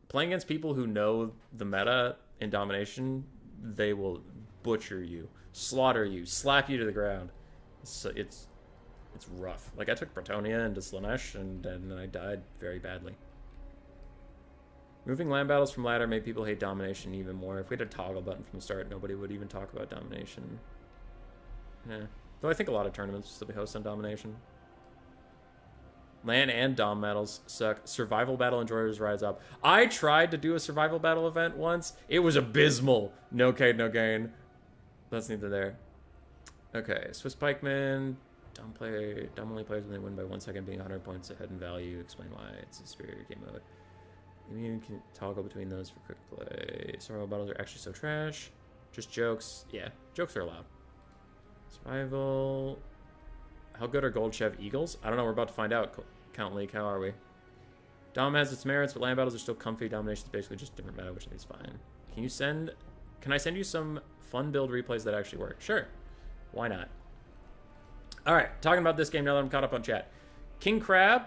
Playing against people who know the meta in domination, they will butcher you, slaughter you, slap you to the ground. So it's rough. Like, I took Bretonia into Slanesh, and then I died very badly. Moving land battles from ladder made people hate domination even more. If we had a toggle button from the start, nobody would even talk about domination. Yeah. Though I think a lot of tournaments will still be hosted on domination. Land and Dom battles suck. Survival battle enjoyers rise up. I tried to do a survival battle event once. It was abysmal. No cade, no gain. That's neither there. Okay, Swiss Pikeman. Dom only plays when they win by 1 second, being 100 points ahead in value. Explain why it's a superior game mode. You can toggle between those for quick play. Survival battles are actually so trash. Just jokes. Yeah, jokes are allowed. Survival. How good are Gold Chev Eagles? I don't know. We're about to find out. Count League, how are we? Dom has its merits, but land battles are still comfy. Domination is basically just different meta, which I think is fine. Can I send you some fun build replays that actually work? Sure. Why not? All right, talking about this game now that I'm caught up on chat. King Crab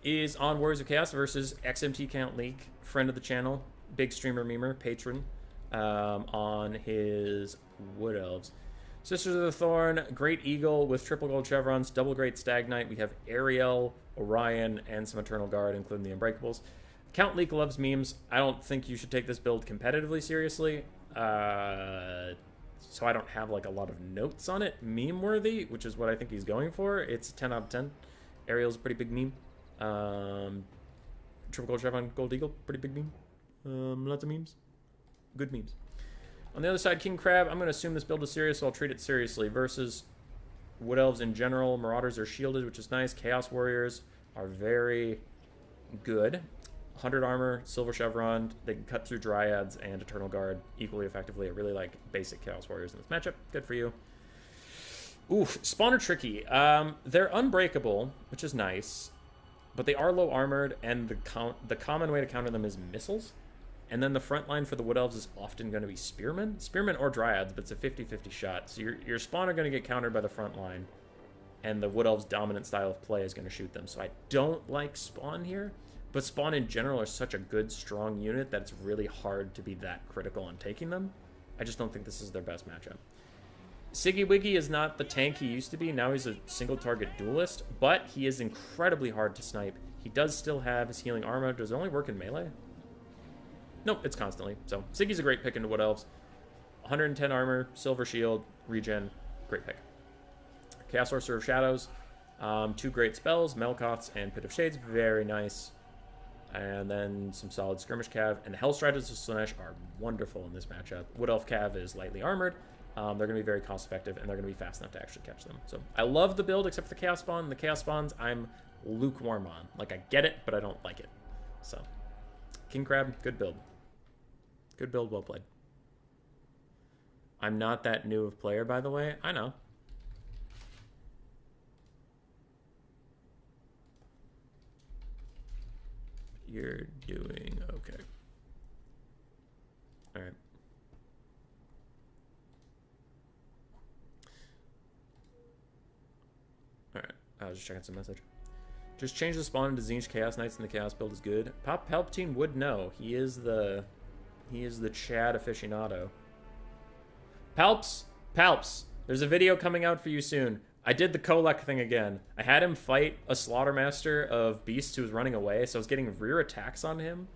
is on Warriors of Chaos versus XMT Count League, friend of the channel, big streamer, memer, patron, on his Wood Elves. Sisters of the Thorn, Great Eagle with triple gold chevrons, double Great Stag Knight. We have Ariel, Orion, and some Eternal Guard, including the Unbreakables. Count Leak loves memes. I don't think you should take this build competitively seriously. So I don't have like a lot of notes on it. Meme worthy, which is what I think he's going for. It's 10 out of 10. Ariel's a pretty big meme. Triple gold chevron, Gold Eagle, pretty big meme. Lots of memes. Good memes. On the other side, King Crab, I'm going to assume this build is serious, so I'll treat it seriously. Versus Wood Elves in general, Marauders are shielded, which is nice. Chaos Warriors are very good. 100 armor, Silver Chevron, they can cut through Dryads and Eternal Guard equally effectively. I really like basic Chaos Warriors in this matchup. Good for you. Oof, Spawn are tricky. They're unbreakable, which is nice, but they are low armored, and the common way to counter them is missiles. And then the front line for the Wood Elves is often going to be Spearmen. Spearmen or Dryads, but it's a 50-50 shot. So your Spawn are going to get countered by the front line, and the Wood Elves' dominant style of play is going to shoot them. So I don't like Spawn here, but Spawn in general are such a good, strong unit that it's really hard to be that critical on taking them. I just don't think this is their best matchup. Siggy Wiggy is not the tank he used to be. Now he's a single-target duelist, but he is incredibly hard to snipe. He does still have his healing armor. Does it only work in melee? Nope, it's constantly. So Siggy's a great pick into Wood Elves. 110 armor, silver shield, regen, great pick. Chaos Sorcerer of Shadows, 2 great spells, Melkoths and Pit of Shades, very nice. And then some solid skirmish cav. And the Hellstriders of Slaanesh are wonderful in this matchup. Wood Elf cav is lightly armored. They're going to be very cost effective, and they're going to be fast enough to actually catch them. So I love the build, except for the Chaos Spawn. The Chaos Spawns, I'm lukewarm on. Like, I get it, but I don't like it. So King Crab, good build. Good build, well played. I'm not that new of player, by the way. I know. You're doing okay. All right. All right. I was just checking some message. Just change the spawn into Zinch Chaos Knights, and the Chaos build is good. Pop Palpatine would know. He is the Chad aficionado. Palps, there's a video coming out for you soon. I did the Kolek thing again. I had him fight a Slaughtermaster of Beasts who was running away, so I was getting rear attacks on him,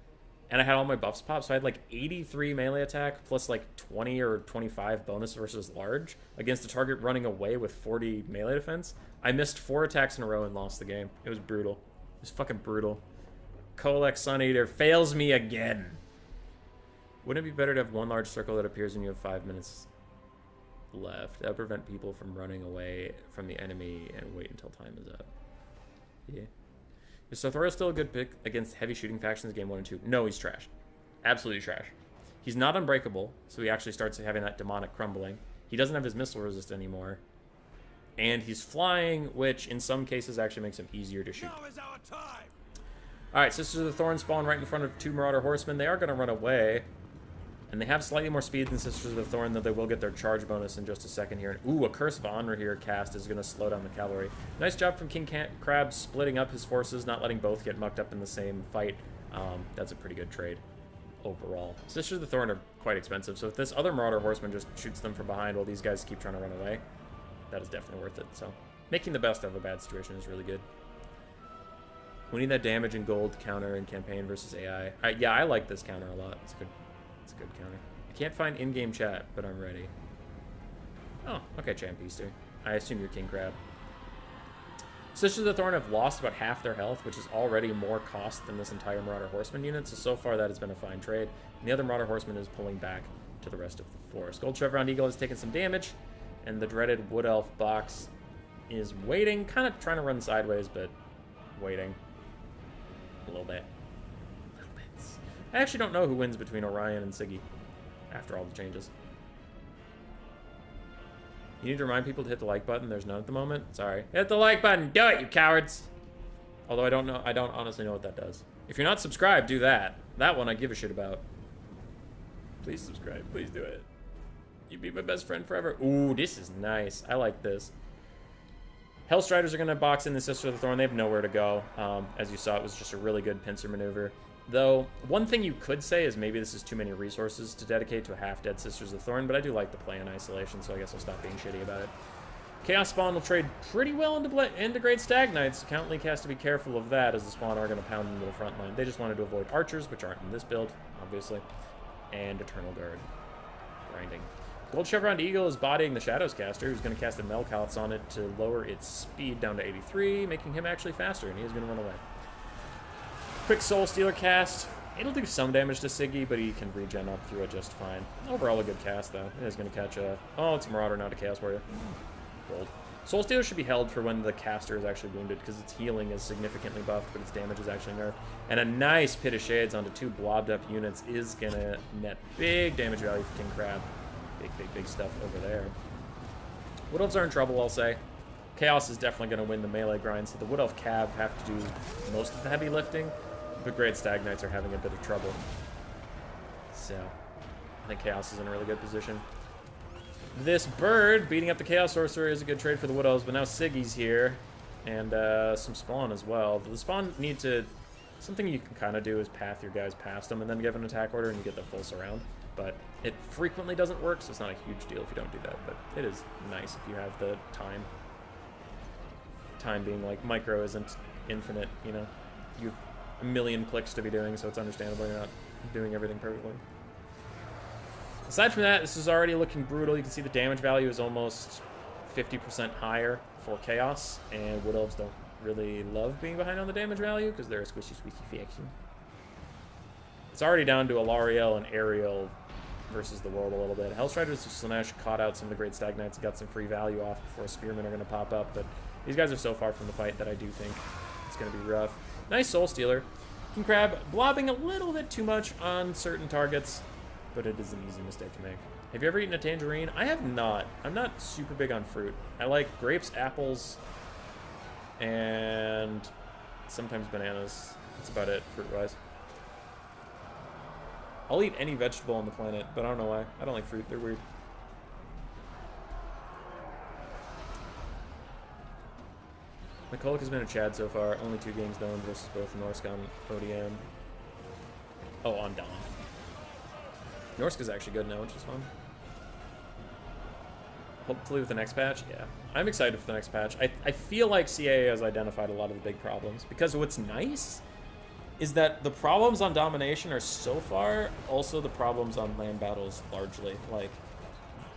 and I had all my buffs pop, so I had like 83 melee attack plus like 20 or 25 bonus versus large against a target running away with 40 melee defense. I missed 4 attacks in a row and lost the game. It was brutal. It was fucking brutal. Kolek Sun Eater fails me again. Wouldn't it be better to have one large circle that appears when you have 5 minutes left? That would prevent people from running away from the enemy and wait until time is up. Yeah. Is Sothora still a good pick against heavy shooting factions game 1 and 2? No, he's trash. Absolutely trash. He's not unbreakable, so he actually starts having that demonic crumbling. He doesn't have his missile resist anymore. And he's flying, which in some cases actually makes him easier to shoot. Now is our time. Alright, Sisters of the Thorn spawn right in front of 2 Marauder Horsemen. They are going to run away. And they have slightly more speed than Sisters of the Thorn, though they will get their charge bonus in just a second here. Ooh, a Curse of Honor here cast is going to slow down the cavalry. Nice job from King Crab splitting up his forces, not letting both get mucked up in the same fight. That's a pretty good trade overall. Sisters of the Thorn are quite expensive, so if this other Marauder Horseman just shoots them from behind while these guys keep trying to run away, that is definitely worth it. So making the best of a bad situation is really good. We need that damage and gold counter in campaign versus AI. Yeah, I like this counter a lot. It's good. It's a good counter. I can't find in-game chat, but I'm ready. Oh, okay, Champ Easter. I assume you're King Crab. Sisters of the Thorn have lost about half their health, which is already more cost than this entire Marauder Horseman unit, so far that has been a fine trade. And the other Marauder Horseman is pulling back to the rest of the force. Gold Chevron Eagle has taken some damage, and the dreaded Wood Elf box is waiting, kind of trying to run sideways, but waiting. A little bit. I actually don't know who wins between Orion and Siggy after all the changes. You need to remind people to hit the like button. There's none at the moment. Sorry. Hit the like button. Do it, you cowards. Although I don't know. I don't honestly know what that does. If you're not subscribed, do that. That one I give a shit about. Please subscribe. Please do it. You'd be my best friend forever. Ooh, this is nice. I like this. Hellstriders are going to box in the Sister of the Thorn. They have nowhere to go. As you saw, it was just a really good pincer maneuver. Though, one thing you could say is maybe this is too many resources to dedicate to a half-dead Sisters of the Thorn, but I do like the play in isolation, so I guess I'll stop being shitty about it. Chaos Spawn will trade pretty well into Great Stag Knights. Count Leak has to be careful of that, as the Spawn are going to pound into the front line. They just wanted to avoid Archers, which aren't in this build, obviously, and Eternal Guard. Grinding. Gold Chevron Eagle is bodying the Shadows Caster, who's going to cast a Melkoth's on it to lower its speed down to 83, making him actually faster, and he is going to run away. Quick Soul Stealer cast. It'll do some damage to Siggy, but he can regen up through it just fine. Overall, a good cast, though. It is going to catch a... Oh, it's a Marauder, not a Chaos Warrior. Gold. Soul Stealer should be held for when the caster is actually wounded, because its healing is significantly buffed, but its damage is actually nerfed. And a nice Pit of Shades onto 2 blobbed up units is going to net big damage value for King Crab. Big stuff over there. Wood Elves are in trouble, I'll say. Chaos is definitely going to win the melee grind, so the Wood Elf Cav have to do most of the heavy lifting, but Great Stag Knights are having a bit of trouble. So, I think Chaos is in a really good position. This bird beating up the Chaos Sorcerer is a good trade for the Wood Elves, but now Siggy's here, and some Spawn as well. The Spawn need to... Something you can kind of do is path your guys past them and then give an attack order and you get the full surround. But it frequently doesn't work, so it's not a huge deal if you don't do that. But it is nice if you have the time. Time being like micro isn't infinite, you know. You have a million clicks to be doing, so it's understandable you're not doing everything perfectly. Aside from that, this is already looking brutal. You can see the damage value is almost 50% higher for Chaos, and Wood Elves don't really love being behind on the damage value because they're a squishy faction. It's already down to Alariel and Ariel versus the world a little bit. Hellstriders and Slanesh caught out some of the Great Stag Knights and got some free value off before Spearmen are going to pop up, but these guys are so far from the fight that I do think it's going to be rough. Nice Soul Stealer. King Crab blobbing a little bit too much on certain targets, but it is an easy mistake to make. Have you ever eaten a tangerine? I have not. I'm not super big on fruit. I like grapes, apples, and sometimes bananas. That's about it, fruit-wise. I'll eat any vegetable on the planet, but I don't know why. I don't like fruit. They're weird. McCulloch has been a Chad so far. Only 2 games done versus both Norsk on ODM. Oh, on Dom. Norsk is actually good now, which is fun. Hopefully with the next patch, yeah. I'm excited for the next patch. I feel like CAA has identified a lot of the big problems, because what's nice is that the problems on domination are so far also the problems on land battles largely. Like,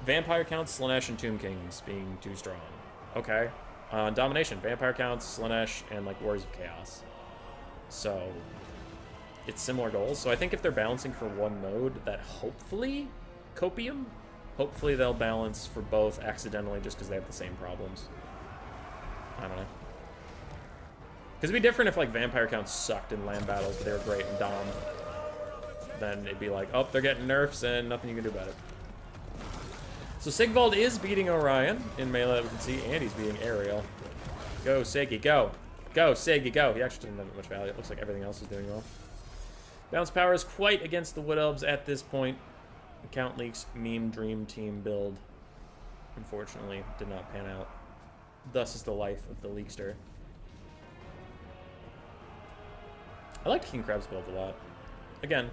vampire counts, Slanesh, and Tomb Kings being too strong. Okay. On domination, vampire counts, Slanesh, and like Warriors of Chaos. So, it's similar goals. So I think if they're balancing for one mode, that hopefully, Copium, hopefully they'll balance for both accidentally just because they have the same problems. I don't know. Because it'd be different if, like, vampire counts sucked in land battles, but they were great in Dom. Then it'd be like, oh, they're getting nerfs and nothing you can do about it. So Sigvald is beating Orion in melee, we can see, and he's beating Ariel. Go, Siggy, go. Go, Siggy, go. He actually didn't have much value. It looks like everything else is doing well. Bounce power is quite against the Wood Elves at this point. Count Leak's meme dream team build, unfortunately, did not pan out. Thus is the life of the Leakster. I like King Crab's build a lot. Again,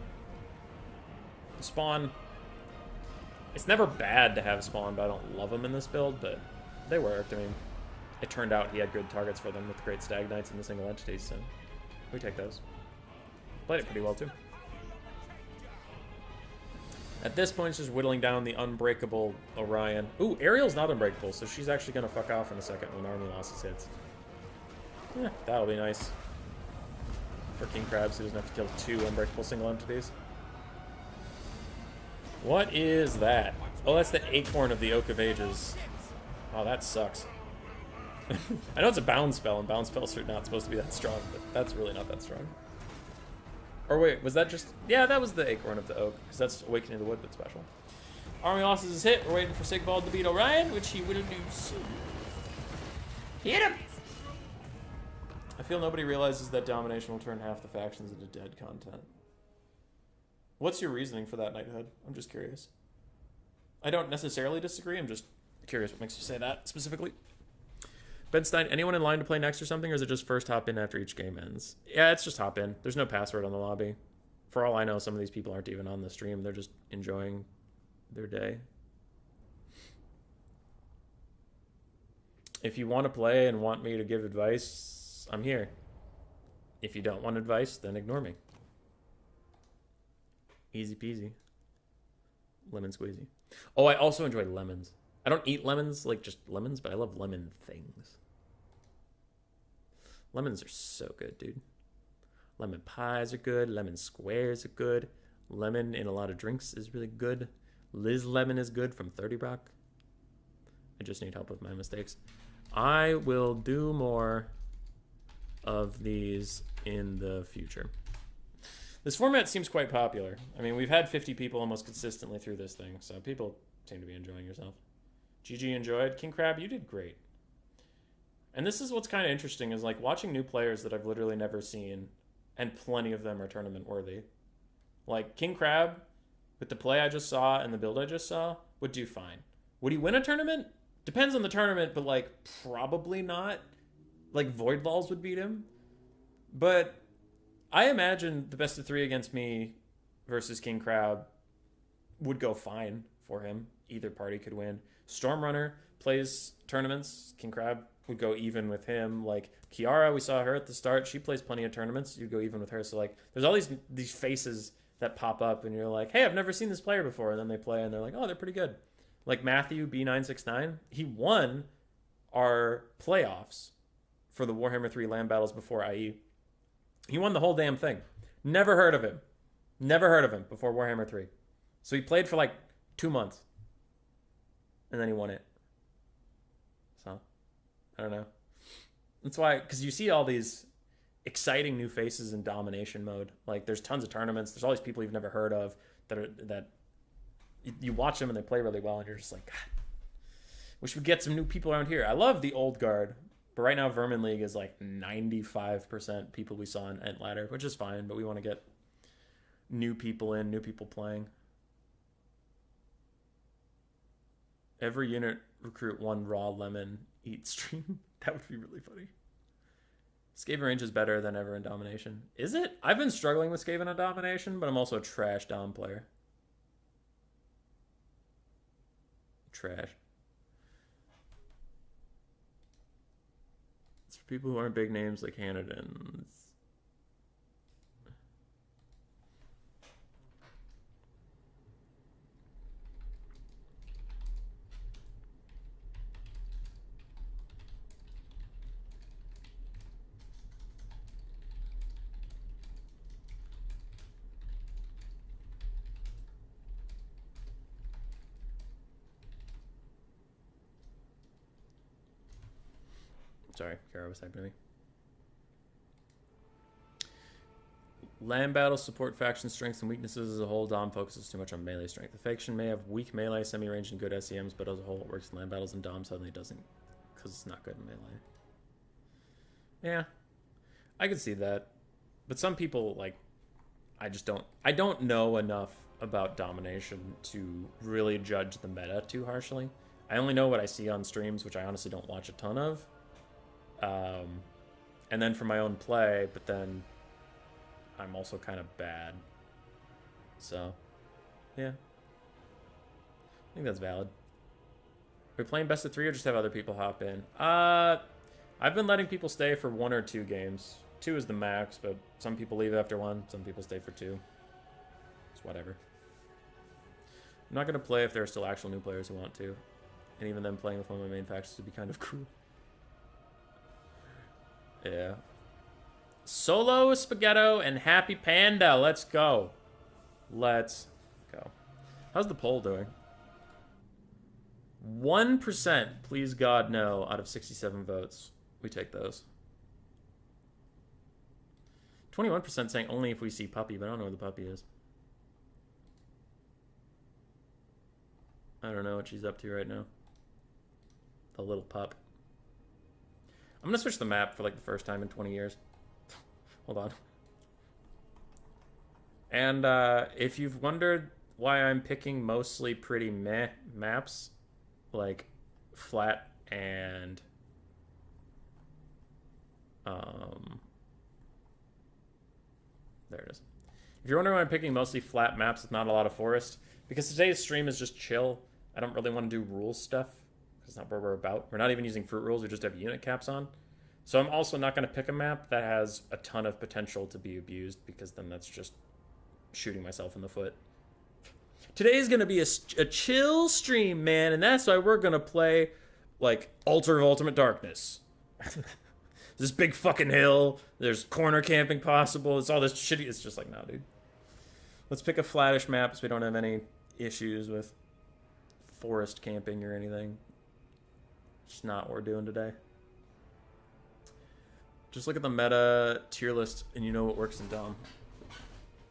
Spawn, it's never bad to have Spawn, but I don't love him in this build, but they worked. I mean, it turned out he had good targets for them with Great Stag Knights and the single entities, so we take those. Played it pretty well, too. At this point, it's just whittling down the unbreakable Orion. Ooh, Ariel's not unbreakable, so she's actually going to fuck off in a second when Army Losses hits. Yeah, that'll be nice. For King Crab, so he doesn't have to kill 2 unbreakable single entities. What is that? Oh, that's the Acorn of the Oak of Ages. Oh, that sucks. I know it's a bound spell, and bound spells are not supposed to be that strong, but that's really not that strong. Or wait, was that just... Yeah, that was the Acorn of the Oak, because that's Awakening of the Wood, but special. Army losses his hit. We're waiting for Sigvald to beat Orion, which he will do soon. Hit him! I feel nobody realizes that domination will turn half the factions into dead content. What's your reasoning for that, Knighthead? I'm just curious. I don't necessarily disagree. I'm just curious what makes you say that specifically. Ben Stein, anyone in line to play next or something, or is it just first hop in after each game ends? Yeah, it's just hop in. There's no password on the lobby. For all I know, some of these people aren't even on the stream. They're just enjoying their day. If you want to play and want me to give advice, I'm here. If you don't want advice, then ignore me. Easy peasy. Lemon squeezy. Oh, I also enjoy lemons. I don't eat lemons, like just lemons, but I love lemon things. Lemons are so good, dude. Lemon pies are good. Lemon squares are good. Lemon in a lot of drinks is really good. Liz Lemon is good from 30 Rock. I just need help with my mistakes. I will do more of these in the future. This format seems quite popular. I mean, we've had 50 people almost consistently through this thing, so people seem to be enjoying yourself. GG enjoyed. King Crab, you did great. And this is what's kind of interesting, is like watching new players that I've literally never seen, and plenty of them are tournament worthy. Like King Crab, with the play I just saw and the build I just saw, would do fine. Would he win a tournament? Depends on the tournament, but like probably not. Like Void Balls would beat him. But I imagine the best of 3 against me versus King Crab would go fine for him. Either party could win. Stormrunner plays tournaments. King Crab would go even with him. Like Kiara, we saw her at the start. She plays plenty of tournaments. You'd go even with her. So like there's all these faces that pop up and you're like, hey, I've never seen this player before. And then they play and they're like, oh, they're pretty good. Like Matthew B969, he won our playoffs for the Warhammer 3 land battles before IE. He won the whole damn thing. Never heard of him. Never heard of him before Warhammer 3. So he played for like 2 months. And then he won it. So, I don't know. That's why, because you see all these exciting new faces in domination mode. Like, there's tons of tournaments. There's all these people you've never heard of that you watch them and they play really well, and you're just like, God, wish we'd get some new people around here. I love the old guard, but right now Vermin League is like 95% people we saw in Ent Ladder, which is fine, but we want to get new people in, new people playing. Every unit recruit 1 raw lemon eat stream. That would be really funny. Skaven range is better than ever in domination. Is it? I've been struggling with Skaven on domination, but I'm also a trash dom player. Trash. It's for people who aren't big names like Hanadin. Sorry, Kara was typing to me. Land battles support faction strengths and weaknesses as a whole. Dom focuses too much on melee strength. The faction may have weak melee, semi-range, and good SEMs, but as a whole it works in land battles, and Dom suddenly doesn't because it's not good in melee. Yeah, I could see that. But some people, like, I don't know enough about domination to really judge the meta too harshly. I only know what I see on streams, which I honestly don't watch a ton of. And then for my own play, but then I'm also kind of bad. So, yeah. I think that's valid. Are we playing best of 3 or just have other people hop in? I've been letting people stay for 1 or 2 games. 2 is the max, but some people leave after 1. Some people stay for 2. It's whatever. I'm not going to play if there are still actual new players who want to. And even them playing with one of my main factions would be kind of cruel. Yeah. Solo Spaghetto and Happy Panda. Let's go. Let's go. How's the poll doing? 1%, please God, no, out of 67 votes. We take those. 21% saying only if we see Puppy, but I don't know where the puppy is. I don't know what she's up to right now. The little pup. I'm gonna switch the map for like the first time in 20 years. Hold on. And if you've wondered why I'm picking mostly pretty meh maps, like flat and there it is. If you're wondering why I'm picking mostly flat maps with not a lot of forest, because today's stream is just chill. I don't really want to do rules stuff. That's not what we're about. We're not even using fruit rules. We just have unit caps on. So I'm also not going to pick a map that has a ton of potential to be abused, because then that's just shooting myself in the foot. Today's going to be a chill stream, man, and that's why we're going to play, like, Altar of Ultimate Darkness. This big fucking hill. There's corner camping possible. It's all this shitty. It's just like, nah, dude. Let's pick a flattish map so we don't have any issues with forest camping or anything. It's not what we're doing today. Just look at the meta tier list and you know what works in Dom.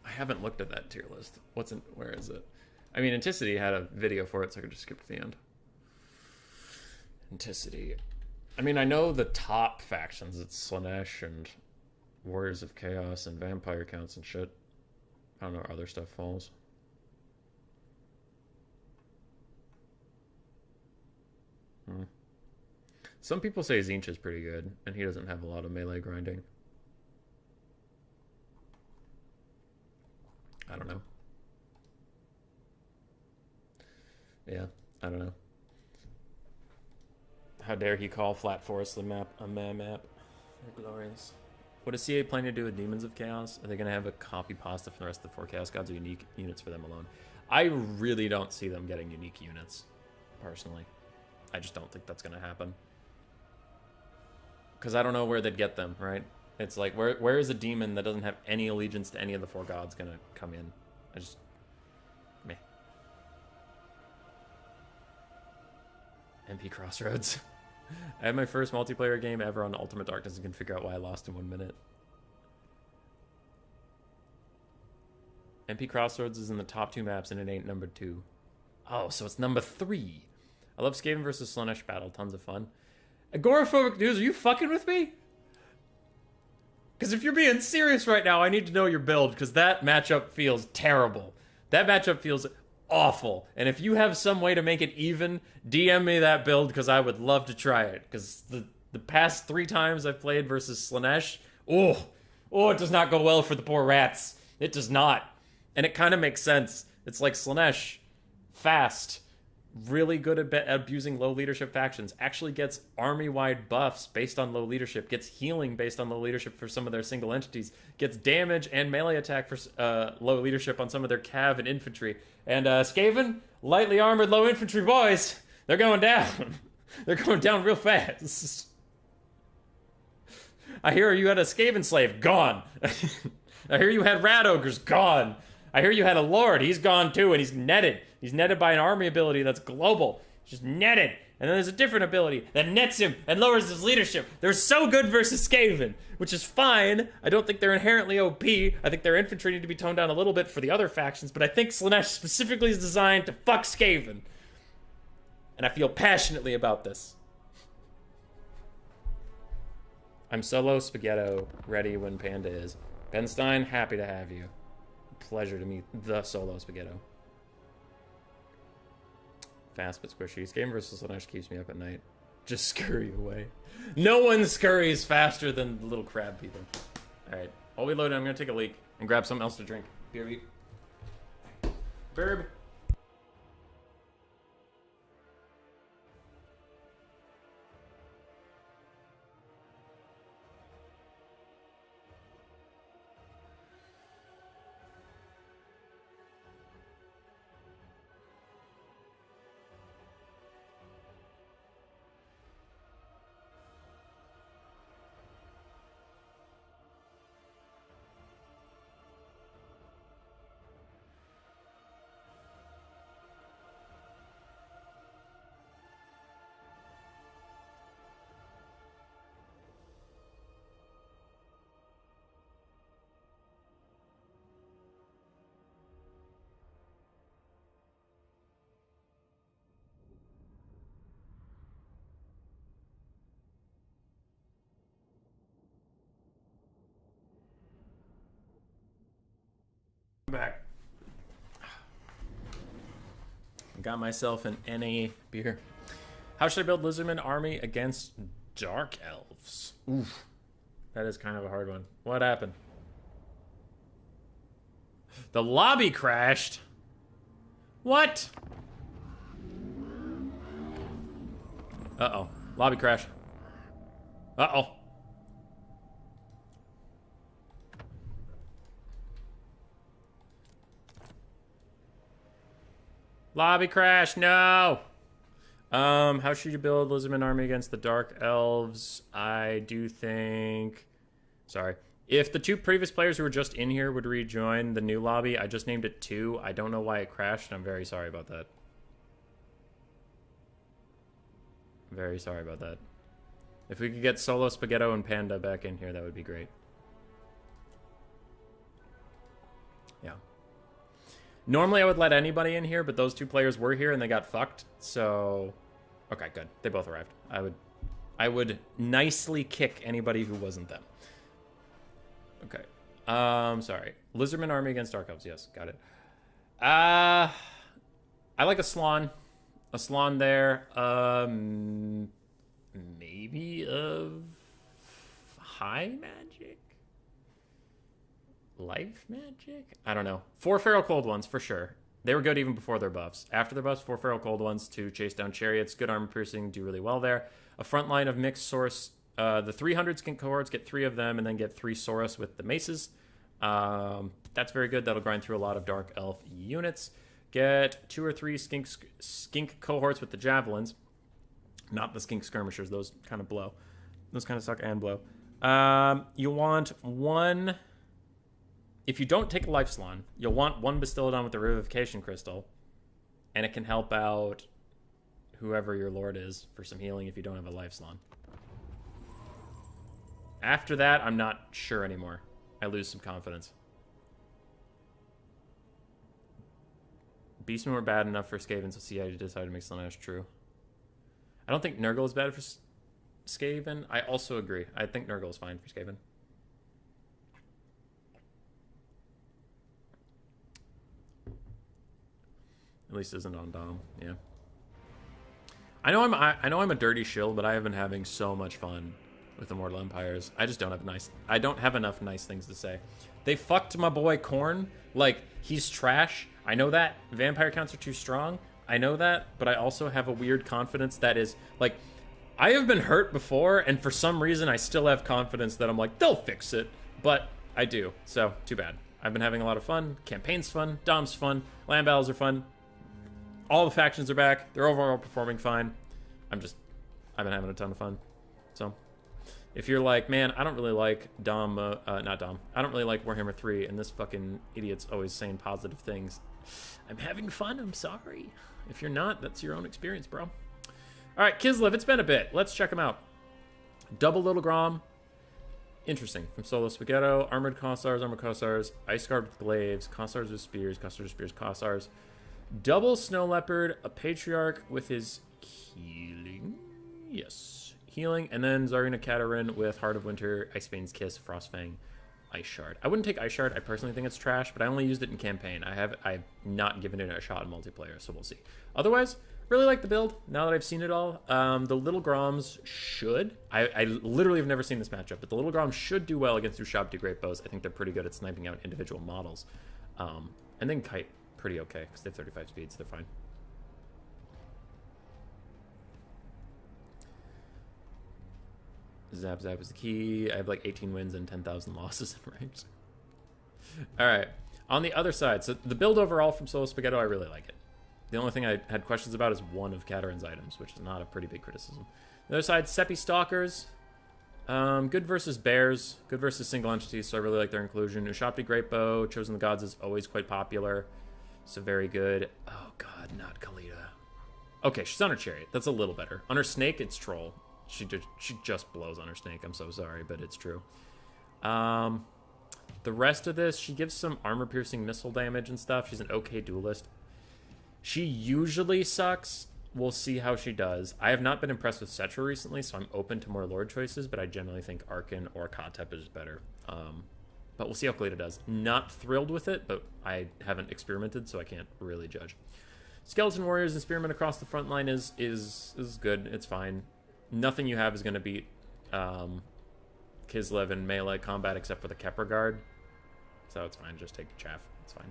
I haven't looked at that tier list. Where is it? I mean, Anticity had a video for it, so I could just skip to the end. Anticity. I mean, I know the top factions. It's Slaanesh and Warriors of Chaos and Vampire Counts and shit. I don't know where other stuff falls. Some people say Zinch is pretty good, and he doesn't have a lot of melee grinding. I don't know. Yeah, I don't know. How dare he call Flat Forest the map a meh map? They're glorious. What is CA planning to do with Demons of Chaos? Are they going to have a copy pasta from the rest of the 4 Chaos Gods or unique units for them alone? I really don't see them getting unique units, personally. I just don't think that's going to happen. Because I don't know where they'd get them, right? It's like, where is a demon that doesn't have any allegiance to any of the 4 gods going to come in? I just... meh. MP Crossroads. I had my first multiplayer game ever on Ultimate Darkness and can figure out why I lost in 1 minute. MP Crossroads is in the top 2 maps and it ain't number 2. Oh, so it's number 3. I love Skaven versus Slaanesh battle. Tons of fun. Agoraphobic News, are you fucking with me? Because if you're being serious right now, I need to know your build, because that matchup feels terrible. That matchup feels awful. And if you have some way to make it even, DM me that build, because I would love to try it. Because the past 3 times I've played versus Slaanesh, oh, it does not go well for the poor rats. It does not. And it kind of makes sense. It's like Slaanesh, fast, really good at abusing low leadership factions, actually gets army-wide buffs based on low leadership, gets healing based on low leadership for some of their single entities, gets damage and melee attack for low leadership on some of their cav and infantry. And Skaven, lightly armored low infantry boys, they're going down. They're going down real fast. I hear you had a Skaven slave, gone. I hear you had rat ogres, gone. I hear you had a lord, he's gone too, and he's netted. He's netted by an army ability that's global. He's just netted. And then there's a different ability that nets him and lowers his leadership. They're so good versus Skaven, which is fine. I don't think they're inherently OP. I think their infantry need to be toned down a little bit for the other factions, but I think Slaanesh specifically is designed to fuck Skaven. And I feel passionately about this. I'm solo Spaghetto, ready when Panda is. Ben Stein, happy to have you. Pleasure to meet the solo Spaghetto. Fast but squishy. Skaven versus Slaanesh keeps me up at night. Just scurry away. No one scurries faster than the little crab people. Alright, while we load in, I'm gonna take a leak and grab something else to drink. BRB. Burb. Back. Got myself an NA beer. How should I build Lizardman army against Dark Elves? Oof. That is kind of a hard one. What happened? The lobby crashed. What? Uh-oh. Lobby crash. Uh-oh. Lobby crash, no! How should you build Lizardman army against the Dark Elves? I do think... Sorry. If the two previous players who were just in here would rejoin the new lobby, I just named it 2. I don't know why it crashed, and I'm very sorry about that. Very sorry about that. If we could get Solo, Spaghetto, and Panda back in here, that would be great. Yeah. Normally I would let anybody in here, but those two players were here and they got fucked, so... Okay, good. They both arrived. I would nicely kick anybody who wasn't them. Okay. Sorry. Lizardman army against Dark Elves. Yes, got it. I like a Slon. A Slon there. Maybe of high magic? Life magic? I don't know. 4 Feral Cold Ones, for sure. They were good even before their buffs. After their buffs, 4 Feral Cold Ones to chase down chariots. Good armor piercing, do really well there. A front line of mixed source. The 300 skink cohorts, get 3 of them, and then get 3 Saurus with the maces. That's very good. That'll grind through a lot of Dark Elf units. Get 2 or 3 skink cohorts with the javelins. Not the skink skirmishers. Those kind of blow. Those kind of suck and blow. You want 1... If you don't take a Life Slon, you'll want 1 Bastillodon with the Revivification Crystal. And it can help out whoever your lord is for some healing if you don't have a Life Slon. After that, I'm not sure anymore. I lose some confidence. Beastmen were bad enough for Skaven, so see, I decided to make Slaanesh true. I don't think Nurgle is bad for Skaven. I also agree. I think Nurgle is fine for Skaven. At least isn't on Dom. Yeah. I know I'm a dirty shill, but I have been having so much fun with Immortal Empires. I just don't have enough nice things to say. They fucked my boy Korn. Like, he's trash. I know that. Vampire counts are too strong. I know that, but I also have a weird confidence that is, like, I have been hurt before, and for some reason I still have confidence that I'm like, they'll fix it. But I do, so too bad. I've been having a lot of fun. Campaign's fun. Dom's fun. Land battles are fun. All the factions are back. They're overall performing fine. I've been having a ton of fun. So, if you're like, man, I don't really like Dom, not Dom. I don't really like Warhammer 3, and this fucking idiot's always saying positive things. I'm having fun, I'm sorry. If you're not, that's your own experience, bro. All right, Kislev, it's been a bit. Let's check them out. Double Little Grom. Interesting. From Solo Spaghetto. Armored Kossars, Ice Guard with Glaives, Kossars with Spears, Kossars. Double Snow Leopard, a Patriarch with his healing. Yes. Healing. And then Tsarina Katerin with Heart of Winter, Icebane's Kiss, Frostfang, Ice Shard. I wouldn't take Ice Shard. I personally think it's trash, but I only used it in campaign. I've not given it a shot in multiplayer, so we'll see. Otherwise, really like the build, now that I've seen it all. The Little Groms should. I literally have never seen this matchup, but the Little Groms should do well against Ushabti Great Bows. I think they're pretty good at sniping out individual models. And then Kite, pretty okay, because they have 35 speeds, they're fine. Zap Zap is the key. I have like 18 wins and 10,000 losses in ranked. Alright, on the other side, so the build overall from Solo Spaghetto, I really like it. The only thing I had questions about is one of Katerin's items, which is not a pretty big criticism. The other side, Seppi Stalkers. Good versus bears, good versus single entities, so I really like their inclusion. Ushabti Great Bow, Chosen the Gods is always quite popular, so very good. Oh god, not Kalita. Okay, she's on her chariot. That's a little better. On her snake, it's troll. She just blows on her snake. I'm so sorry, but it's true. The rest of this, she gives some armor-piercing missile damage and stuff. She's an okay duelist. She usually sucks. We'll see how she does. I have not been impressed with Cetra recently, so I'm open to more Lord choices, but I generally think Arkan or Katep is better. But we'll see how Kalita does. Not thrilled with it, but I haven't experimented, so I can't really judge. Skeleton Warriors and Spearmen across the front line is good. It's fine. Nothing you have is going to beat Kislev in melee combat except for the Kepler Guard. So it's fine. Just take the chaff. It's fine.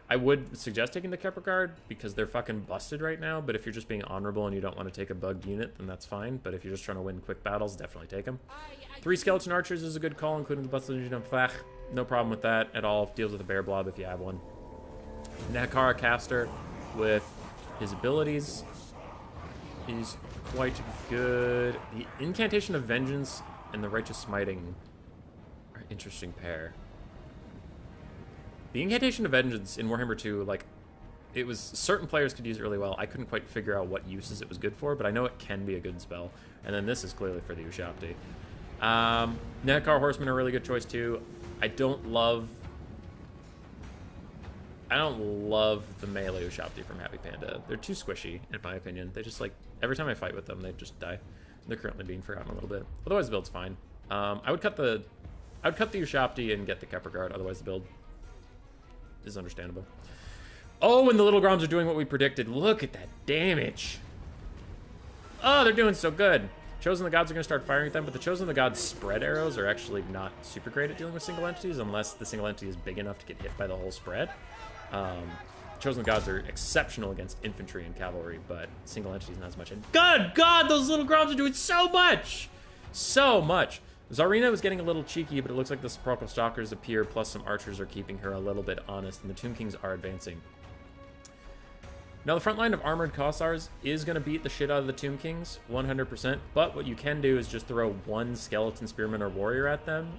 I would suggest taking the Kepler Guard because they're fucking busted right now. But if you're just being honorable and you don't want to take a bugged unit, then that's fine. But if you're just trying to win quick battles, definitely take them. 3 Skeleton Archers is a good call, including the Busted Legion of Flach. No problem with that at all. Deals with a Bear Blob if you have one. Nakara Caster with his abilities is quite good. The Incantation of Vengeance and the Righteous Smiting are an interesting pair. The Incantation of Vengeance in Warhammer 2, like, it was, certain players could use it really well. I couldn't quite figure out what uses it was good for, but I know it can be a good spell. And then this is clearly for the Ushabti. Nakar Horsemen are a really good choice too. I don't love the melee Ushabti from Happy Panda. They're too squishy, in my opinion. They just, like, every time I fight with them, they just die. They're currently being forgotten a little bit. Otherwise, the build's fine. I would cut the Ushabti and get the Kepler Guard. Otherwise, the build is understandable. Oh, and the Little Groms are doing what we predicted. Look at that damage. Oh, they're doing so good. Chosen of the Gods are going to start firing at them, but the Chosen of the Gods spread arrows are actually not super great at dealing with single entities unless the single entity is big enough to get hit by the whole spread. Chosen of the Gods are exceptional against infantry and cavalry, but single entities not as much. And good God, those Little Groms are doing so much! So much. Zarina was getting a little cheeky, but it looks like the Sepulchral Stalkers appear, plus some archers are keeping her a little bit honest, and the Tomb Kings are advancing. Now, the front line of Armored Cossars is going to beat the shit out of the Tomb Kings, 100%, but what you can do is just throw 1 Skeleton Spearman or Warrior at them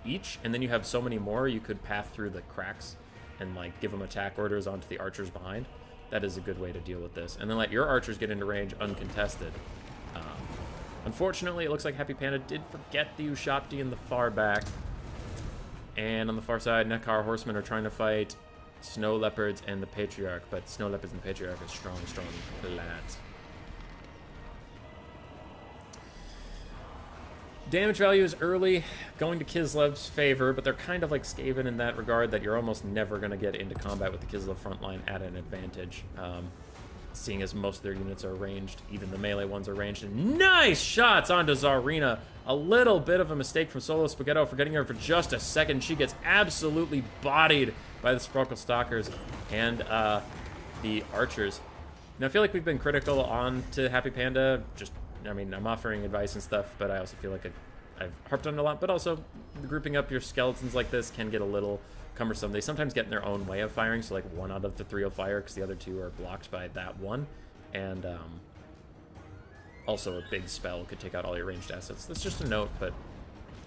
each, and then you have so many more, you could path through the cracks and, like, give them attack orders onto the archers behind. That is a good way to deal with this. And then let your archers get into range uncontested. Unfortunately, it looks like Happy Panda did forget the Ushabti in the far back. And on the far side, Nekar Horsemen are trying to fight Snow Leopards and the Patriarch, but Snow Leopards and the Patriarch are strong lads. Damage value is early, going to Kislev's favor, but they're kind of like Skaven in that regard that you're almost never going to get into combat with the Kislev front line at an advantage. Seeing as most of their units are ranged, even the melee ones are ranged. And nice shots onto Zarina. A little bit of a mistake from Solo Spaghetto for getting her for just a second. She gets absolutely bodied by the Sepulchral Stalkers and the archers. Now, I feel like we've been critical on to Happy Panda. Just, I mean, I'm offering advice and stuff, but I also feel like I've harped on it a lot. But also, grouping up your skeletons like this can get a little cumbersome. They sometimes get in their own way of firing, so like 1 out of the 3 will fire because the other 2 are blocked by that one. And also a big spell could take out all your ranged assets. That's just a note, but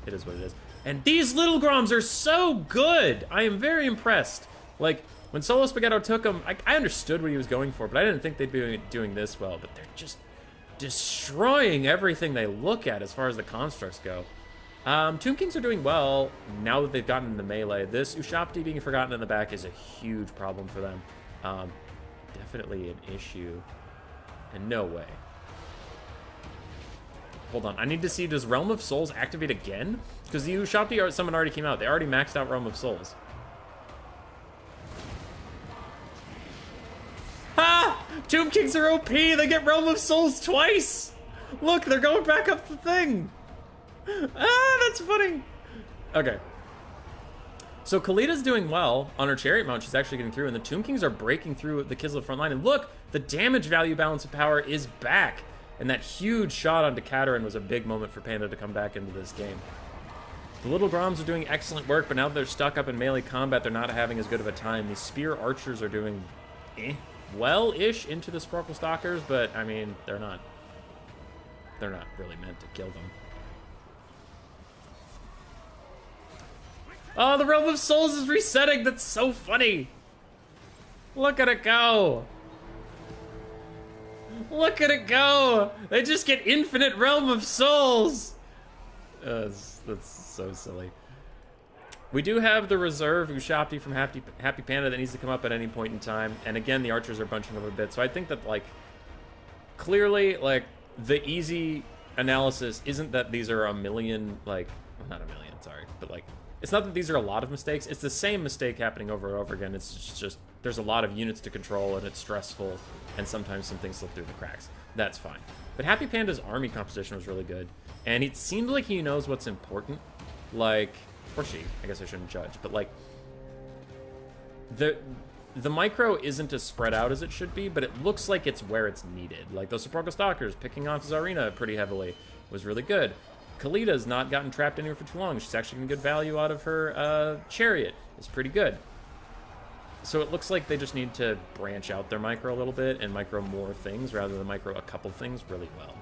it is what it is. And these Little Groms are so good! I am very impressed. Like, when Solo Spaghetto took them, I understood what he was going for, but I didn't think they'd be doing this well. But they're just destroying everything they look at as far as the constructs go. Tomb Kings are doing well now that they've gotten into melee. This Ushabti being forgotten in the back is a huge problem for them. Definitely an issue. And no way. Hold on, I need to see, does Realm of Souls activate again? Because the Ushabti summon already came out. They already maxed out Realm of Souls. Ha! Tomb Kings are OP! They get Realm of Souls twice! Look, they're going back up the thing! Ah, that's funny. Okay. So Kalita's doing well on her chariot mount. She's actually getting through, and the Tomb Kings are breaking through the Kislev front line. And look, the damage value balance of power is back. And that huge shot onto Katerin was a big moment for Panda to come back into this game. The Little Groms are doing excellent work, but now that they're stuck up in melee combat, they're not having as good of a time. These Spear Archers are doing well-ish into the Sepulchral Stalkers, but, I mean, they're not really meant to kill them. Oh, the Realm of Souls is resetting. That's so funny. Look at it go. Look at it go. They just get infinite Realm of Souls. That's so silly. We do have the reserve Ushabti from Happy Panda that needs to come up at any point in time. And again, the archers are bunching up a bit. So I think that, like, clearly, like, the easy analysis isn't that these are a million, like, well, not a million, sorry, but, like, It's not that these are a lot of mistakes. It's the same mistake happening over and over again. It's just there's a lot of units to control, and it's stressful, and sometimes some things slip through the cracks. That's fine. But Happy Panda's army composition was really good, and it seemed like he knows what's important. Like, or she, I guess I shouldn't judge, but like, the micro isn't as spread out as it should be, but it looks like it's where it's needed. Like those Sepulchral Stalkers picking off Zarina pretty heavily was really good. Kalita's not gotten trapped in here for too long. She's actually getting good value out of her chariot. It's pretty good. So it looks like they just need to branch out their micro a little bit and micro more things rather than micro a couple things really well.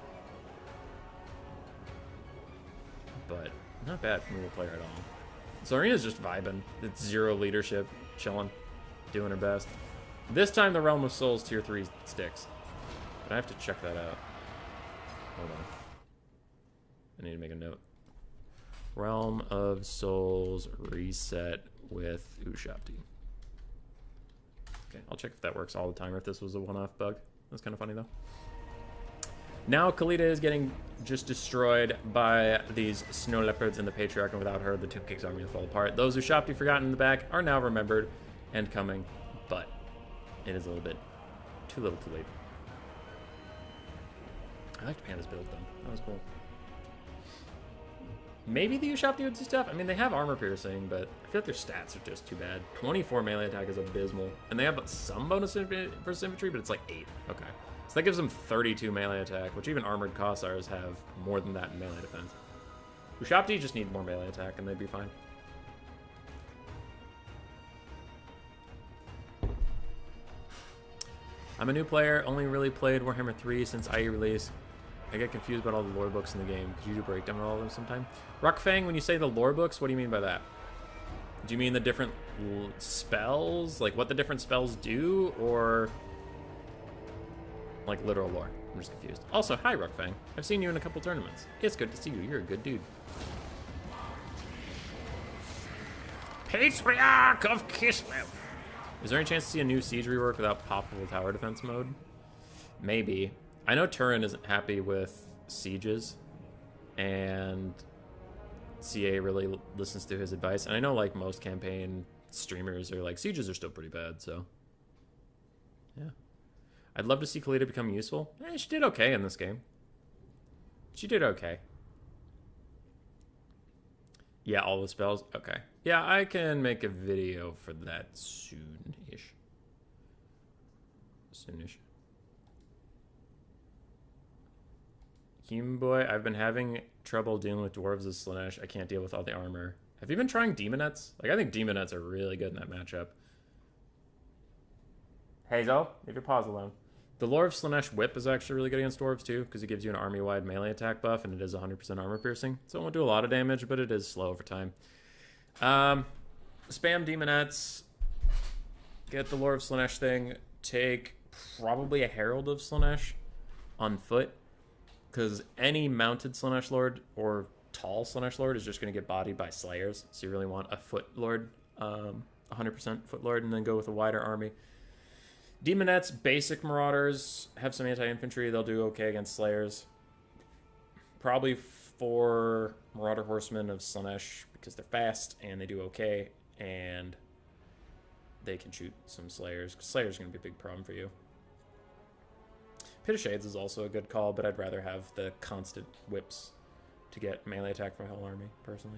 But not bad from a player at all. Zarina's just vibing. It's 0 leadership, chilling, doing her best. This time the Realm of Souls tier 3 sticks. But I have to check that out. Hold on. I need to make a note. Realm of Souls reset with Ushabti. Okay, I'll check if that works all the time or if this was a one-off bug. That's kind of funny, though. Now Kalita is getting just destroyed by these snow leopards in the Patriarch, and without her, the Two Kings army will fall apart. Those Ushabti forgotten in the back are now remembered and coming, but it is a little bit too little too late. I liked Panda's build, though. That was cool. Maybe the Ushabti would do stuff. I mean, they have armor piercing, but I feel like their stats are just too bad. 24 melee attack is abysmal. And they have some bonus versus infantry, but it's like 8. Okay. So that gives them 32 melee attack, which even armored Kossars have more than that in melee defense. Ushabti just need more melee attack, and they'd be fine. I'm a new player, only really played Warhammer 3 since IE release. I get confused about all the lore books in the game. Could you do a breakdown of all of them sometime? Ruckfang, when you say the lore books, what do you mean by that? Do you mean the different spells? Like what the different spells do? Or like literal lore? I'm just confused. Also, hi Ruckfang. I've seen you in a couple tournaments. It's good to see you. You're a good dude. Patriarch of Kislev. Is there any chance to see a new siege rework without poppable tower defense mode? Maybe. I know Turin isn't happy with sieges, and CA really listens to his advice. And I know, like, most campaign streamers are like, sieges are still pretty bad, so. Yeah. I'd love to see Kalita become useful. She did okay in this game. She did okay. Yeah, all the spells? Okay. Yeah, I can make a video for that soon-ish. Soonish. Human Boy, I've been having trouble dealing with dwarves as Slanesh. I can't deal with all the armor. Have you been trying Demonettes? Like, I think Demonettes are really good in that matchup. Hazel, leave your paws alone. The Lore of Slanesh Whip is actually really good against dwarves, too, because it gives you an army-wide melee attack buff, and it is 100% armor piercing. So it won't do a lot of damage, but it is slow over time. Spam Demonettes. Get the Lore of Slanesh thing. Take probably a Herald of Slanesh on foot. Because any mounted Slanesh Lord or tall Slanesh Lord is just going to get bodied by Slayers. So you really want a Foot Lord, 100% Foot Lord, and then go with a wider army. Demonettes, basic Marauders, have some anti-infantry. They'll do okay against Slayers. Probably 4 Marauder Horsemen of Slanesh because they're fast and they do okay. And they can shoot some Slayers. Because Slayers are going to be a big problem for you. Pit of Shades is also a good call, but I'd rather have the constant whips to get melee attack from a whole army, personally.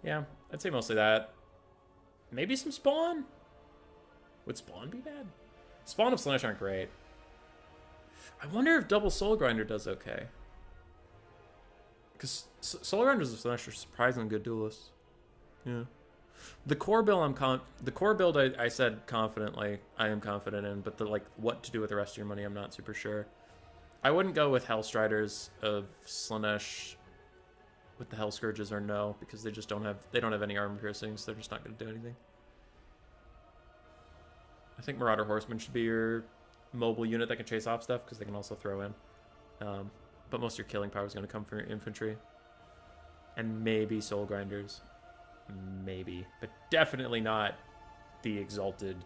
Yeah, I'd say mostly that. Maybe some Spawn? Would Spawn be bad? Spawn of Slanesh aren't great. I wonder if Double Soul Grinder does okay. Because Soul Grinders of Slanesh are surprisingly good duelists. Yeah. The core build I said confidently, I am confident in, but the like what to do with the rest of your money, I'm not super sure. I wouldn't go with Hellstriders of Slanesh with the Hell Scourges or no, because they just don't have any armor piercings, so they're just not going to do anything. I think Marauder Horsemen should be your mobile unit that can chase off stuff, because they can also throw in. But most of your killing power is going to come from your infantry. And maybe Soul Grinders. Maybe, but definitely not the Exalted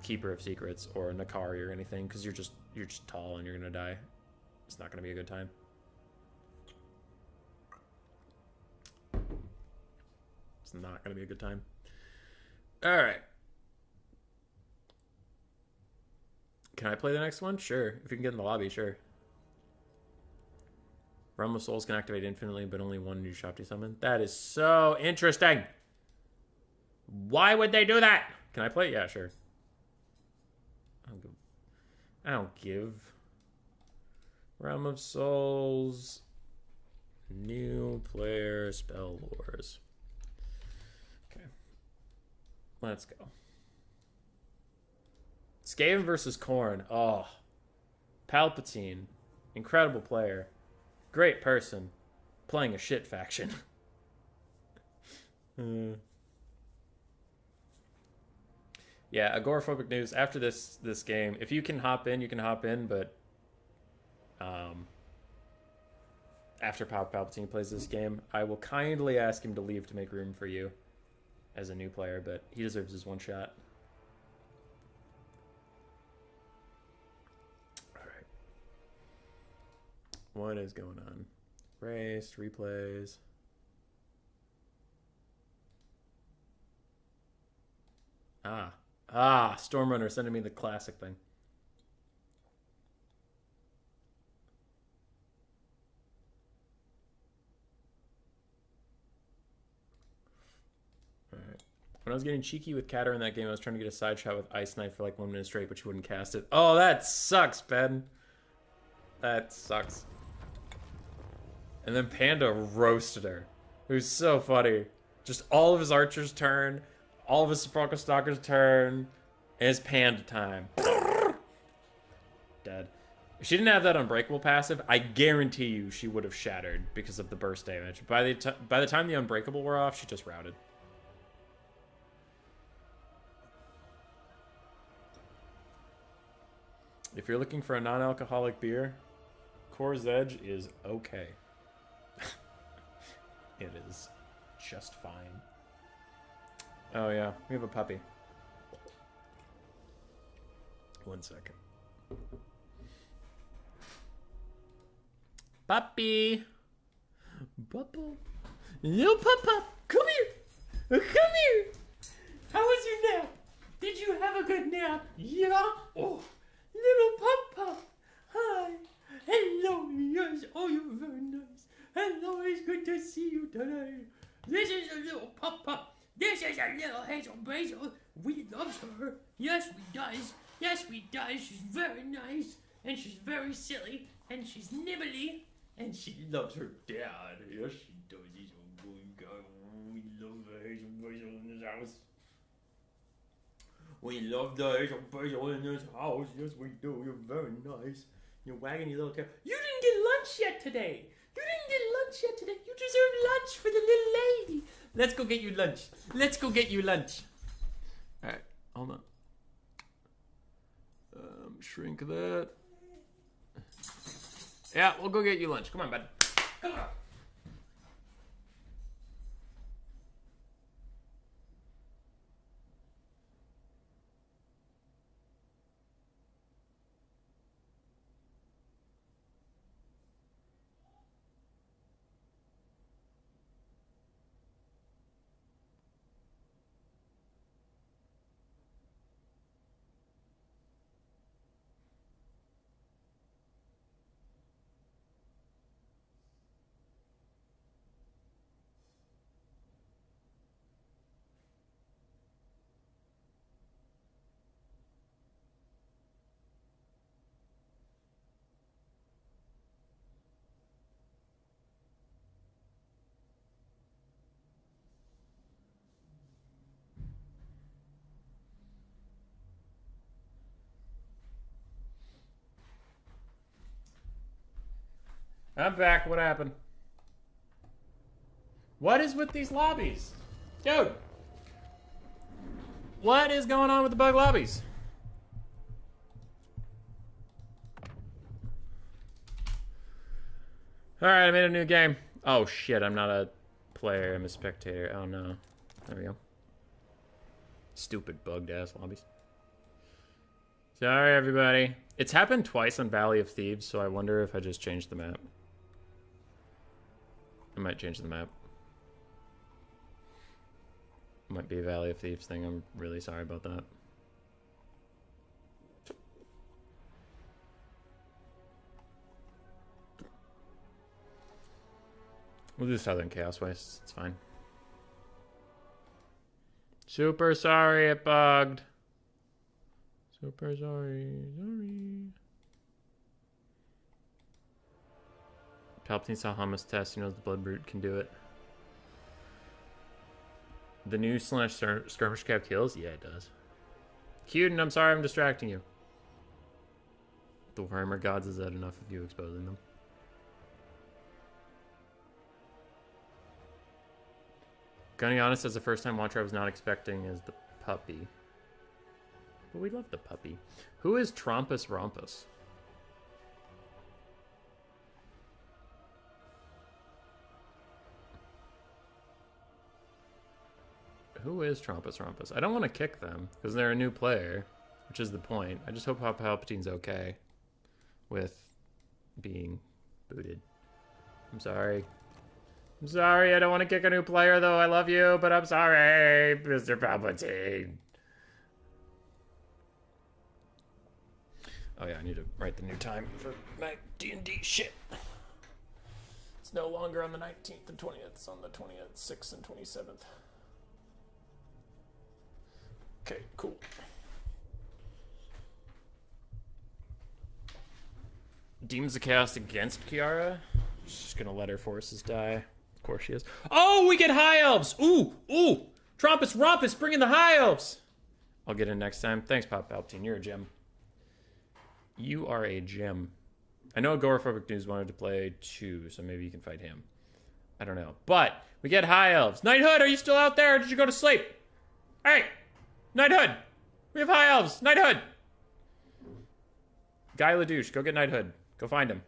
Keeper of Secrets or Nakari or anything, because you're just tall and you're gonna die. It's not gonna be a good time. It's not going to be a good time. All right. Can I play the next one? Sure. If you can get in the lobby, sure. Realm of Souls can activate infinitely, but only one new shop to summon. That is so interesting. Why would they do that? Can I play? Yeah, sure. I don't give. Realm of Souls. New player spell wars. Okay. Let's go. Skaven versus Khorne. Oh. Palpatine. Incredible player. Great person. Playing a shit faction. Yeah, agoraphobic news. After this game, if you can hop in, you can hop in, but after Palpatine plays this game, I will kindly ask him to leave to make room for you as a new player, but he deserves his one shot. Alright. What is going on? Race, replays. Stormrunner sending me the classic thing. Alright. When I was getting cheeky with Catter in that game, I was trying to get a side shot with Ice Knife for like 1 minute straight, but she wouldn't cast it. Oh, that sucks, Ben. That sucks. And then Panda roasted her. It was so funny. Just all of his archers turn, all of his Sepulchral Stalkers turn, and it's Panda time. Dead. If she didn't have that Unbreakable passive, I guarantee you she would have shattered because of the burst damage. By the time the Unbreakable wore off, she just routed. If you're looking for a non-alcoholic beer, Coors Edge is okay. It is just fine. Oh yeah, we have a puppy. 1 second. Puppy! Bubble. Little Papa, come here! Come here! How was your nap? Did you have a good nap? Yeah? Oh, little Papa! Hi! Hello, yes, oh, you're very nice. Hello, it's good to see you today. This is a little Papa. This is a little Hazel Basil. We love her. Yes, we does. Yes, we does. She's very nice. And she's very silly. And she's nibbly. And she loves her dad. Yes, she does. He's a good guy. We love the Hazel Basil in this house. We love the Hazel Basil in this house. Yes, we do. You're very nice. You're wagging your little tail. You didn't get lunch yet today. You didn't get lunch yet today. You deserve lunch for the little lady. Let's go get you lunch. Let's go get you lunch. Alright, hold on. Shrink that. Yeah, we'll go get you lunch. Come on, bud. Come on. I'm back. What happened? What is with these lobbies? Dude! What is going on with the bug lobbies? Alright, I made a new game. Oh shit, I'm not a player, I'm a spectator. Oh no. There we go. Stupid bugged ass lobbies. Sorry everybody. It's happened twice on Valley of Thieves, so I wonder if I just changed the map. I might change the map. Might be a Valley of Thieves thing. I'm really sorry about that. We'll do Southern Chaos Waste. It's fine. Super sorry it bugged. Super sorry. Palpatine saw hummus test. He knows the Blood Brute can do it. The new / skirmish cap kills? Yeah, it does. Cuden, I'm sorry I'm distracting you. The Warhammer Gods, is that enough of you exposing them? Gonna be honest, as a first-time watcher, I was not expecting as the puppy. But we love the puppy. Who is Trompus Rompus? Who is Trompus Rompus? I don't want to kick them, because they're a new player, which is the point. I just hope Palpatine's okay with being booted. I'm sorry. I'm sorry, I don't want to kick a new player, though. I love you, but I'm sorry, Mr. Palpatine. Oh yeah, I need to write the new time for my D&D shit. It's no longer on the 19th and 20th. It's on the 20th, 6th, and 27th. Okay, cool. Demons of Chaos against Kiara. Just gonna let her forces die. Of course she is. Oh, we get High Elves! Ooh, ooh! Trompus Rompus, bring in the High Elves! I'll get in next time. Thanks, Pop Palpatine. You're a gem. You are a gem. I know Agoraphobic News wanted to play too, so maybe you can fight him. I don't know. But we get High Elves. Knighthood, are you still out there, or did you go to sleep? Hey! Knighthood! We have High Elves! Knighthood! Guy LaDouche, go get Knighthood. Go find him.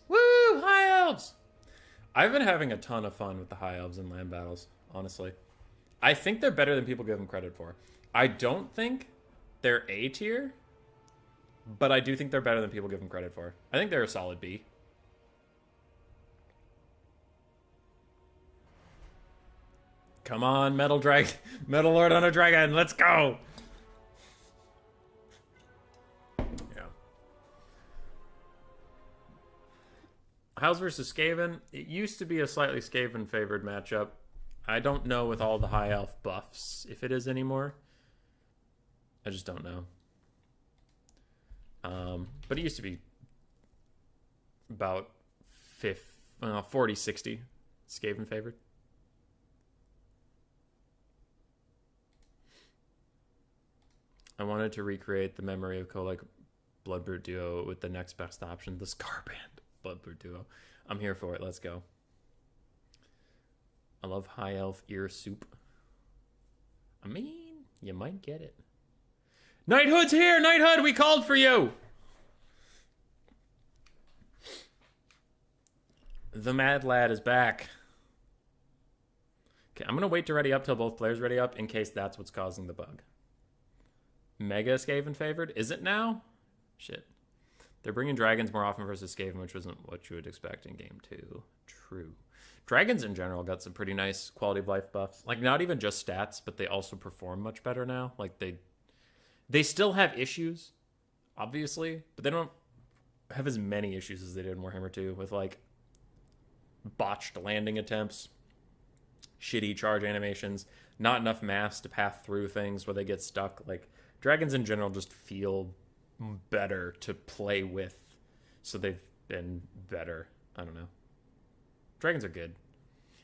Woo! High Elves! I've been having a ton of fun with the High Elves in land battles, honestly. I think they're better than people give them credit for. I don't think they're A tier, but I do think they're better than people give them credit for. I think they're a solid B. Come on, Metal Lord on a Dragon, let's go! Yeah. House versus Skaven. It used to be a slightly Skaven favored matchup. I don't know with all the high elf buffs if it is anymore. I just don't know. But it used to be about 40-60 Skaven favored. I wanted to recreate the memory of Kolek Bloodbrute duo with the next best option, the Scarband Bloodbrute duo. I'm here for it. Let's go. I love high elf ear soup. I mean, you might get it. Knighthood's here! Knighthood, we called for you! The Mad Lad is back. Okay, I'm going to wait to ready up till both players ready up in case that's what's causing the bug. Mega Skaven favored? Is it now? Shit. They're bringing dragons more often versus Skaven, which wasn't what you would expect in game 2. True. Dragons in general got some pretty nice quality of life buffs. Like, not even just stats, but they also perform much better now. Like, they still have issues, obviously, but they don't have as many issues as they did in Warhammer 2 with, like, botched landing attempts, shitty charge animations, not enough mass to path through things where they get stuck. Like, dragons in general just feel better to play with, so they've been better. I don't know. Dragons are good.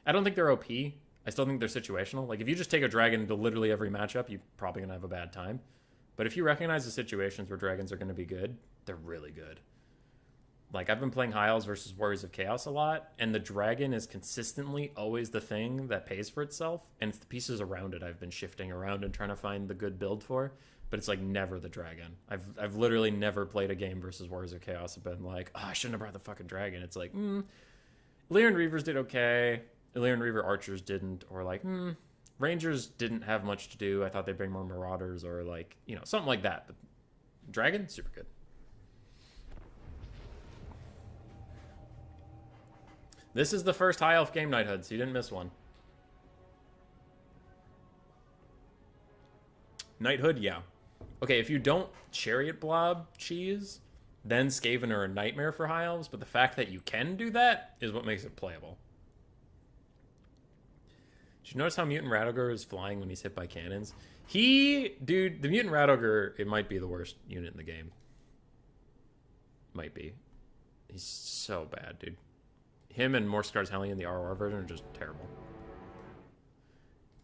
I don't think they're OP. I still think they're situational. Like, if you just take a dragon into literally every matchup, you're probably going to have a bad time. But if you recognize the situations where dragons are going to be good, they're really good. Like, I've been playing High Elves versus Warriors of Chaos a lot, and the dragon is consistently always the thing that pays for itself, and it's the pieces around it I've been shifting around and trying to find the good build for, but it's, like, never the dragon. I've literally never played a game versus Warriors of Chaos and been like, oh, I shouldn't have brought the fucking dragon. It's like, Illyrian Reavers did okay. Illyrian Reaver Archers didn't, or like, Rangers didn't have much to do. I thought they'd bring more Marauders, or like, you know, something like that. But Dragon, super good. This is the first High Elf game, Knighthood, so you didn't miss one. Knighthood, yeah. Okay, if you don't Chariot Blob cheese, then Skaven are a nightmare for High Elves, but the fact that you can do that is what makes it playable. Did you notice how Mutant Ratogre is flying when he's hit by cannons? Dude, the Mutant Ratogre, it might be the worst unit in the game. Might be. He's so bad, dude. Him and Morskard's Hellion, the ROR version, are just terrible.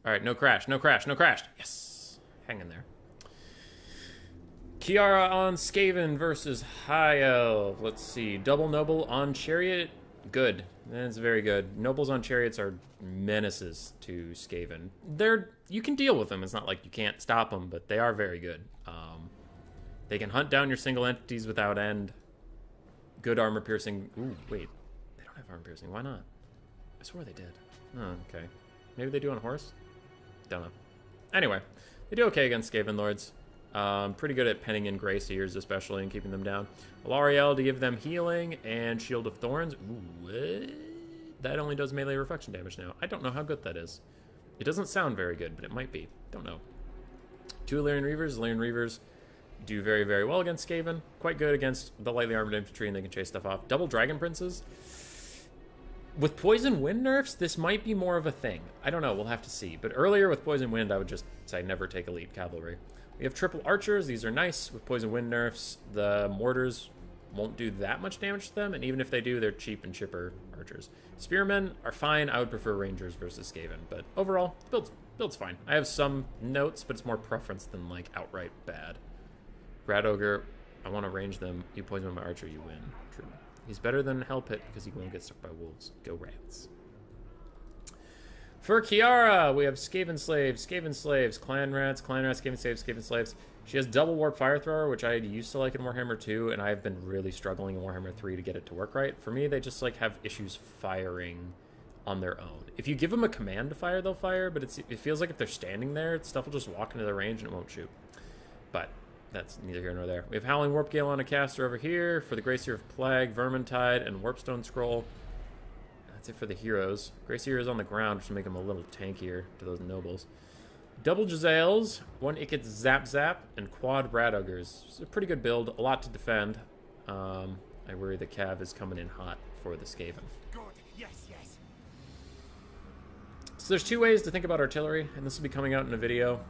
Alright, no crash, no crash, no crash. Yes. Hang in there. Kiara on Skaven versus High Elf. Let's see. Double Noble on Chariot. Good. That's very good. Nobles on Chariots are menaces to Skaven. You can deal with them. It's not like you can't stop them, but they are very good. They can hunt down your single entities without end. Good armor piercing. Ooh, wait. They don't have armor piercing. Why not? I swore they did. Oh, okay. Maybe they do on a horse? Don't know. Anyway, they do okay against Skaven Lords. Pretty good at penning in Grey Seers, especially, and keeping them down. Alariel to give them healing and Shield of Thorns. Ooh, what? That only does melee reflection damage now. I don't know how good that is. It doesn't sound very good, but it might be. Don't know. 2 Illyrian Reavers. Illyrian Reavers do very, very well against Skaven. Quite good against the lightly armored infantry, and they can chase stuff off. Double Dragon Princes. With Poison Wind nerfs, this might be more of a thing. I don't know. We'll have to see. But earlier with Poison Wind, I would just say never take elite cavalry. We have triple archers. These are nice. With Poison Wind nerfs, the mortars won't do that much damage to them, and even if they do, they're cheap and chipper archers. Spearmen are fine. I would prefer rangers versus Skaven, but overall, build's fine. I have some notes, but it's more preference than like outright bad. Rat Ogre, I want to range them. You poison my archer, you win. True. He's better than Hellpit because he won't get stuck by wolves. Go Rats. For Kiara, we have Skaven Slaves, Clan Rats, Skaven Slaves. She has double Warp Fire Thrower, which I used to like in Warhammer 2, and I've been really struggling in Warhammer 3 to get it to work right. For me, they just like have issues firing on their own. If you give them a command to fire, they'll fire, but it feels like if they're standing there, stuff will just walk into their range and it won't shoot. But that's neither here nor there. We have Howling Warp Gale on a caster over here for the Grey Seer of Plague, Vermintide, and Warpstone Scroll. That's it for the heroes. Grey Seer is on the ground, which will make them a little tankier to those nobles. Double Jezzails, 1 Ikit Zap Zap, and quad Rat Ogres. It's a pretty good build, a lot to defend. I worry the Cav is coming in hot for the Skaven. Good. Yes, yes. So there's 2 ways to think about artillery, and this will be coming out in a video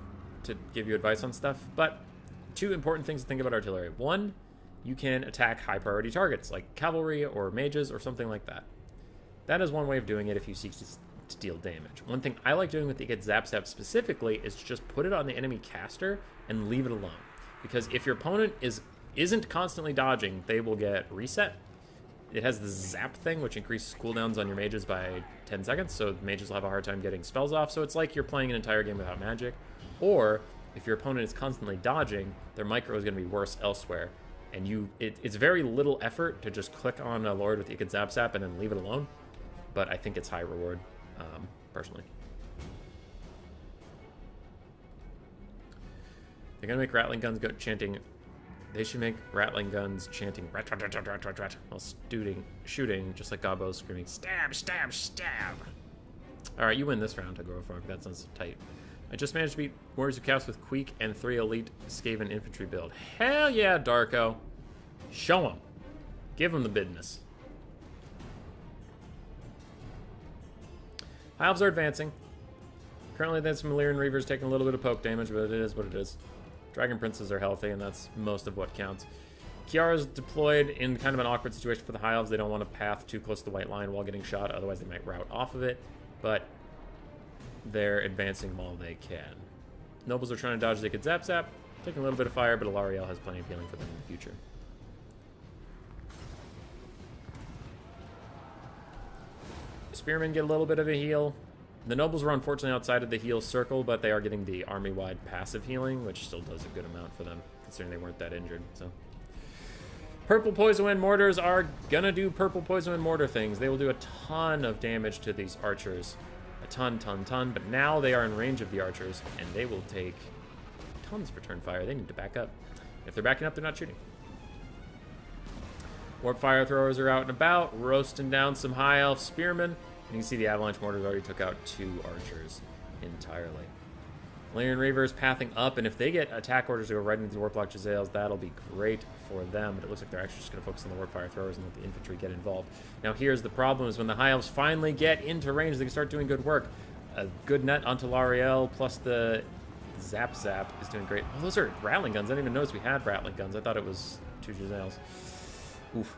to give you advice on stuff, but 2 important things to think about artillery. 1, you can attack high priority targets, like cavalry or mages or something like that. That is one way of doing it if you seek to deal damage. One thing I like doing with the Ikit Zap Zap specifically is to just put it on the enemy caster and leave it alone. Because if your opponent isn't constantly dodging, they will get reset. It has the zap thing, which increases cooldowns on your mages by 10 seconds, so mages will have a hard time getting spells off. So it's like you're playing an entire game without magic. Or if your opponent is constantly dodging, their micro is going to be worse elsewhere. And it's very little effort to just click on a lord with the Ikit Zap Zap and then leave it alone. But I think it's high reward, personally. They're going to make Rattling Guns go chanting. They should make Rattling Guns chanting rat, rat, rat, rat, rat, rat, rat, while shooting, just like Gobbo screaming, stab, stab, stab. Alright, you win this round, Agorafrog. That sounds tight. I just managed to beat Warriors of Chaos with Queek and 3 elite Skaven infantry build. Hell yeah, Darko. Show them. Give them the business. High Elves are advancing. Currently, there's some Illyrian Reavers taking a little bit of poke damage, but it is what it is. Dragon Princes are healthy, and that's most of what counts. Kiara's deployed in kind of an awkward situation for the High Elves. They don't want to path too close to the white line while getting shot, otherwise they might route off of it, but they're advancing while they can. Nobles are trying to dodge the Ikit Zap Zap, taking a little bit of fire, but Alariel has plenty of healing for them in the future. Spearmen get a little bit of a heal. The nobles were unfortunately outside of the heal circle, but they are getting the army-wide passive healing, which still does a good amount for them, considering they weren't that injured. So, Purple Poison Wind Mortars are gonna do Purple Poison Wind Mortar things. They will do a ton of damage to these archers. A ton, but now they are in range of the archers, and they will take tons of return fire. They need to back up. If they're backing up, they're not shooting. Warp fire throwers are out and about, roasting down some high elf spearmen. And you can see the avalanche mortars already took out 2 archers entirely. Lyrian Reavers pathing up, and if they get attack orders to go right into the Warplock Jezzails, that'll be great for them. But it looks like they're actually just going to focus on the Warp Fire Throwers and let the infantry get involved. Now here's the problem, is when the High Elves finally get into range, they can start doing good work. A good net onto Lariel, plus the Zap Zap is doing great. Oh, those are Rattling Guns. I didn't even notice we had Rattling Guns. I thought it was 2 Jezzails. Oof.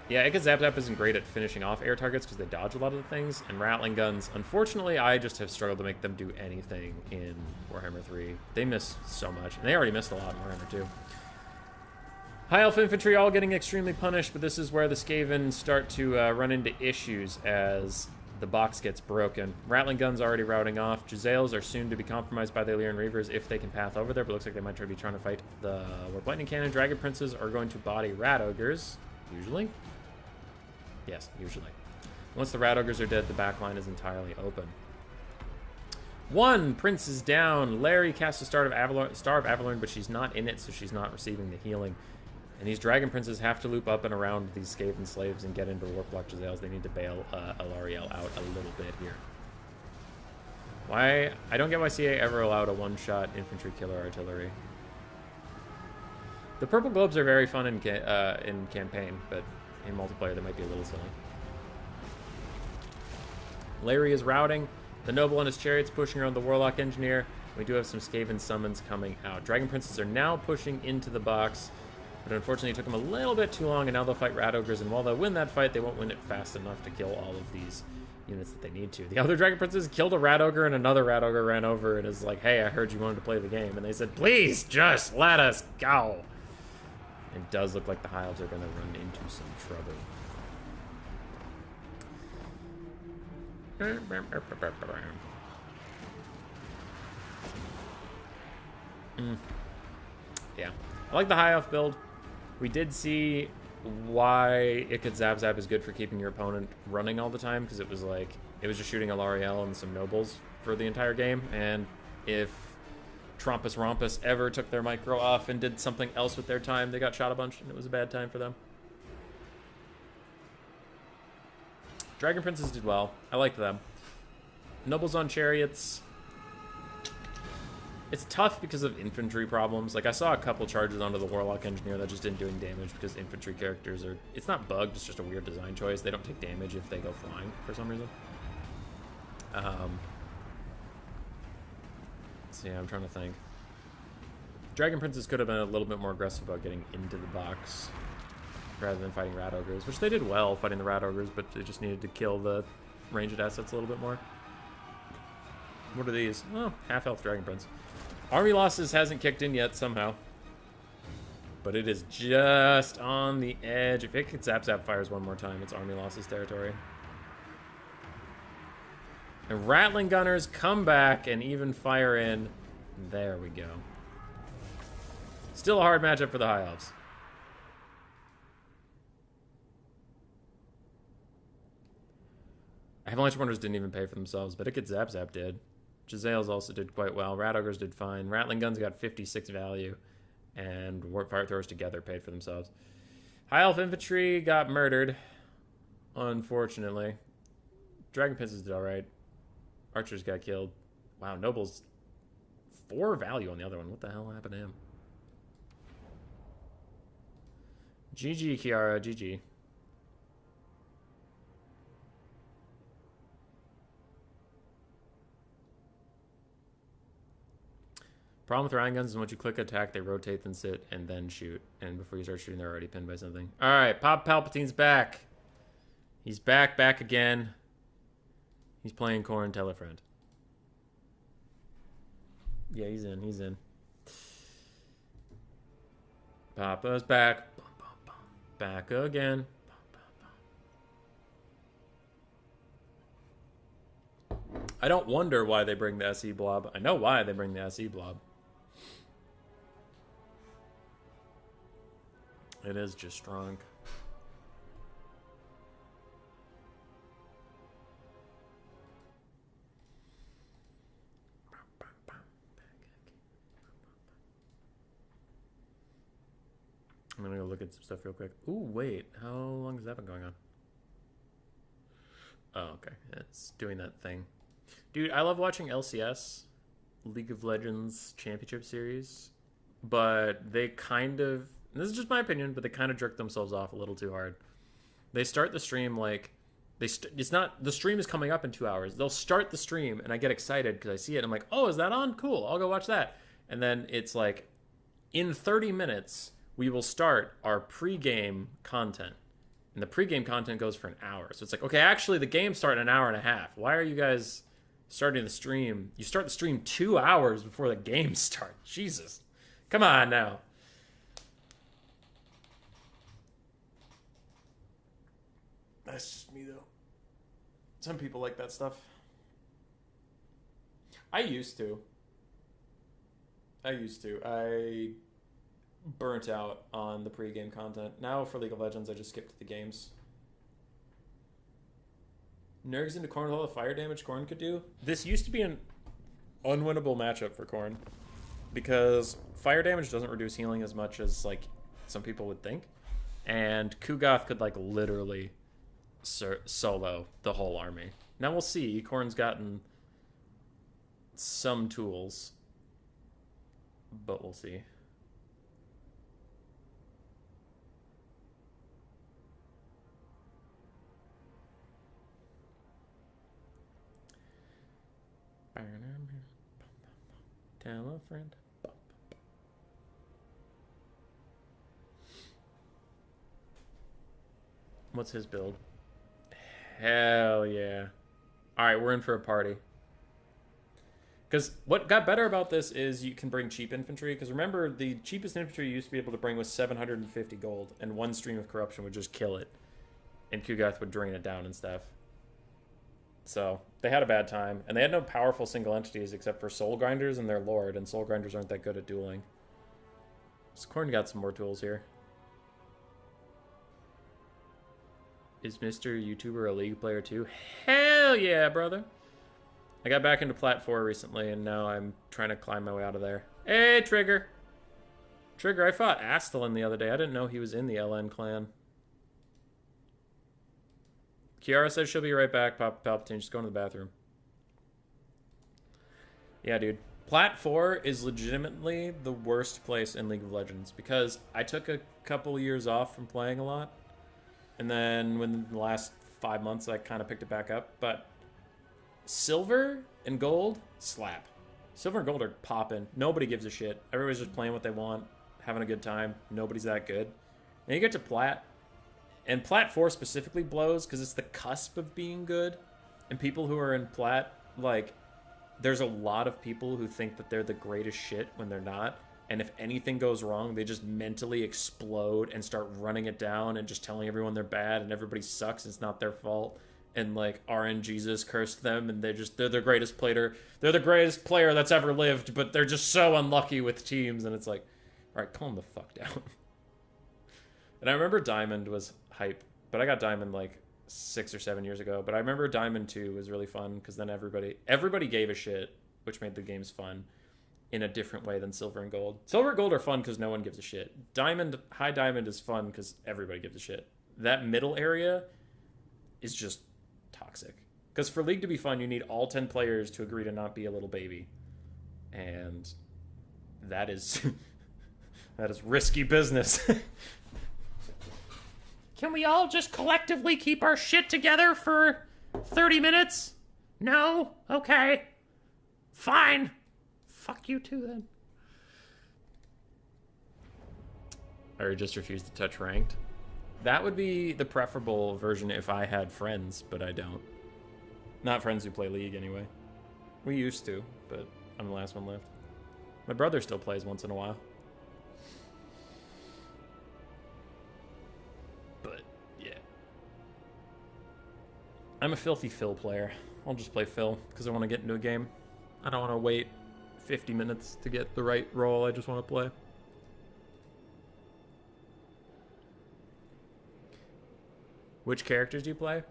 Yeah, Ikka Zap Zap isn't great at finishing off air targets because they dodge a lot of the things, and Rattling Guns, unfortunately, I just have struggled to make them do anything in Warhammer 3. They miss so much, and they already missed a lot in Warhammer 2. High Elf Infantry all getting extremely punished, but this is where the Skaven start to run into issues as the box gets broken. Rattling Guns already routing off. Jezzails are soon to be compromised by the Lyrian Reavers if they can path over there, but it looks like they might try to be trying to fight the Warp Lightning Cannon. Dragon Princes are going to body Rat Ogres, usually. Yes, usually. Once the Rat Ogres are dead, the back line is entirely open. 1 prince is down. Larry casts a Star of Avalorn, but she's not in it, so she's not receiving the healing. And these Dragon Princes have to loop up and around these Skaven slaves and get into Warplock Jezzails. They need to bail Alariel out a little bit here. Why? I don't get why CA ever allowed a one-shot infantry killer artillery. The purple globes are very fun in campaign, but in multiplayer, they might be a little silly. Larry is routing. The Noble and his chariots pushing around the Warlock Engineer. We do have some Skaven summons coming out. Dragon Princes are now pushing into the box, but unfortunately it took them a little bit too long, and now they'll fight Rat Ogres, and while they'll win that fight, they won't win it fast enough to kill all of these units that they need to. The other Dragon Princes killed a Rat Ogre, and another Rat Ogre ran over and is like, hey, I heard you wanted to play the game. And they said, please, just let us go. It does look like the High Elves are going to run into some trouble. Yeah. I like the High Elf build. We did see why Ikka Zap Zap is good for keeping your opponent running all the time, because it was just shooting a Lariel and some Nobles for the entire game, and if Trompus Rompus ever took their micro off and did something else with their time, they got shot a bunch, and it was a bad time for them. Dragon Princes did well. I liked them. Nobles on chariots. It's tough because of infantry problems. Like, I saw a couple charges onto the Warlock Engineer that just didn't do any damage because infantry characters are... It's not bugged, it's just a weird design choice. They don't take damage if they go flying for some reason. So yeah, I'm trying to think. Dragon Princes could have been a little bit more aggressive about getting into the box rather than fighting Rat Ogres, which they did well fighting the Rat Ogres, but they just needed to kill the ranged assets a little bit more. What are these? Oh, half-health Dragon Prince. Army losses hasn't kicked in yet somehow, but it is just on the edge. If it could Zap Zap fires one more time, it's Army losses territory. And Rattling Gunners come back and even fire in. There we go. Still a hard matchup for the High Elves. Avalanche Mortars didn't even pay for themselves, but Ikka Zap Zap did. Jezzails also did quite well. Rat Ogres did fine. Rattling Guns got 56 value, and Warp Fire Throwers together paid for themselves. High Elf Infantry got murdered, unfortunately. Dragon Princes did alright. Archers got killed. Wow, Nobles 4 value on the other one. What the hell happened to him? GG, Kiara. GG. Problem with Rattling Guns is once you click attack, they rotate, then sit, and then shoot. And before you start shooting, they're already pinned by something. Alright, Pop Palpatine's back. He's back again. He's playing Corrin Telefriend. Yeah, he's in. Papa's back. Back again. I don't wonder why they bring the SE blob. I know why they bring the SE blob. It is just strong. I'm gonna go look at some stuff real quick. Ooh, wait. How long has that been going on? Oh, okay. It's doing that thing. Dude, I love watching LCS, League of Legends Championship Series, but they kind of, this is just my opinion, but they kind of jerk themselves off a little too hard. They start the stream like, it's not, the stream is coming up in 2 hours. They'll start the stream and I get excited because I see it. I'm like, oh, is that on? Cool. I'll go watch that. And then it's like, in 30 minutes, we will start our pre-game content. And the pre-game content goes for an hour. So it's like, okay, actually the game started an hour and a half. Why are you guys starting the stream? You start the stream 2 hours before the game starts. Jesus. Come on now. That's just me though. Some people like that stuff. I used to. I burnt out on the pre-game content. Now for League of Legends, I just skipped the games. Nergs into Corn with all the fire damage Corn could do. This used to be an unwinnable matchup for Corn because fire damage doesn't reduce healing as much as like some people would think, and Kugoth could like literally solo the whole army. Now we'll see. Corn's gotten some tools, but we'll see. Tell a friend. What's his build? Hell yeah. Alright, we're in for a party. Because what got better about this is you can bring cheap infantry. Because remember, the cheapest infantry you used to be able to bring was 750 gold. And one stream of corruption would just kill it. And Kugoth would drain it down and stuff. So they had a bad time. And they had no powerful single entities except for Soul Grinders and their Lord. And Soul Grinders aren't that good at dueling. So Corn got some more tools here. Is Mr. YouTuber a League player too? Hell yeah, brother. I got back into Plat 4 recently, and now I'm trying to climb my way out of there. Hey, Trigger. Trigger, I fought Astalin the other day. I didn't know he was in the LN clan. Kiara says she'll be right back, Papa Palpatine. Just going to the bathroom. Yeah, dude. Plat 4 is legitimately the worst place in League of Legends because I took a couple years off from playing a lot. And then within the last 5 months, I kind of picked it back up. But silver and gold, slap. Silver and gold are popping. Nobody gives a shit. Everybody's just playing what they want, having a good time. Nobody's that good. And you get to Plat. And Plat 4 specifically blows because it's the cusp of being good. And people who are in Plat, like, there's a lot of people who think that they're the greatest shit when they're not. And if anything goes wrong, they just mentally explode and start running it down and just telling everyone they're bad and everybody sucks and it's not their fault. And like RNGesus cursed them and they're the greatest player. They're the greatest player that's ever lived, but they're just so unlucky with teams. And it's like, all right, calm the fuck down. And I remember Diamond was hype, but I got Diamond like 6 or 7 years ago. But I remember Diamond 2 was really fun because then everybody gave a shit, which made the games fun in a different way than Silver and Gold. Silver and Gold are fun because no one gives a shit. High Diamond is fun because everybody gives a shit. That middle area is just toxic. Because for League to be fun, you need all 10 players to agree to not be a little baby. And that is that is risky business. Can we all just collectively keep our shit together for 30 minutes? No? Okay. Fine. Fuck you too, then. Or just refuse to touch ranked. That would be the preferable version if I had friends, but I don't. Not friends who play League, anyway. We used to, but I'm the last one left. My brother still plays once in a while. But, yeah. I'm a filthy Phil player. I'll just play Phil, because I want to get into a game. I don't want to wait 50 minutes to get the right role. I just want to play. Which characters do you play?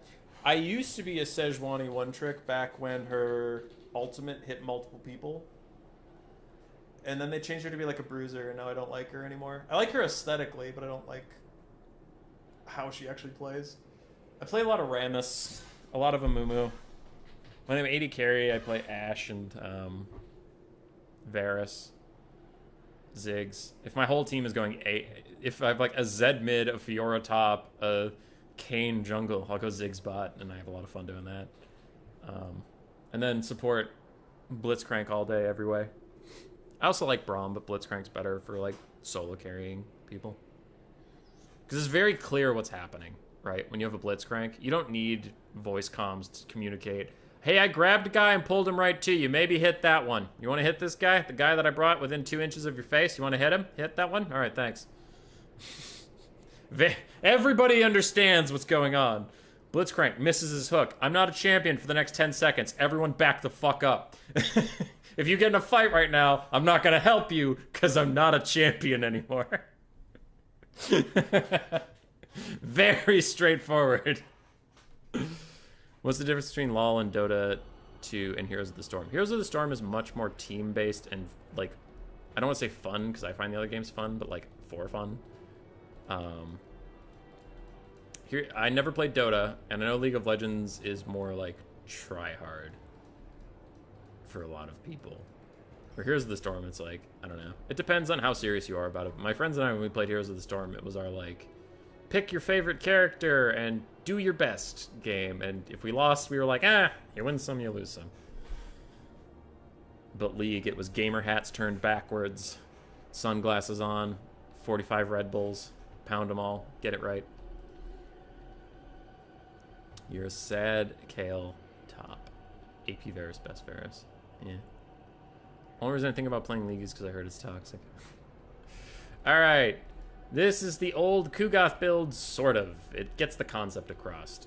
I used to be a Sejuani one trick back when her ultimate hit multiple people. And then they changed her to be like a bruiser, and now I don't like her anymore. I like her aesthetically, but I don't like how she actually plays. I play a lot of Rammus, a lot of Amumu. When I'm AD carry, I play Ashe and Varus, Ziggs. If my whole team is going if I have like a Zed mid, a Fiora top, a Kayn jungle, I'll go Ziggs bot, and I have a lot of fun doing that. And then support Blitzcrank all day, every way. I also like Braum, but Blitzcrank's better for like solo carrying people. Because it's very clear what's happening, right? When you have a Blitzcrank, you don't need voice comms to communicate. Hey, I grabbed a guy and pulled him right to you. Maybe hit that one. You want to hit this guy? The guy that I brought within 2 inches of your face? You want to hit him? Hit that one? All right, thanks. Everybody understands what's going on. Blitzcrank misses his hook. I'm not a champion for the next 10 seconds. Everyone back the fuck up. If you get in a fight right now, I'm not going to help you because I'm not a champion anymore. Very straightforward. What's the difference between LoL and Dota 2 and Heroes of the Storm? Heroes of the Storm is much more team-based and, like, I don't want to say fun because I find the other games fun, but, like, for fun. Here, I never played Dota, and I know League of Legends is more, like, try-hard for a lot of people. For Heroes of the Storm, it's like, I don't know. It depends on how serious you are about it. My friends and I, when we played Heroes of the Storm, it was our, like, pick your favorite character and do your best game. And if we lost, we were like, you win some, you lose some. But League, it was gamer hats turned backwards, sunglasses on, 45 Red Bulls, pound them all, get it right. You're a sad Kale top. AP Varus, best Varus. Yeah. Only reason I think about playing League is because I heard it's toxic. Alright. This is the old Kugoth build, sort of. It gets the concept across.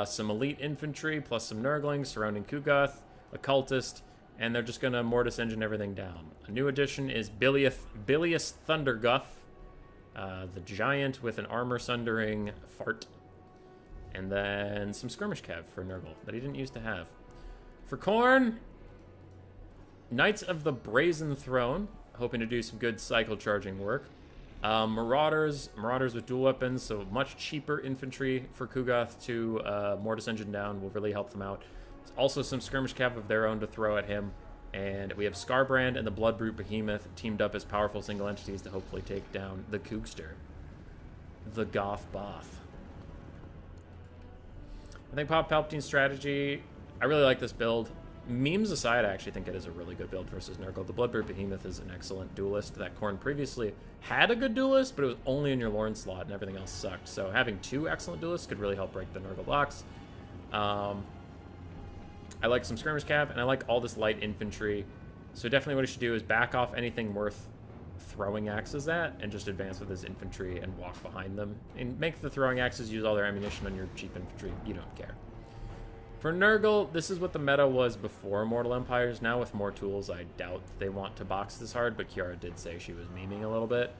Some elite infantry plus some Nurglings surrounding Kugoth, a cultist, and they're just going to Mortis engine everything down. A new addition is Bilious Thunderguff, the giant with an armor-sundering fart. And then some skirmish cav for Nurgle that he didn't used to have. For Khorne, Knights of the Brazen Throne, hoping to do some good cycle charging work. Marauders with dual weapons, so much cheaper infantry for Kugoth to Mortis engine down will really help them out. There's also some skirmish cav of their own to throw at him. And we have Scarbrand and the Bloodbrute Behemoth teamed up as powerful single entities to hopefully take down the Koogster. The Goth Both. I think Palpatine's strategy, I really like this build. Memes aside, I actually think it is a really good build versus Nurgle. The Bloodbrute Behemoth is an excellent duelist. That Khorne previously had a good duelist, but it was only in your Lorne slot and everything else sucked. So having two excellent duelists could really help break the Nurgle blocks. I like some skirmish cav, and I like all this light infantry. So definitely what he should do is back off anything worth throwing axes at and just advance with his infantry and walk behind them. And make the throwing axes use all their ammunition on your cheap infantry. You don't care. For Nurgle, this is what the meta was before Mortal Empires. Now with more tools, I doubt they want to box this hard, but Kiara did say she was memeing a little bit.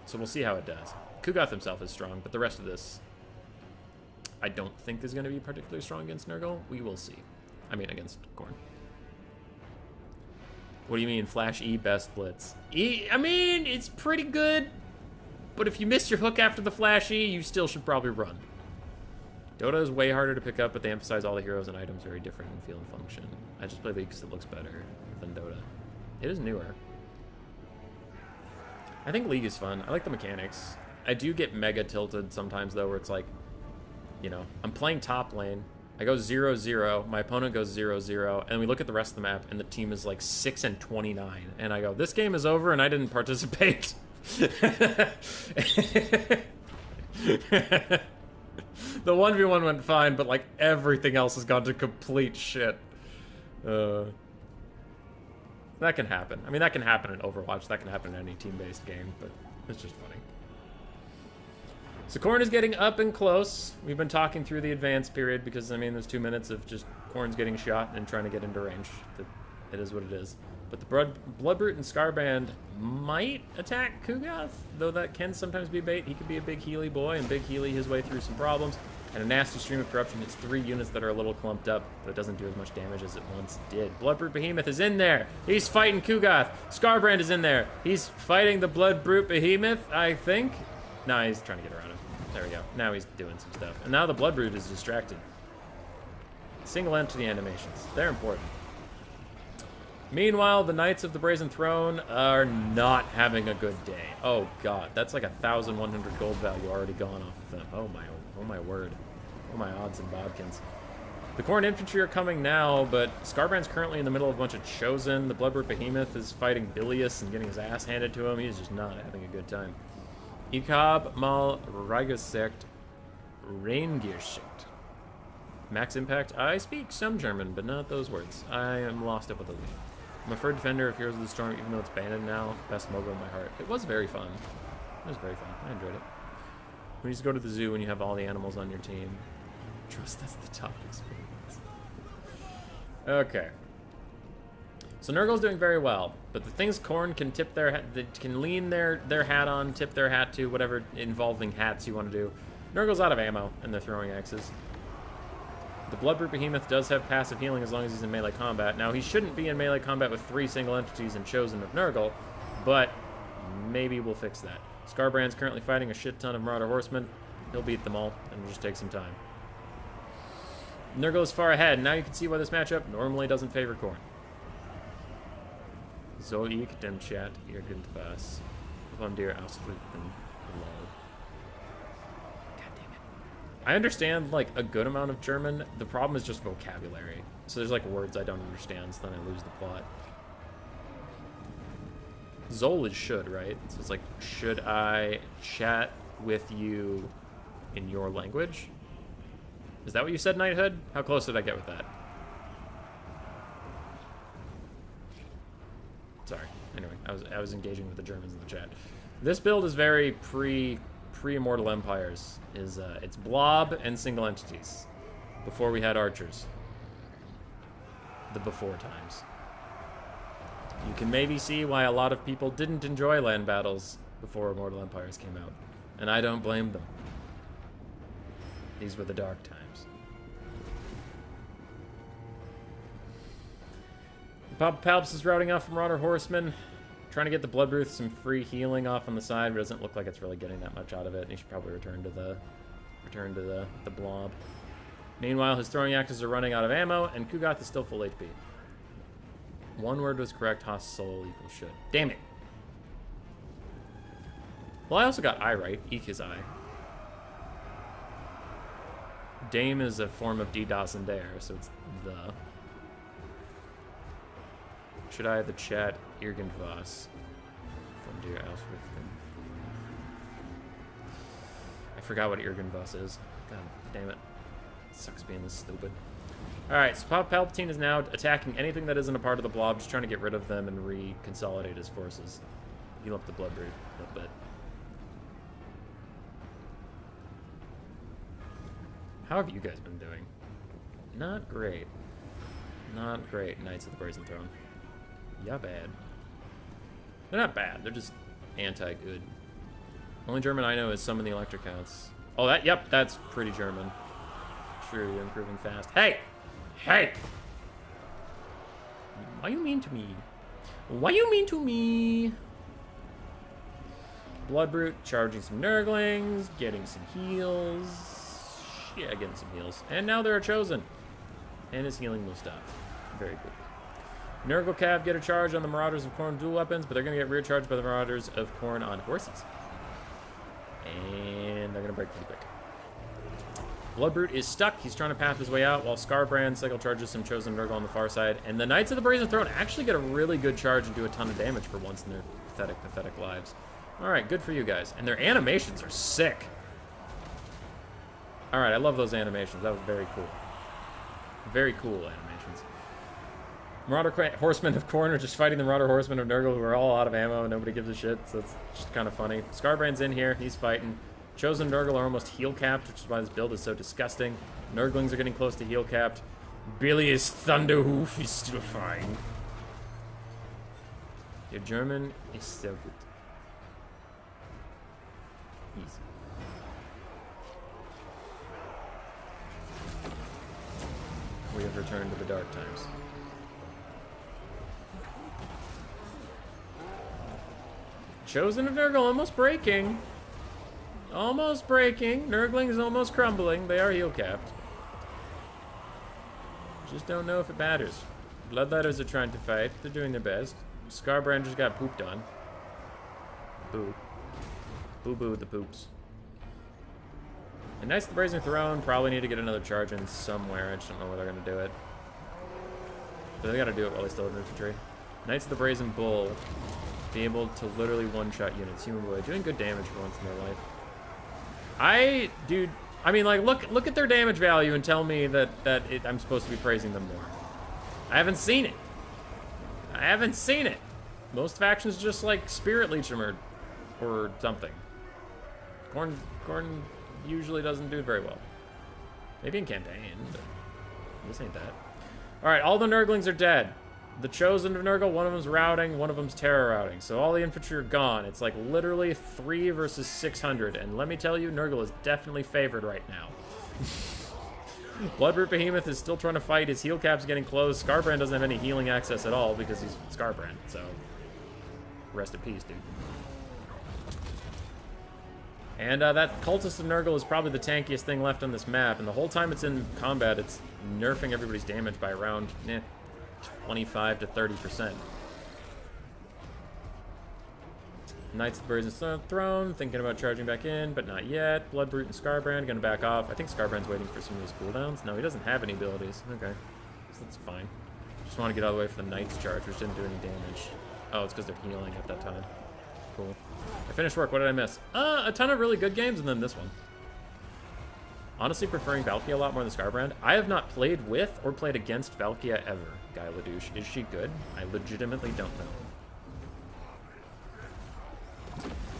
So we'll see how it does. Kugoth himself is strong, but the rest of this I don't think is going to be particularly strong against Nurgle. We will see. I mean, against Khorne. What do you mean, Flash E best blitz? E, I mean, it's pretty good, but if you miss your hook after the Flash E, you still should probably run. Dota is way harder to pick up, but they emphasize all the heroes and items very different in feel and function. I just play League because it looks better than Dota. It is newer. I think League is fun. I like the mechanics. I do get mega tilted sometimes, though, where it's like, you know, I'm playing top lane. I go 0-0. My opponent goes 0-0. And we look at the rest of the map, and the team is like 6-29. And I go, this game is over, and I didn't participate. The 1v1 went fine, but like everything else has gone to complete shit. That can happen. I mean, that can happen in Overwatch. That can happen in any team-based game, but it's just funny. So Khorne is getting up and close. We've been talking through the advanced period because, I mean, there's 2 minutes of just Khorne's getting shot and trying to get into range. It is what it is. But the Bloodbrute and Scarband might attack Kugoth, though that can sometimes be bait. He could be a big Healy boy and big Healy his way through some problems. And a nasty stream of corruption hits 3 units that are a little clumped up, but it doesn't do as much damage as it once did. Bloodbrute Behemoth is in there. He's fighting Kugath. Scarbrand is in there. He's fighting the Bloodbrute Behemoth, I think. No, he's trying to get around him. There we go. Now he's doing some stuff. And now the Bloodbrute is distracted. Single entity animations. They're important. Meanwhile, the Knights of the Brazen Throne are not having a good day. Oh god, that's like 1,100 gold value already gone off of them. Oh my word. Oh my odds and bodkins. The Khorne infantry are coming now, but Scarbrand's currently in the middle of a bunch of Chosen. The Bloodbrute Behemoth is fighting Bilius and getting his ass handed to him. He's just not having a good time. Ikab mal Reigesekt Reingerschicht. Max impact. I speak some German, but not those words. I am lost up with those. I'm a preferred defender of Heroes of the Storm, even though it's banned now. Best MOBA in my heart. It was very fun. It was very fun. I enjoyed it. When you just go to the zoo and you have all the animals on your team. Trust that's the top experience. Okay. So Nurgle's doing very well, but the things Khorne can tip their can lean their hat on, tip their hat to, whatever involving hats you want to do. Nurgle's out of ammo and they're throwing axes. The Bloodbrute Behemoth does have passive healing as long as he's in melee combat. Now, he shouldn't be in melee combat with 3 single entities and Chosen of Nurgle, but maybe we'll fix that. Scarbrand's currently fighting a shit ton of Marauder Horsemen. He'll beat them all, and it'll just take some time. Nurgle is far ahead. Now you can see why this matchup normally doesn't favor Khorne. Soll ich dem Chat irgendwas von dir ausdrücken? I understand, like, a good amount of German. The problem is just vocabulary. So there's, like, words I don't understand, so then I lose the plot. Zol is should, right? So it's like, should I chat with you in your language? Is that what you said, Knighthood? How close did I get with that? Sorry. Anyway, I was engaging with the Germans in the chat. This build is very pre-Immortal Empires. It's blob and single entities. Before we had archers. The before times. You can maybe see why a lot of people didn't enjoy land battles before Immortal Empires came out. And I don't blame them. These were the dark times. Palps is routing off from Marauder Horsemen. Trying to get the Bloodbrute some free healing off on the side, but it doesn't look like it's really getting that much out of it. He should probably return to the blob. Meanwhile, his throwing axes are running out of ammo, and Kugath is still full HP. One word was correct. Haas soul equals should. Damn it. Well, I also got I right. Eek his eye. Dame is a form of DDoS and dare, so it's the. Should I have the chat Irgendwas from Dear Ausrichten? I forgot what Irgendwas is. God damn it. It sucks being this stupid. Alright, so Palpatine is now attacking anything that isn't a part of the blob, just trying to get rid of them and reconsolidate his forces. Heal up the Bloodbrute a little bit. How have you guys been doing? Not great. Not great, Knights of the Brazen Throne. Yeah, bad. They're not bad, they're just anti-good. Only German I know is summon the electric counts. Oh, yep, that's pretty German. Sure, you're improving fast. Hey! Hey! Why you mean to me? Why you mean to me? Bloodbrute charging some Nurglings, getting some heals. Yeah, getting some heals. And now they're Chosen. And his healing will stop very quickly. Nurgle Cav get a charge on the Marauders of Khorne dual weapons, but they're going to get rear charged by the Marauders of Khorne on horses. And they're going to break pretty quick. Bloodbrute is stuck. He's trying to path his way out while Scarbrand cycle charges some Chosen Nurgle on the far side. And the Knights of the Brazen Throne actually get a really good charge and do a ton of damage for once in their pathetic, pathetic lives. Alright, good for you guys. And their animations are sick. Alright, I love those animations. That was very cool. Very cool animations. Marauder Horsemen of Khorne are just fighting the Marauder Horsemen of Nurgle, who are all out of ammo and nobody gives a shit, so it's just kind of funny. Scarbrand's in here. He's fighting. Chosen Nurgle are almost heal capped, which is why this build is so disgusting. Nurglings are getting close to heal capped. Bilius Thunderhoof is still fine. Your German is so good. Easy. have returned to the dark times. Chosen of Nurgle almost breaking. Almost breaking. Nurgling is almost crumbling. They are heel capped. Just don't know if it matters. Bloodletters are trying to fight. They're doing their best. Scarbrand just got pooped on. Boo. Boo boo with the poops. And Knights of the Brazen Throne probably need to get another charge in somewhere. I just don't know where they're going to do it. But they got to do it while they still have infantry. Knights of the Brazen Bull. Be able to literally one-shot units. Human Boy doing good damage for once in their life. Dude, I mean, like, look at their damage value and tell me that I'm supposed to be praising them more. I haven't seen it. I haven't seen it. Most factions just like Spirit Leech them or something. Corn usually doesn't do very well. Maybe in campaign, but this ain't that. All right, all the Nurglings are dead. The Chosen of Nurgle, one of them's routing, one of them's terror routing. So all the infantry are gone. It's like literally 3 versus 600. And let me tell you, Nurgle is definitely favored right now. Bloodroot Behemoth is still trying to fight. His heal cap's getting close. Scarbrand doesn't have any healing access at all because he's Scarbrand. So rest in peace, dude. And that Cultist of Nurgle is probably the tankiest thing left on this map. And the whole time it's in combat, it's nerfing everybody's damage by around 25 to 30%. Knights of the Brazen Throne, thinking about charging back in, but not yet. Bloodbrute and Scarbrand gonna back off. I think Scarbrand's waiting for some of these cooldowns. No, he doesn't have any abilities. Okay, so that's fine. Just want to get all the way for the Knight's charge, which didn't do any damage. Oh, it's because they're healing at that time. Cool. I finished work. What did I miss? A ton of really good games, and then this one. Honestly, preferring Valkia a lot more than Scarbrand. I have not played with or played against Valkia ever. Guy Ladouche. Is she good? I legitimately don't know.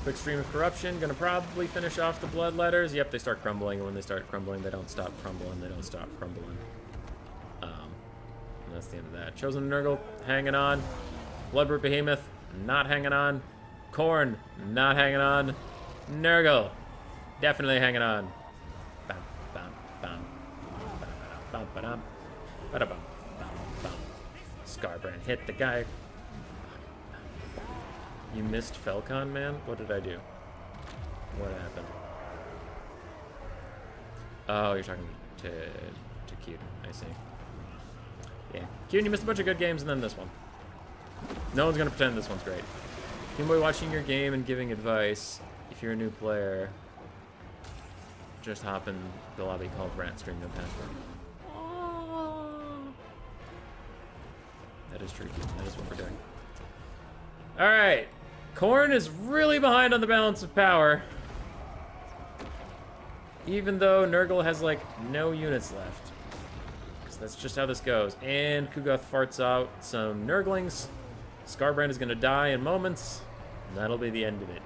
Quick stream of corruption. Gonna probably finish off the bloodletters. Yep, they start crumbling, and when they start crumbling, they don't stop crumbling. They don't stop crumbling. And that's the end of that. Chosen Nurgle, hanging on. Bloodroot Behemoth, not hanging on. Khorne, not hanging on. Nurgle, definitely hanging on. Bam, bam, bam. Bam, ba-dum. Ba-da-bum. Bam, bam. Scarbrand hit the guy. You missed Felcon, man? What did I do? What happened? Oh, you're talking to Cute. I see. Yeah. Cute, you missed a bunch of good games and then this one. No one's gonna pretend this one's great. Gameboy watching your game and giving advice. If you're a new player, just hop in the lobby called Rat Stream, no password. That is true, Cute. That is what we're doing. Alright. Khorne is really behind on the balance of power. Even though Nurgle has, like, no units left. Because that's just how this goes. And Kugoth farts out some Nurglings. Scarbrand is going to die in moments. And that'll be the end of it.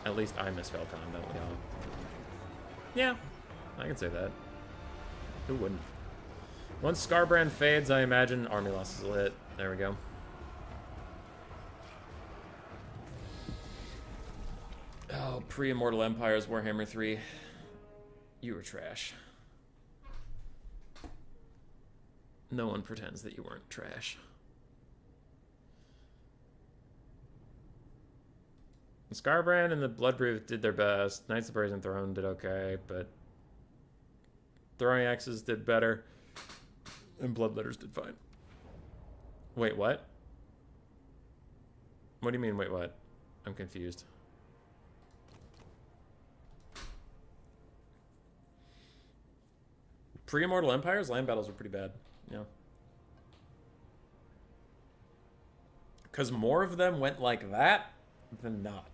At least I miss Felcon, don't we all? Yeah, I can say that. Who wouldn't? Once Scarbrand fades, I imagine army losses will hit. There we go. Oh, pre-Immortal Empires, Warhammer 3. You were trash. No one pretends that you weren't trash. Scarbrand and the Bloodroot did their best. Knights of the Brazen Throne did okay, but Throwing Axes did better. And Bloodletters did fine. Wait, what? What do you mean, wait, what? I'm confused. Pre-Immortal Empires, land battles were pretty bad. Yeah. Because more of them went like that than not.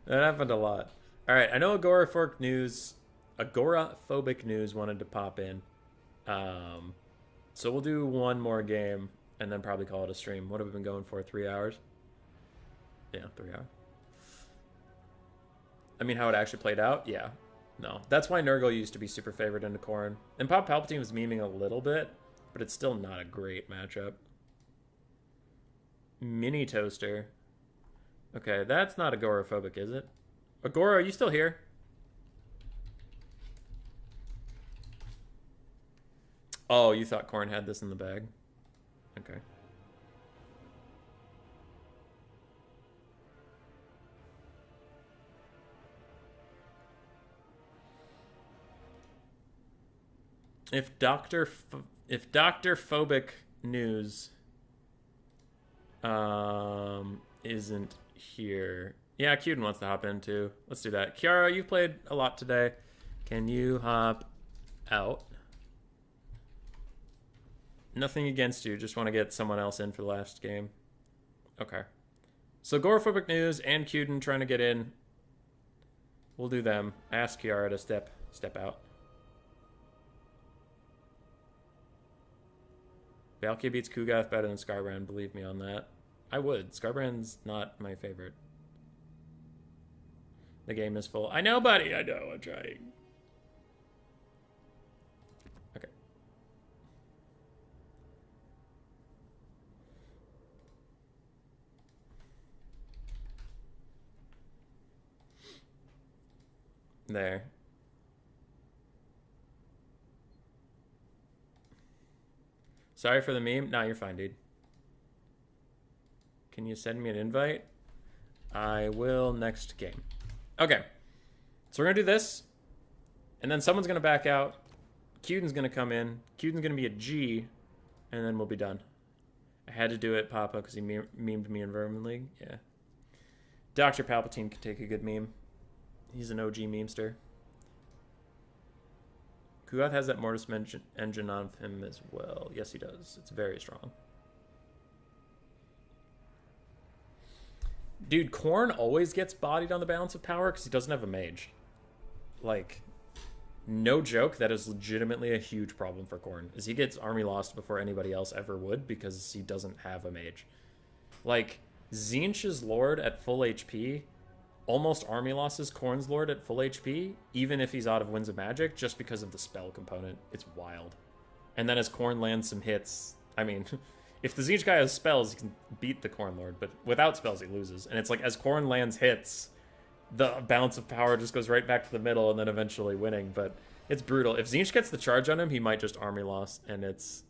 That happened a lot. All right, I know agoraphobic news wanted to pop in. So we'll do one more game and then probably call it a stream. What have we been going for? 3 hours? Yeah, 3 hours. I mean, how it actually played out? Yeah. No. That's why Nurgle used to be super favored into Khorne. And Pop Palpatine was memeing a little bit, but it's still not a great matchup. Mini Toaster. Okay, that's not agoraphobic, is it? Agora, are you still here? Oh, you thought Corn had this in the bag? Okay. If Dr. Phobic News isn't here. Yeah, Cuden wants to hop in too. Let's do that. Kiara, you played a lot today. Can you hop out? Nothing against you. Just want to get someone else in for the last game. Okay. So Agoraphobic News and Cuden trying to get in. We'll do them. Ask Kiara to step out. Valkyrie beats Kugath better than Skarbrand, believe me on that. I would. Skarbrand's not my favorite. The game is full. I know, buddy. I know. I'm trying. Okay. There. Sorry for the meme. Nah, you're fine, dude. Can you send me an invite? I will next game. Okay. So we're going to do this. And then someone's going to back out. Cuden's going to come in. Cuden's going to be a G. And then we'll be done. I had to do it, Papa, because he memed me in Vermin League. Yeah. Dr. Palpatine can take a good meme. He's an OG memester. Kugath has that Mortis engine on him as well. Yes, he does. It's very strong. Dude, Korn always gets bodied on the balance of power because he doesn't have a mage. Like, no joke, that is legitimately a huge problem for Korn. Is he gets army lost before anybody else ever would because he doesn't have a mage. Like, Tzeentch's Lord at full HP almost army losses Korn's Lord at full HP, even if he's out of Winds of Magic, just because of the spell component. It's wild. And then as Korn lands some hits, I mean, if the Tzeentch guy has spells, he can beat the Korn Lord, but without spells, he loses. And it's like, as Korn lands hits, the balance of power just goes right back to the middle and then eventually winning, but it's brutal. If Tzeentch gets the charge on him, he might just army loss, and it's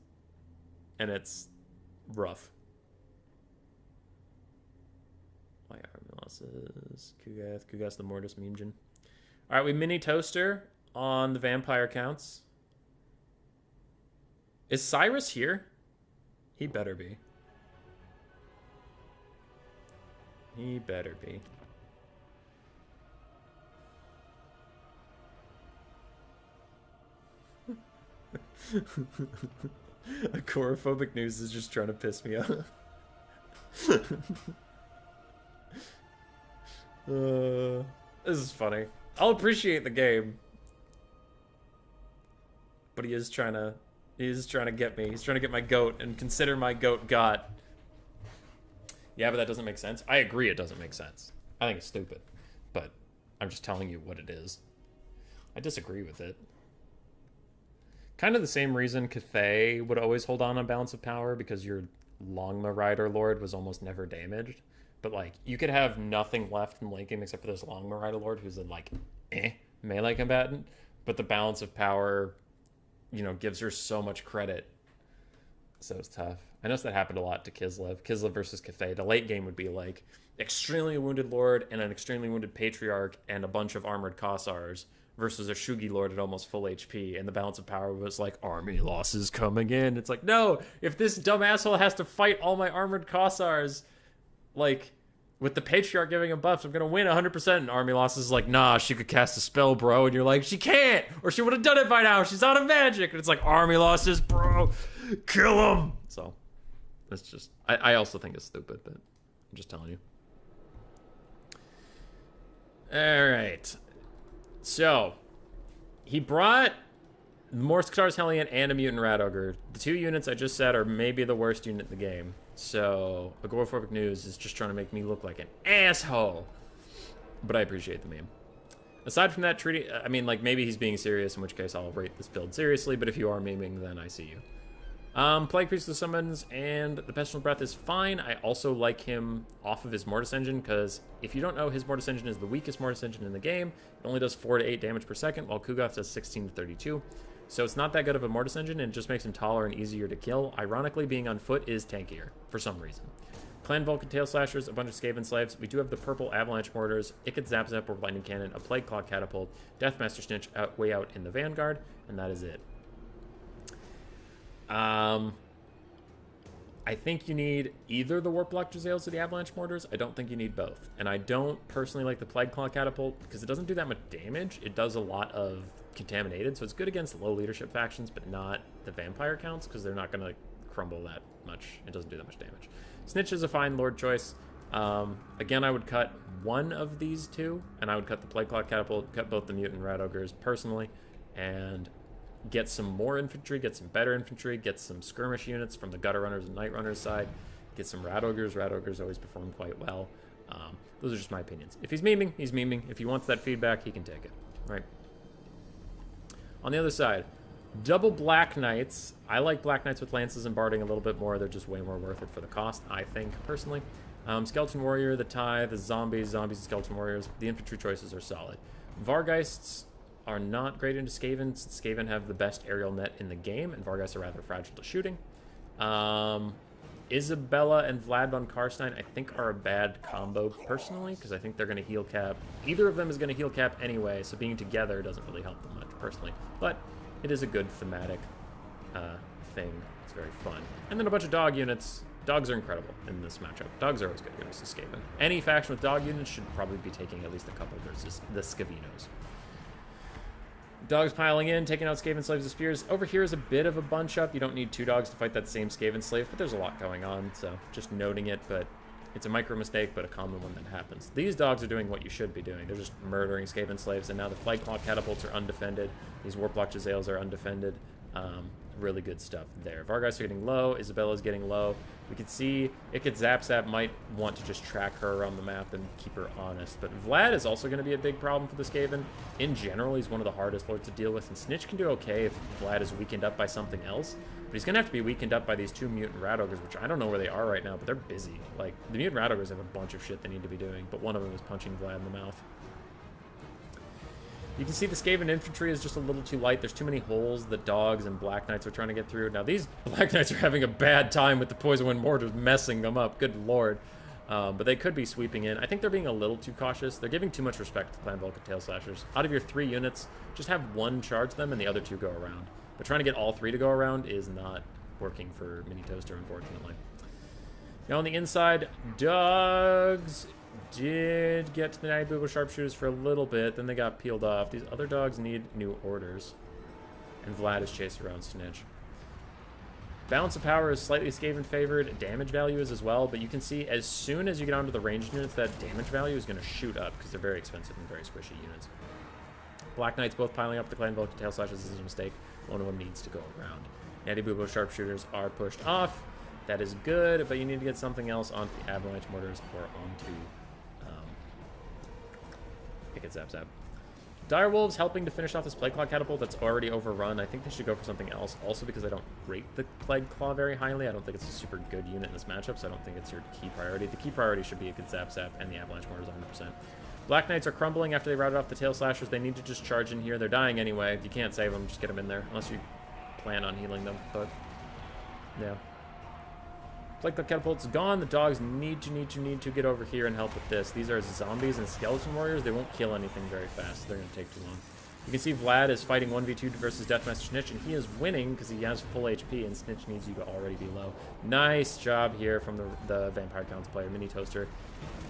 rough. My army losses. Kugath's the Mortis Memegen. Alright, we mini toaster on the vampire counts. Is Cyrus here? He better be. He better be. Agoraphobic News is just trying to piss me off. This is funny. I'll appreciate the game, but he is trying to get me. He's trying to get my goat and consider my goat got. Yeah, but that doesn't make sense. I agree it doesn't make sense. I think it's stupid, but I'm just telling you what it is. I disagree with it. Kind of the same reason Cathay would always hold on balance of power, because your Longma Rider Lord was almost never damaged. But, like, you could have nothing left in late game except for this Longma Rider Lord who's a, like, melee combatant. But the balance of power, you know, gives her so much credit. So it's tough. I noticed that happened a lot to Kislev. Kislev versus Cathay. The late game would be, like, extremely wounded Lord and an extremely wounded Patriarch and a bunch of armored Kossars versus a Shugi Lord at almost full HP, and the balance of power was like, army losses coming in. It's like, no, if this dumb asshole has to fight all my armored Kossars, like, with the Patriarch giving him buffs, I'm gonna win 100%, and army losses is like, nah, she could cast a spell, bro, and you're like, she can't, or she would have done it by now, she's out of magic, and it's like, army losses, bro, kill him! So, it's just, I also think it's stupid, but I'm just telling you. Alright. So, he brought Morsktar's Hellion and a Mutant Rat Ogre. The two units I just said are maybe the worst unit in the game. So, Agoraphobic News is just trying to make me look like an asshole. But I appreciate the meme. Aside from that, treaty, I mean, like, maybe he's being serious, in which case I'll rate this build seriously, but if you are memeing, then I see you. Plague Priest of the Summons and the Pestilent Breath is fine. I also like him off of his Mortis Engine, because if you don't know, his Mortis Engine is the weakest Mortis Engine in the game. It only does 4 to 8 damage per second, while Kugoth does 16 to 32. So it's not that good of a Mortis Engine, and it just makes him taller and easier to kill. Ironically, being on foot is tankier, for some reason. Clan Vulcan Tail Slashers, a bunch of Skaven Slaves. We do have the purple Avalanche Mortars, Ikit Zap Zap or Lightning Cannon, a Plague Claw Catapult, Deathmaster Snitch way out in the Vanguard, and that is it. I think you need either the Warp Lock Jezzails or the Avalanche Mortars. I don't think you need both. And I don't personally like the Plague Claw Catapult because it doesn't do that much damage. It does a lot of Contaminated, so it's good against low leadership factions, but not the Vampire counts because they're not going to crumble that much. It doesn't do that much damage. Snitch is a fine Lord choice. Again, I would cut one of these two, and I would cut the Plague Claw Catapult, cut both the Mutant Rat Ogres personally, and get some more infantry, get some better infantry, get some skirmish units from the Gutter Runners and Night Runners side, get some Rat Ogres. Rat Ogres always perform quite well. Those are just my opinions. If he's memeing, he's memeing. If he wants that feedback, he can take it. Right. On the other side, double Black Knights. I like Black Knights with Lances and Barding a little bit more. They're just way more worth it for the cost, I think, personally. Skeleton Warrior, the Tithe, the Zombies and Skeleton Warriors. The infantry choices are solid. Vargeists are not great into Skaven, since Skaven have the best aerial net in the game, and Vargeists are rather fragile to shooting. Isabella and Vlad von Karstein, I think, are a bad combo, personally, because I think they're going to heal cap. Either of them is going to heal cap anyway, so being together doesn't really help them much, personally. But it is a good thematic thing. It's very fun. And then a bunch of dog units. Dogs are incredible in this matchup. Dogs are always good against the Skaven. Any faction with dog units should probably be taking at least a couple versus the Skavinos. Dogs piling in, taking out Skaven Slaves with Spears. Over here is a bit of a bunch up. You don't need two dogs to fight that same Skaven Slave, but there's a lot going on, so just noting it, but it's a micro mistake, but a common one that happens. These dogs are doing what you should be doing. They're just murdering Skaven Slaves, and now the Plague Claw Catapults are undefended. These Warp Lock Jezzails are undefended. Really good stuff there. Vargeists are getting low. Isabella's getting low. We can see Ikit Zap Zap might want to just track her around the map and keep her honest. But Vlad is also going to be a big problem for the Skaven. In general, he's one of the hardest lords to deal with. And Snitch can do okay if Vlad is weakened up by something else. But he's going to have to be weakened up by these two Mutant Rat Ogres, which I don't know where they are right now, but they're busy. Like, the Mutant Rat Ogres have a bunch of shit they need to be doing, but one of them is punching Vlad in the mouth. You can see the Skaven infantry is just a little too light. There's too many holes that dogs and Black Knights are trying to get through. Now, these Black Knights are having a bad time with the Poison Wind Mortars messing them up. Good lord. But they could be sweeping in. I think they're being a little too cautious. They're giving too much respect to Clan Vulcan Tail Slashers. Out of your 3 units, just have one charge them and the other 2 go around. But trying to get all 3 to go around is not working for Mini Toaster, unfortunately. Now on the inside, dogs did get to the Night Boogle Sharpshooters for a little bit, then they got peeled off. These other dogs need new orders. And Vlad is chased around Snitch. Balance of power is slightly Skaven favored. Damage value is as well, but you can see as soon as you get onto the ranged units, that damage value is going to shoot up because they're very expensive and very squishy units. Black Knights both piling up the Clan Vulcan Tail Slashers is a mistake. One of them needs to go around. Natty Boobo Sharpshooters are pushed off. That is good, but you need to get something else onto the Avalanche Mortars or onto Ikit Zap Zap. Direwolves helping to finish off this Plague Claw Catapult that's already overrun. I think they should go for something else. Also because I don't rate the Plague Claw very highly. I don't think it's a super good unit in this matchup, so I don't think it's your key priority. The key priority should be Ikit Zap Zap and the Avalanche Mortars 100%. Black Knights are crumbling after they routed off the Tail Slashers. They need to just charge in here. They're dying anyway. You can't save them. Just get them in there. Unless you plan on healing them. But, yeah. Plague Claw Catapult's gone. The dogs need to get over here and help with this. These are zombies and skeleton warriors. They won't kill anything very fast. They're going to take too long. You can see Vlad is fighting 1v2 versus Deathmaster Snitch, and he is winning because he has full HP, and Snitch needs you to already be low. Nice job here from the Vampire Counts player, Mini Toaster.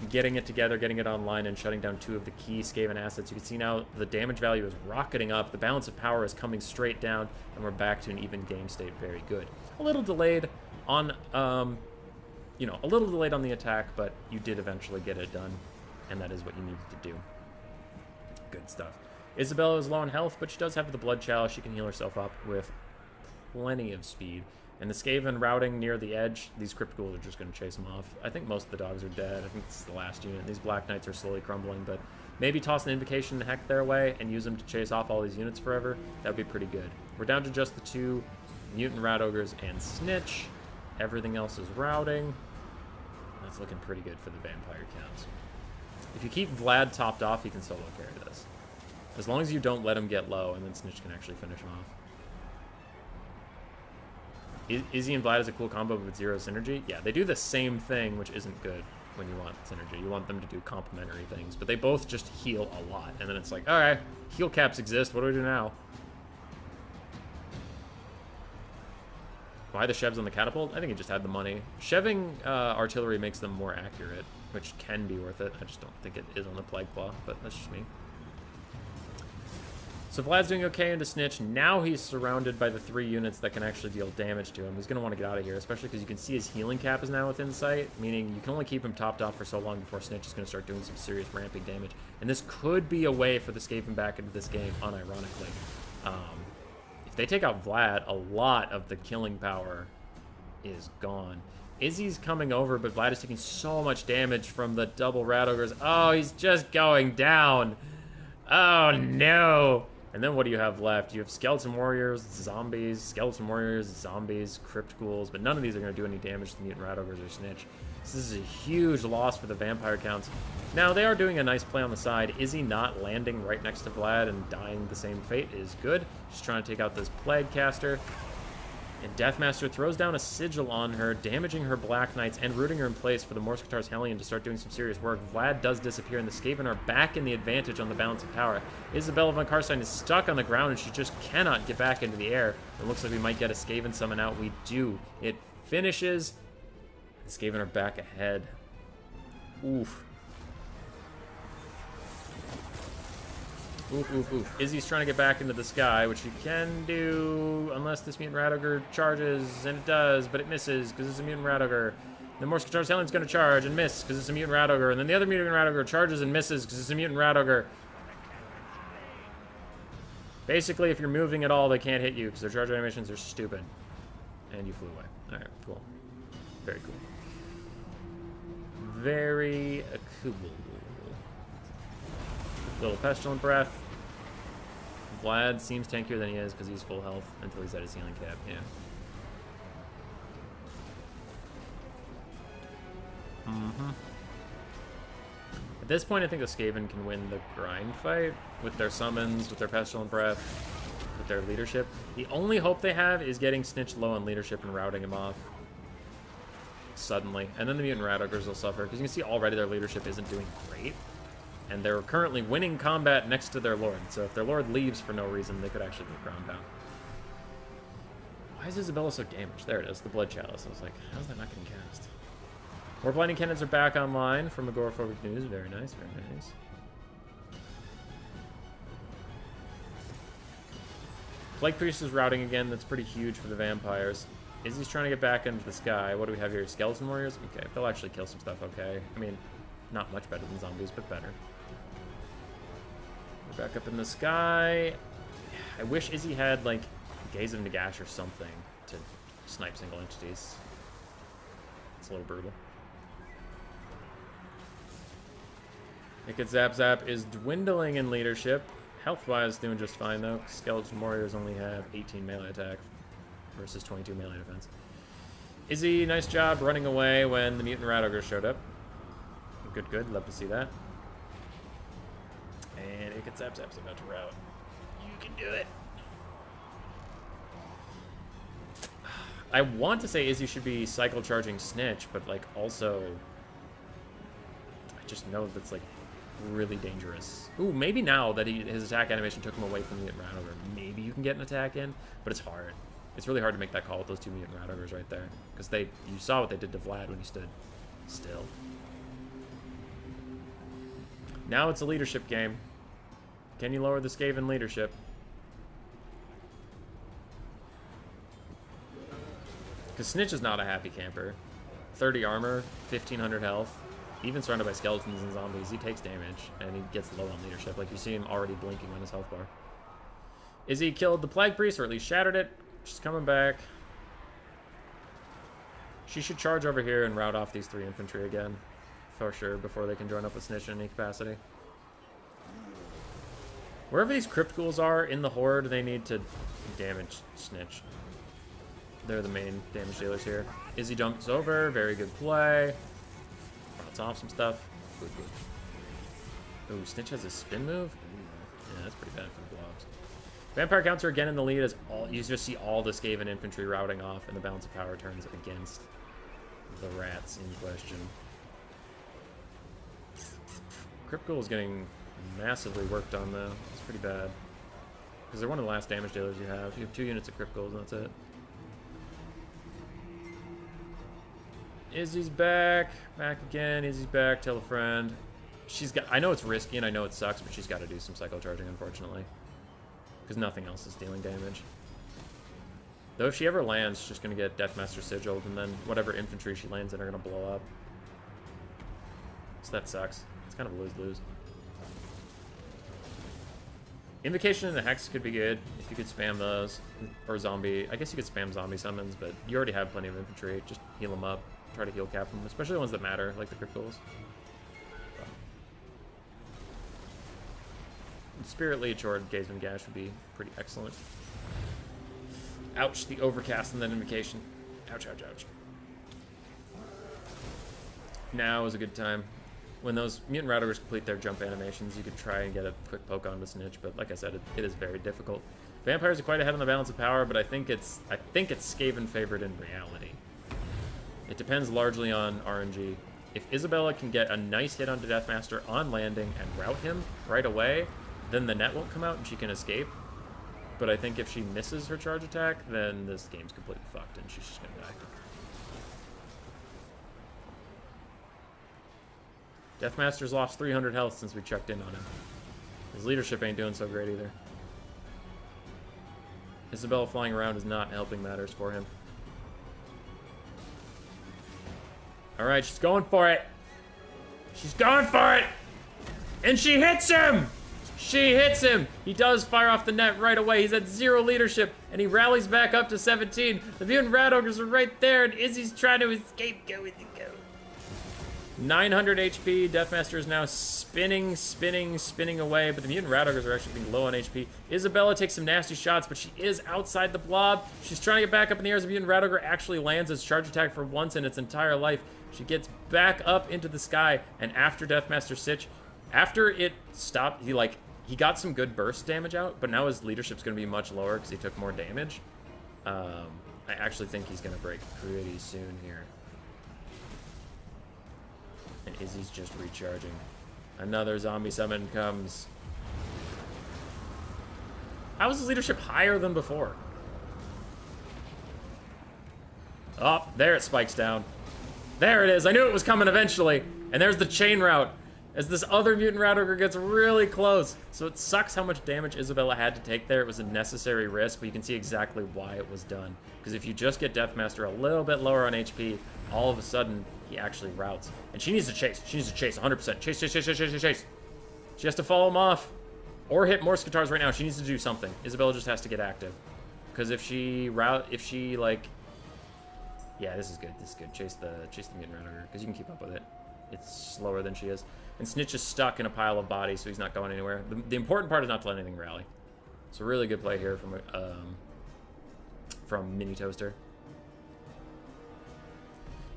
Getting it together, getting it online, and shutting down 2 of the key Skaven assets. You can see now the damage value is rocketing up. The balance of power is coming straight down, and we're back to an even game state. Very good. A little delayed on, a little delayed on the attack, but you did eventually get it done, and that is what you needed to do. Good stuff. Isabella is low on health, but she does have the Blood Chalice. She can heal herself up with plenty of speed. And the Skaven routing near the edge, these Crypt Ghouls are just going to chase them off. I think most of the dogs are dead. I think this is the last unit. These Black Knights are slowly crumbling, but maybe toss an Invocation to heck their way and use them to chase off all these units forever. That would be pretty good. We're down to just the 2 Mutant Rat Ogres and Snitch. Everything else is routing. That's looking pretty good for the vampire counts. If you keep Vlad topped off, he can solo carry this. As long as you don't let him get low, and then Snitch can actually finish him off. Izzy and Vlad is a cool combo with 0 synergy. Yeah, they do the same thing, which isn't good when you want synergy. You want them to do complementary things, but they both just heal a lot. And then it's like, all right, heal caps exist. What do we do now? Why the Chevs on the catapult? I think he just had the money. Cheving artillery makes them more accurate, which can be worth it. I just don't think it is on the Plague Claw, but that's just me. So Vlad's doing okay into Snitch. Now he's surrounded by the 3 units that can actually deal damage to him. He's going to want to get out of here, especially because you can see his healing cap is now within sight, meaning you can only keep him topped off for so long before Snitch is going to start doing some serious ramping damage. And this could be a way for the Skaven back into this game, unironically. If they take out Vlad, a lot of the killing power is gone. Izzy's coming over, but Vlad is taking so much damage from the double Rat Ogres. Oh, he's just going down. Oh, no. And then what do you have left? You have Skeleton Warriors, Zombies, Skeleton Warriors, Zombies, Crypt Ghouls, but none of these are going to do any damage to the Mutant Rat Ogres or Snitch. This is a huge loss for the Vampire counts. Now, they are doing a nice play on the side. Izzy not landing right next to Vlad and dying the same fate is good. Just trying to take out this Plague Caster. And Deathmaster throws down a Sigil on her, damaging her Black Knights and rooting her in place for the Morskatars Hellion to start doing some serious work. Vlad does disappear, and the Skaven are back in the advantage on the balance of power. Isabella von Karstein is stuck on the ground, and she just cannot get back into the air. It looks like we might get a Skaven summon out. We do. It finishes. The Skaven are back ahead. Oof. Oof, oof, oof. Izzy's trying to get back into the sky, which he can do unless this Mutant Rat Ogre charges, and it does, but it misses because it's a Mutant Rat Ogre. The Morskatars Hellion's going to charge and miss because it's a Mutant Rat Ogre, and then the other Mutant Rat Ogre charges and misses because it's a Mutant Rat Ogre. Basically, if you're moving at all, they can't hit you because their charge animations are stupid. And you flew away. Alright, cool. Very cool. Very cool. Little Pestilent Breath. Vlad seems tankier than he is because he's full health until he's at his healing cap. Yeah. At this point, I think the Skaven can win the grind fight with their summons, with their Pestilent Breath, with their leadership. The only hope they have is getting Snitch low on leadership and routing him off suddenly. And then the Mutant Rat Ogres will suffer because you can see already their leadership isn't doing great. And they're currently winning combat next to their lord. So if their lord leaves for no reason, they could actually get ground down. Why is Isabella so damaged? There it is, the Blood Chalice. I was like, how's that not getting cast? More Blinding Cannons are back online from Agoraphobic News. Very nice, very nice. Plague Priest is routing again. That's pretty huge for the vampires. Izzy's trying to get back into the sky. What do we have here? Skeleton Warriors? Okay, they'll actually kill some stuff, okay. I mean, not much better than zombies, but better. We're back up in the sky. I wish Izzy had, like, Gaze of Nagash or something to snipe single entities. It's a little brutal. Naked Zap Zap is dwindling in leadership. Health-wise, doing just fine, though. Skeleton Warriors only have 18 melee attack versus 22 melee defense. Izzy, nice job running away when the Mutant Rat Ogre showed up. Good, good. Love to see that. And Naked Zap Zap's about to route. You can do it. I want to say Izzy should be cycle charging Snitch, but, like, also I just know that's, like, really dangerous. Ooh, maybe now that his attack animation took him away from the Mutant Rat Ogre, maybe you can get an attack in, but it's hard. It's really hard to make that call with those two Mutant Rat Ogres right there, because you saw what they did to Vlad when he stood still. Now it's a leadership game. Can you lower the Skaven leadership? Because Snitch is not a happy camper. 30 armor, 1500 health. Even surrounded by skeletons and zombies, he takes damage, and he gets low on leadership. Like, you see him already blinking on his health bar. Izzy killed the Plague Priest, or at least shattered it. She's coming back. She should charge over here and rout off these 3 infantry again. For sure, before they can join up with Snitch in any capacity. Wherever these Crypt Ghouls are in the Horde, they need to damage Snitch. They're the main damage dealers here. Izzy jumps over. Very good play. Routes off some stuff. Good, good. Ooh, Snitch has a spin move? Ooh, yeah, that's pretty bad for the blobs. Vampire counts are again in the lead as you just see all the Skaven infantry routing off, and the balance of power turns against the rats in question. Crypt Ghoul is getting massively worked on, though. It's pretty bad. Because they're one of the last damage dealers you have. You have 2 units of Crypt Ghouls, and that's it. Izzy's back. Back again. Izzy's back. Tell a friend. She's got... I know it's risky, and I know it sucks, but she's got to do some psycho charging, unfortunately. Because nothing else is dealing damage. Though if she ever lands, she's just going to get Deathmaster Sigiled, and then whatever infantry she lands in are going to blow up. So that sucks. It's kind of a lose-lose. Invocation and the Hex could be good if you could spam those. Or zombie. I guess you could spam zombie summons, but you already have plenty of infantry. Just heal them up. Try to heal cap them, especially the ones that matter, like the Crypt Ghouls. Spirit Leech or Gaze and Gash would be pretty excellent. Ouch, the overcast and then invocation. Ouch, ouch, ouch. Now is a good time. When those Mutant Routeogres complete their jump animations, you could try and get a quick poke on the Snitch, but like I said, it is very difficult. Vampires are quite ahead on the balance of power, but I think it's Skaven favored in reality. It depends largely on RNG. If Isabella can get a nice hit onto Deathmaster on landing and route him right away, then the net won't come out and she can escape. But I think if she misses her charge attack, then this game's completely fucked and she's just gonna die. Deathmaster's lost 300 health since we checked in on him. His leadership ain't doing so great either. Isabella flying around is not helping matters for him. Alright, she's going for it. She's going for it! And she hits him! She hits him! He does fire off the net right away. He's at 0 leadership, and he rallies back up to 17. The Mutant Rat Ogres are right there, and Izzy's trying to escape. Go, Izzy, go. 900 HP. Deathmaster is now spinning away, but the Mutant Rat Ogres are actually being low on HP. Isabella takes some nasty shots, but she is outside the blob. She's trying to get back up in the air as the Mutant Rat Ogre actually lands its charge attack for once in its entire life. She gets back up into the sky, and after Deathmaster Sitch, after it stopped, he got some good burst damage out, but now his leadership's going to be much lower because he took more damage. I actually think he's going to break pretty soon here. And Izzy's just recharging. Another zombie summon comes. How is his leadership higher than before? Oh, there it spikes down. There it is. I knew it was coming eventually. And there's the chain route as this other Mutant Rat Ogre gets really close. So it sucks how much damage Isabella had to take there. It was a necessary risk, but you can see exactly why it was done. Because if you just get Deathmaster a little bit lower on HP, all of a sudden, he actually routes. And she needs to chase. She needs to chase 100%. Chase, chase, chase, chase, chase, chase. She has to follow him off. Or hit more Skatars right now. She needs to do something. Isabella just has to get active. Because if she yeah, this is good. This is good. Chase the Mutant Rat Ogre, because you can keep up with it. It's slower than she is. And Snitch is stuck in a pile of bodies, so he's not going anywhere. The important part is not to let anything rally. It's a really good play here from Mini Toaster.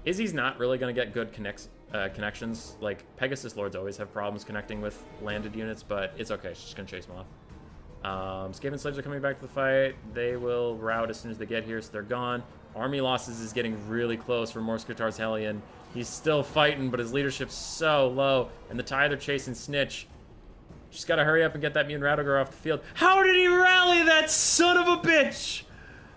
Izzy's not really going to get good connections. Like, Pegasus Lords always have problems connecting with landed units, but it's okay. She's just going to chase them off. Skaven Slaves are coming back to the fight. They will rout as soon as they get here, so they're gone. Army losses is getting really close for Morskatar's Hellion. He's still fighting, but his leadership's so low. And the Tithe are chasing Snitch. She's got to hurry up and get that Mutant Rat Ogre off the field. How did he rally that son of a bitch?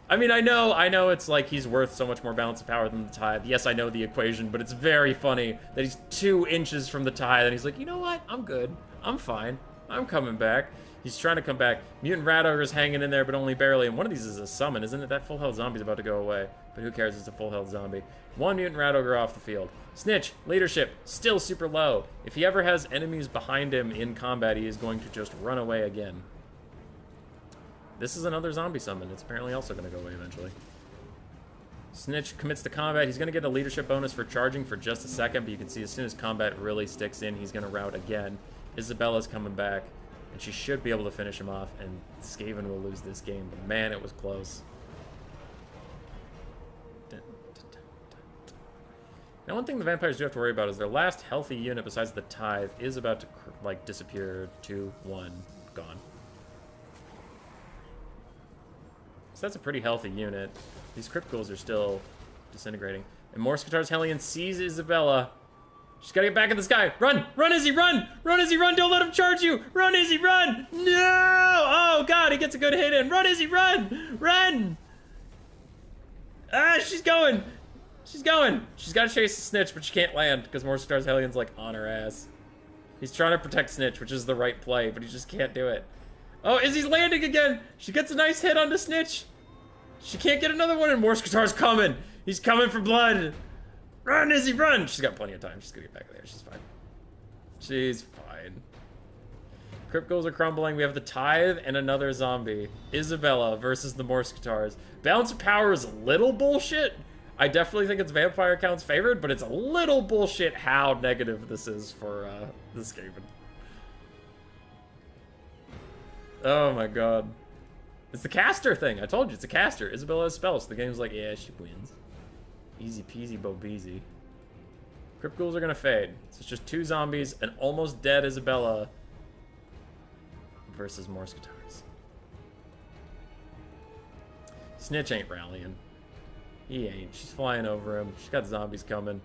I mean, I know it's like he's worth so much more balance of power than the Tithe. Yes, I know the equation, but it's very funny that he's 2 inches from the Tithe, and he's like, you know what? I'm good. I'm fine. I'm coming back. He's trying to come back. Mutant Rat Ogre's hanging in there, but only barely. And one of these is a summon, isn't it? That full health zombie's about to go away. But who cares? It's a full health zombie. 1 Mutant Rat Ogre off the field. Snitch, leadership, still super low. If he ever has enemies behind him in combat, he is going to just run away again. This is another zombie summon. It's apparently also going to go away eventually. Snitch commits to combat. He's going to get a leadership bonus for charging for just a second, but you can see as soon as combat really sticks in, he's going to rout again. Isabella's coming back. And she should be able to finish him off, and Skaven will lose this game. But man, it was close. Now, one thing the vampires do have to worry about is their last healthy unit besides the Tithe is about to, like, disappear. 2, 1, gone. So that's a pretty healthy unit. These Crypt Ghouls are still disintegrating. And Morskatar's Hellion sees Isabella. She's gotta get back in the sky. Run! Run, Izzy, run! Run, Izzy, run! Don't let him charge you! Run, Izzy, run! No! Oh, God, he gets a good hit in. Run, Izzy, run! Run! Ah, she's going! She's going! She's gotta chase the Snitch, but she can't land because Morskatar's Hellion's, like, on her ass. He's trying to protect Snitch, which is the right play, but he just can't do it. Oh, Izzy's landing again! She gets a nice hit on the Snitch. She can't get another one, and Morskatar's coming! He's coming for blood! Run, Izzy, run! She's got plenty of time. She's gonna get back there. She's fine. She's fine. Crypt Ghouls are crumbling. We have the Tithe and another zombie. Isabella versus the Morskatars. Balance of power is a little bullshit. I definitely think it's vampire counts favored, but it's a little bullshit how negative this is for this game. Oh my god. It's the caster thing. I told you, it's a caster. Isabella has spells. So the game's like, yeah, she wins. Easy peasy bo beezy. Crypt Ghouls are gonna fade. So it's just 2 zombies, an almost dead Isabella versus Morskatars. Snitch ain't rallying. He ain't. She's flying over him. She's got zombies coming.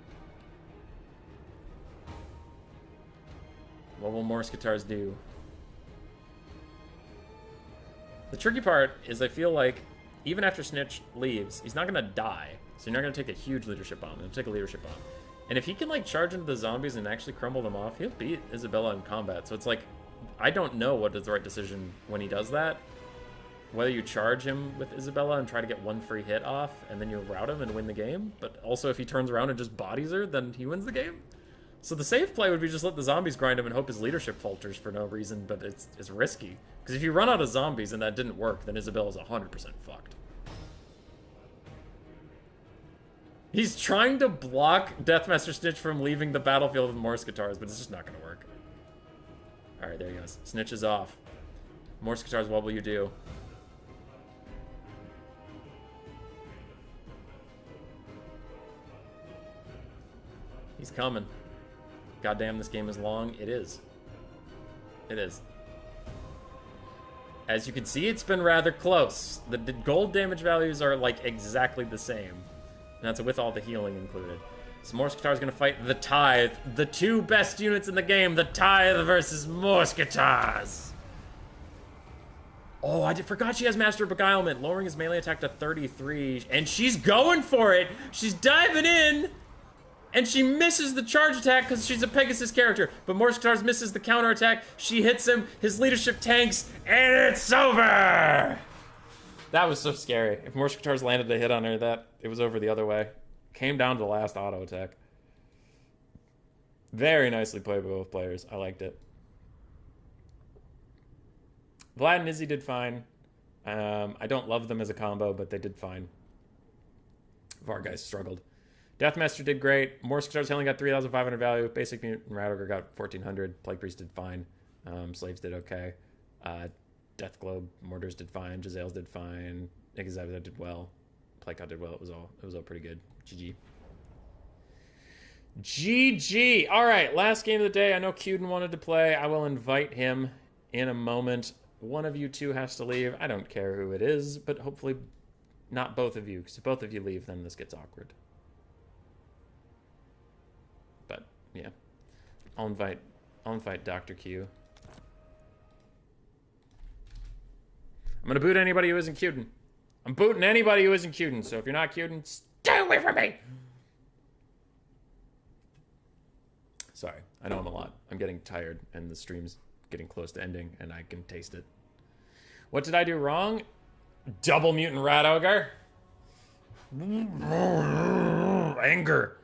What will Morskatars do? The tricky part is I feel like even after Snitch leaves, he's not gonna die. So you're not gonna take a huge leadership bomb. He'll take a leadership bomb. And if he can like charge into the zombies and actually crumble them off, he'll beat Isabella in combat. So it's like, I don't know what is the right decision when he does that. Whether you charge him with Isabella and try to get 1 free hit off, and then you rout him and win the game. But also if he turns around and just bodies her, then he wins the game. So the safe play would be just let the zombies grind him and hope his leadership falters for no reason, but it's risky. Because if you run out of zombies and that didn't work, then Isabella's 100% fucked. He's trying to block Deathmaster Snitch from leaving the battlefield with Morskatars, but it's just not going to work. Alright, there he goes. Snitch is off. Morskatars, what will you do? He's coming. Goddamn, this game is long. It is. It is. As you can see, it's been rather close. The gold damage values are, like, exactly the same. And that's with all the healing included. So Morskatar's gonna fight the Tithe. The 2 best units in the game. The Tithe versus Morskatars. Oh, forgot she has Master of Beguilement. Lowering his melee attack to 33. And she's going for it. She's diving in. And she misses the charge attack because she's a Pegasus character. But Morskatars misses the counter attack. She hits him. His leadership tanks. And it's over! That was so scary. If Morskatars landed a hit on her, it was over the other way. Came down to the last auto attack. Very nicely played by both players. I liked it. Vlad and Izzy did fine. I don't love them as a combo, but they did fine. Vargas struggled. Deathmaster did great. Morskatar's only got 3,500 value. Basic Mutant Radogre got 1,400. Plague Priest did fine. Slaves did okay. Death Globe Mortars did fine. Giselles did fine. Exabza did well. Playcott did well. It was all pretty good. GG. GG. All right, last game of the day. I know Cuden wanted to play. I will invite him in a moment. One of you two has to leave. I don't care who it is, but hopefully not both of you, because if both of you leave, then this gets awkward. But yeah, I'll invite Dr. Q. I'm gonna boot anybody who isn't Cuden. I'm booting anybody who isn't Cuden. So if you're not Cuden, stay away from me. Sorry, I know I'm a lot. I'm getting tired, and the stream's getting close to ending, and I can taste it. What did I do wrong? Double Mutant Radogre. Anger.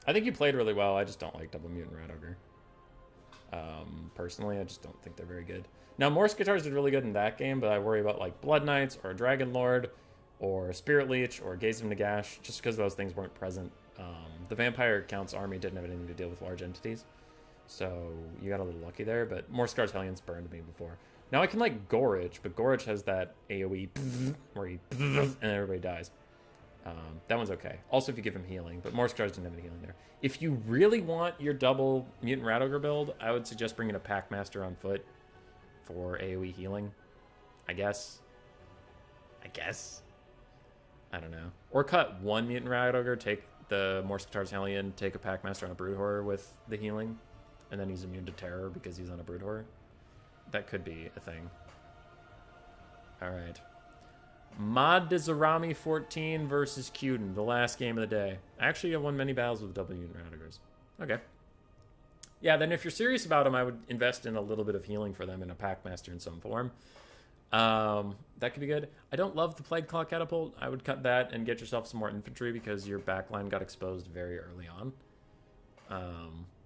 I think you played really well. I just don't like Double Mutant Radogre. Personally, I just don't think they're very good. Now, Morskatars did really good in that game, but I worry about like Blood Knights or Dragon Lord or Spirit Leech or Gaze of Nagash, just because those things weren't present. The Vampire Count's army didn't have anything to deal with large entities, so you got a little lucky there, but Morskatar's Hellions burned me before. Now I can like Gorage, but Gorage has that AoE where he and everybody dies. That one's okay. Also, if you give him healing, but Morse Guards didn't have any healing there. If you really want your double Mutant Rat Ogre build, I would suggest bringing a Packmaster on foot for AoE healing. I guess. I don't know. Or cut one Mutant Rat Ogre, take the Morse Guards Hellion, take a Packmaster on a Brood Horror with the healing, and then he's immune to Terror because he's on a Brood Horror. That could be a thing. Alright. Mod Dizarami 14 versus Cuden, the last game of the day. Actually, I won many battles with double Mutant Rat Ogres. Okay. Yeah, then if you're serious about them, I would invest in a little bit of healing for them in a Packmaster in some form. That could be good. I don't love the Plague Claw Catapult. I would cut that and get yourself some more infantry because your backline got exposed very early on.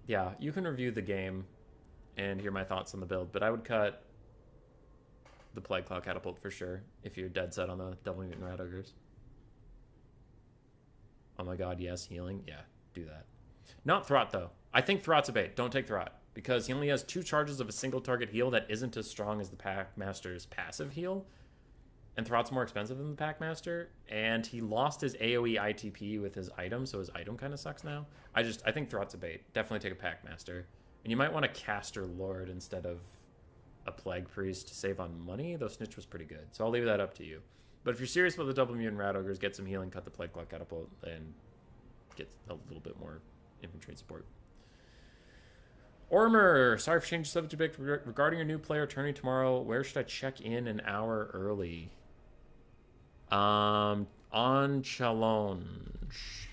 Yeah, you can review the game and hear my thoughts on the build, but I would cut the Plague Claw Catapult for sure if you're dead set on the double Mutant Rat Ogres. Oh my god, yes, healing. Yeah, do that. Not Throt, though. I think Throt's a bait. Don't take Throt, because he only has 2 charges of a single target heal that isn't as strong as the Packmaster's passive heal. And Throt's more expensive than the Packmaster, and he lost his AoE ITP with his item, so his item kind of sucks now. I think Throt's a bait. Definitely take a Packmaster. And you might want a Caster Lord instead of a Plague Priest to save on money, though Snitch was pretty good. So I'll leave that up to you. But if you're serious about the double Mutant Rat Ogres, get some healing, cut the Plague Claw Catapult, and get a little bit more infantry support. Ormer, sorry for changing the subject. Regarding your new player turning tomorrow, where should I check in an hour early? On challenge.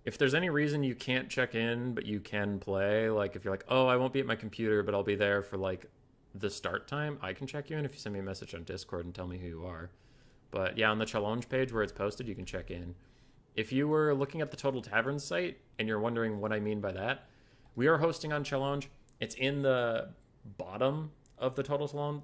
If there's any reason you can't check in, but you can play, like if you're like, oh, I won't be at my computer, but I'll be there for like the start time, I can check you in if you send me a message on Discord and tell me who you are. But yeah, on the challenge page where it's posted, you can check in. If you were looking at the Total Tavern site and you're wondering what I mean by that, we are hosting on challenge. It's in the bottom of the Total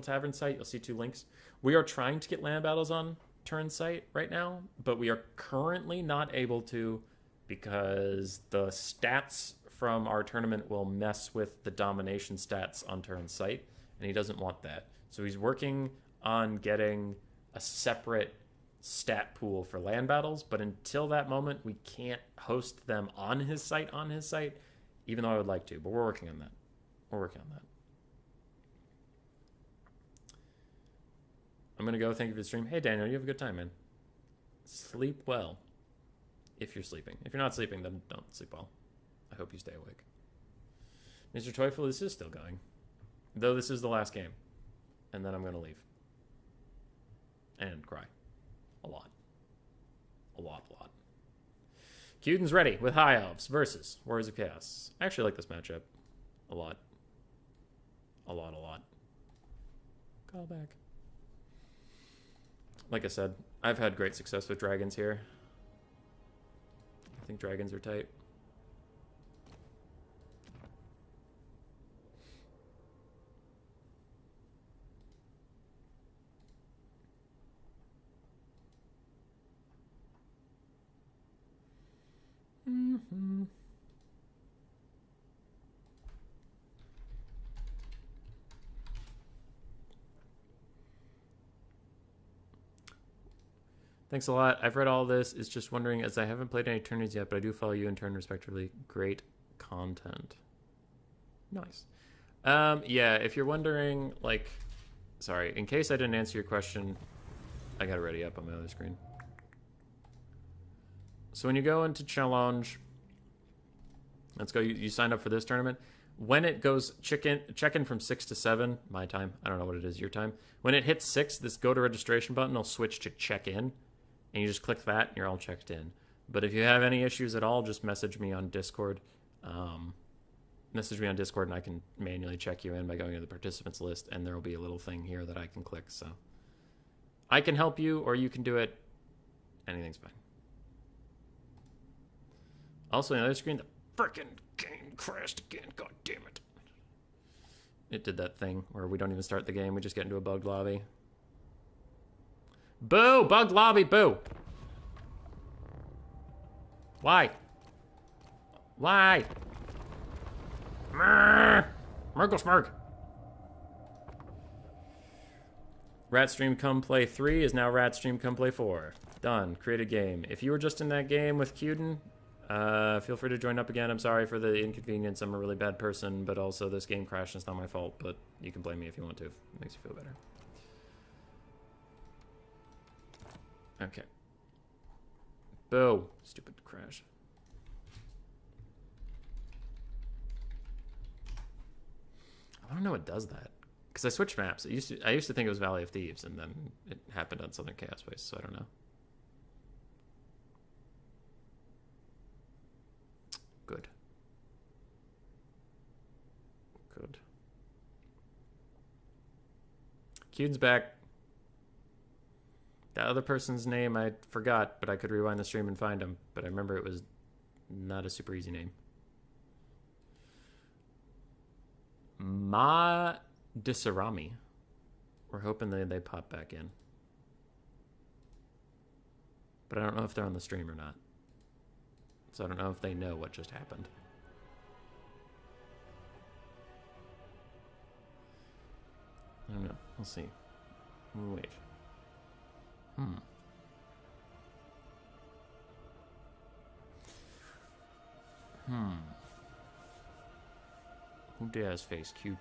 Tavern site. You'll see 2 links. We are trying to get land battles on Turn site right now, but we are currently not able to because the stats from our tournament will mess with the domination stats on Turn site, and he doesn't want that. So he's working on getting a separate stat pool for land battles, but until that moment, we can't host them on his site, even though I would like to, but we're working on that. I'm going to go. Thank you for the stream. Hey, Daniel, you have a good time, man. Sleep well. If you're sleeping. If you're not sleeping, then don't sleep well. I hope you stay awake. Mr. Teufel, this is still going. Though this is the last game. And then I'm going to leave. And cry. A lot. Cuden's ready with High Elves versus Warriors of Chaos. I actually like this matchup. A lot. Call back. Like I said, I've had great success with dragons here. I think dragons are tight. Mm-hmm. Thanks a lot. I've read all this. It's just wondering, as I haven't played any tourneys yet, but I do follow you and Turn respectively. Great content. Nice. Yeah, if you're wondering, like, sorry, in case I didn't answer your question, I got it ready up on my other screen. So when you go into challenge, let's go, you signed up for this tournament. When it goes check in from 6 to 7, my time, I don't know what it is, your time. When it hits 6, this go to registration button will switch to check in. And you just click that and you're all checked in. But if you have any issues at all, just message me on Discord. And I can manually check you in by going to the participants list, and there will be a little thing here that I can click. So I can help you, or you can do it. Anything's fine. Also, on the other screen, the frickin' game crashed again. God damn it. It did that thing where we don't even start the game. We just get into a bugged lobby. Boo! Bugged lobby, boo! Why? Merkle Smirk. Ratstream Come Play 3 is now Ratstream Come Play 4. Done. Create a game. If you were just in that game with Cuden, feel free to join up again. I'm sorry for the inconvenience. I'm a really bad person, but also this game crashed. It's not my fault, but you can blame me if you want to. If it makes you feel better. Okay. Boo. Stupid crash. I don't know what does that. Because I switched maps. I used to think it was Valley of Thieves, and then it happened on Southern Chaos Space, so I don't know. Good. Good. Cude's back. That other person's name I forgot, but I could rewind the stream and find him. But I remember it was not a super easy name. Ma Disarami. We're hoping they pop back in. But I don't know if they're on the stream or not. So I don't know if they know what just happened. I don't know. We'll see. We'll wait. Who dares face Cuden?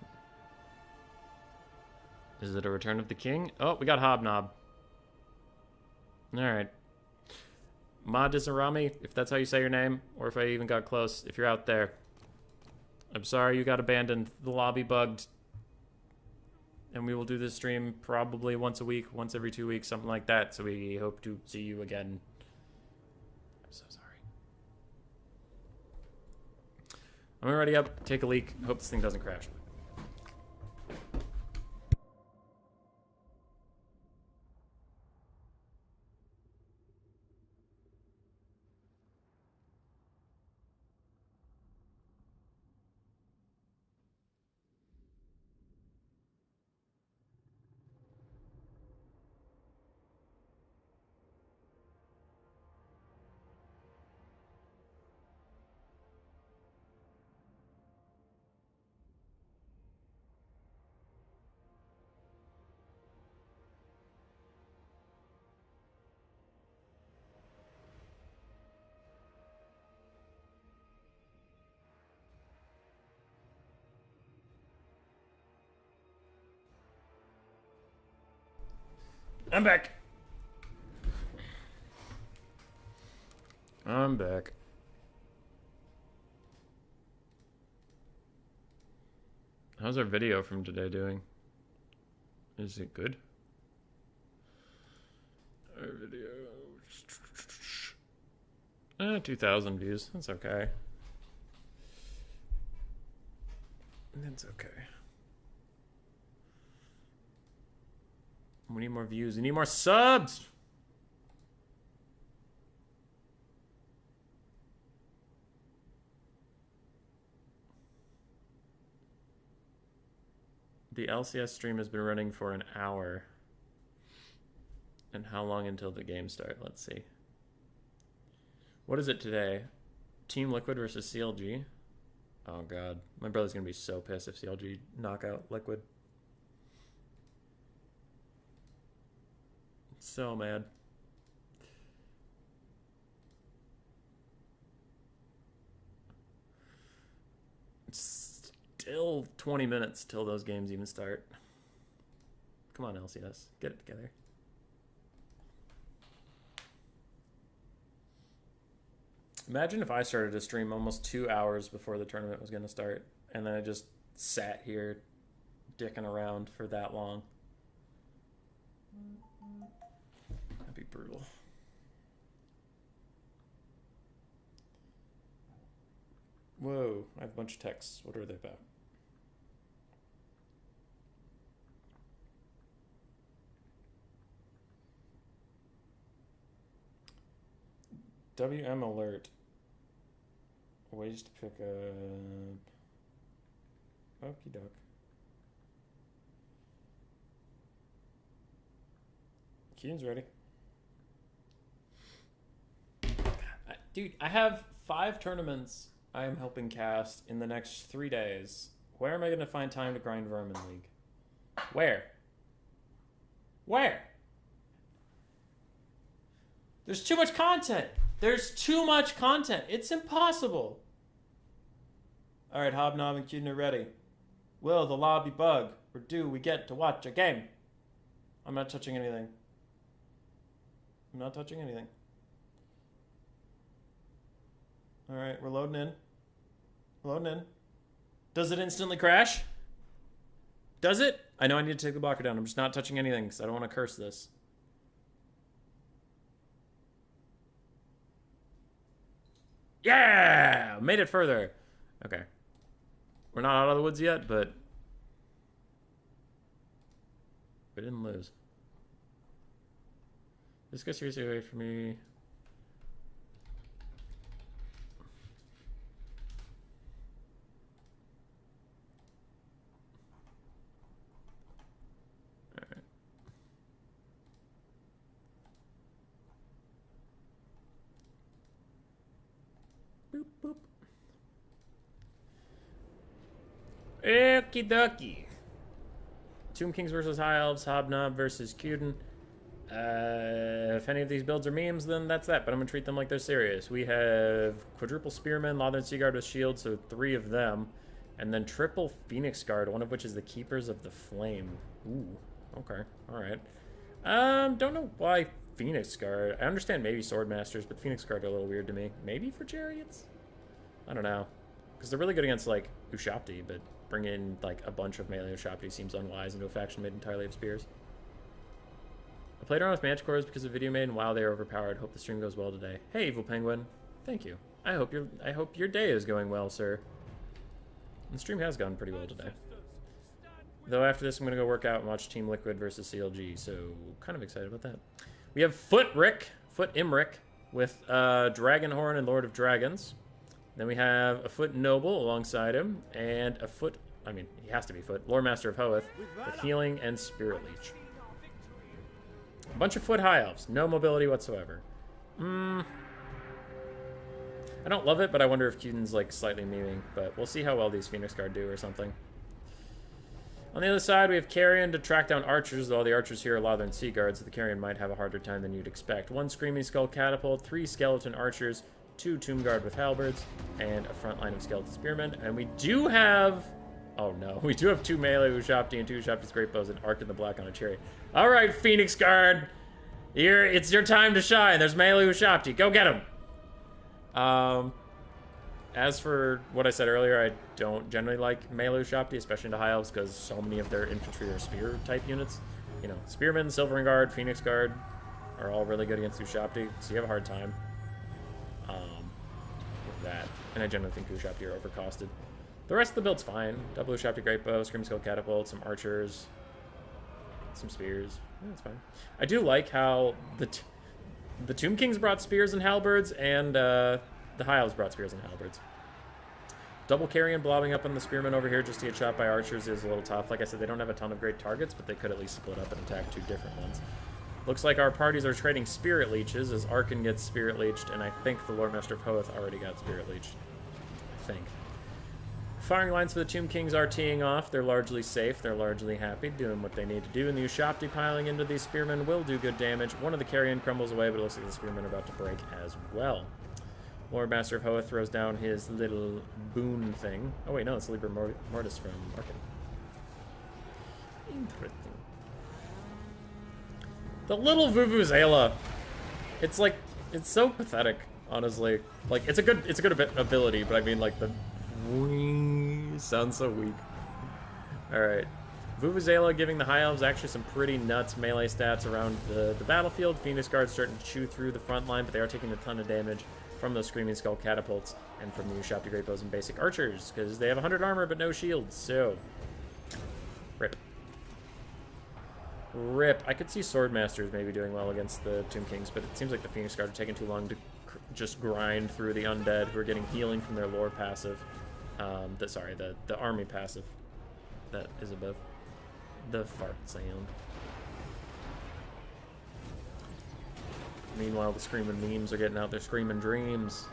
Is it a Return of the King? Oh, we got Hobnob. Alright. Ma Disarami, if that's how you say your name, or if I even got close, if you're out there. I'm sorry you got abandoned. The lobby bugged. And we will do this stream probably once a week, once every 2 weeks, something like that. So we hope to see you again. I'm so sorry. I'm already up. Take a leak. Hope this thing doesn't crash. I'm back. I'm back. How's our video from today doing? Is it good? Our video... 2,000 views. That's okay. That's okay. We need more views. We need more subs! The LCS stream has been running for an hour. And how long until the game start? Let's see. What is it today? Team Liquid versus CLG? Oh god. My brother's gonna be so pissed if CLG knock out Liquid. So mad. It's still 20 minutes till those games even start. Come on, LCS. Get it together. Imagine if I started a stream almost 2 hours before the tournament was going to start, and then I just sat here dicking around for that long. That'd be brutal. Whoa, I have a bunch of texts. What are they about? WM alert. Ways to pick up. Okie doke. Keen's ready. Dude, I have 5 tournaments I am helping cast in the next 3 days. Where am I going to find time to grind Vermin League? Where? Where? There's too much content. There's too much content. It's impossible. All right, Hobnob and Cuden are ready. Will the lobby bug, or do we get to watch a game? I'm not touching anything. I'm not touching anything. All right, we're loading in. We're loading in. Does it instantly crash? Does it? I know I need to take the blocker down. I'm just not touching anything because I don't want to curse this. Yeah! Made it further. Okay. We're not out of the woods yet, but we didn't lose. This goes seriously away from me. Alright. Boop, boop. Okie dokie. Tomb Kings versus High Elves, Hobnob versus Cuden. If any of these builds are memes, then that's that, but I'm going to treat them like they're serious. We have quadruple Spearmen, Lothern Seaguard with shield, so 3 of them. And then triple Phoenix Guard, one of which is the Keepers of the Flame. Ooh, okay, alright. Don't know why Phoenix Guard. I understand maybe Swordmasters, but Phoenix Guard are a little weird to me. Maybe for Chariots? I don't know. Because they're really good against, like, Ushabti, but bringing in, like, a bunch of melee Ushabti seems unwise into a faction made entirely of spears. I played around with Manticores because of Video Made, and wow, they are overpowered. Hope the stream goes well today. Hey, Evil Penguin. Thank you. I hope your day is going well, sir. The stream has gone pretty well today. Though after this, I'm going to go work out and watch Team Liquid versus CLG, so kind of excited about that. We have Foot Imric with Dragonhorn and Lord of Dragons. Then we have a Foot Noble alongside him, and a Foot, I mean, he has to be Foot, Lore Master of Hoeth, with Healing and Spirit Leech. A bunch of Foot High Elves, no mobility whatsoever. I don't love it, but I wonder if Cuden's like slightly memeing, but we'll see how well these Phoenix Guard do or something. On the other side, we have Carrion to track down archers, though all the archers here are Lothern Sea Guards, so the Carrion might have a harder time than you'd expect. 1 Screaming Skull Catapult, 3 Skeleton Archers, 2 Tomb Guard with Halberds, and a front line of Skeleton Spearmen. And we do have... Oh no, we do have 2 melee Ushabti and 2 Ushabti's Great Bows and Arc in the Black on a Chariot. Alright, Phoenix Guard! It's your time to shine. There's melee Ushabti. Go get him! As for what I said earlier, I don't generally like melee Ushabti, especially into High Elves, because so many of their infantry are spear-type units. You know, Spearmen, Silvering Guard, Phoenix Guard are all really good against Ushabti, so you have a hard time with that. And I generally think Ushabti are overcosted. The rest of the build's fine. Double Ushabti Great Bow, Scream Skull Catapult, some archers, some spears. Yeah, that's fine. I do like how the Tomb Kings brought spears and halberds, and the High Elves brought spears and halberds. Double Carrion blobbing up on the Spearmen over here just to get shot by archers is a little tough. Like I said, they don't have a ton of great targets, but they could at least split up and attack 2 different ones. Looks like our parties are trading Spirit Leeches as Arkin gets Spirit Leeched, and I think the Lore Master of Hoeth already got Spirit Leeched. I think. Firing lines for the Tomb Kings are teeing off. They're largely safe. They're largely happy, doing what they need to do. And the Ushabti piling into these Spearmen will do good damage. One of the Carrion crumbles away, but it looks like the Spearmen are about to break as well. Lord Master of Hoeth throws down his little boon thing. Oh wait, no, it's Liber Mortis from Arkin. Interesting. The little Vuvuzela. It's like, it's so pathetic, honestly. Like, it's a good ability, but I mean, like, the sounds so weak. Alright. Vuvuzela giving the High Elves actually some pretty nuts melee stats around the battlefield. Phoenix Guard's starting to chew through the front line, but they are taking a ton of damage from those Screaming Skull Catapults and from the Ushabti Great Bows and basic archers, because they have 100 armor but no shields, so... Rip. Rip. I could see Swordmasters maybe doing well against the Tomb Kings, but it seems like the Phoenix Guard are taking too long to just grind through the undead who are getting healing from their lore passive. The army passive that is above the fart sound. Meanwhile, the screaming memes are getting out their screaming dreams.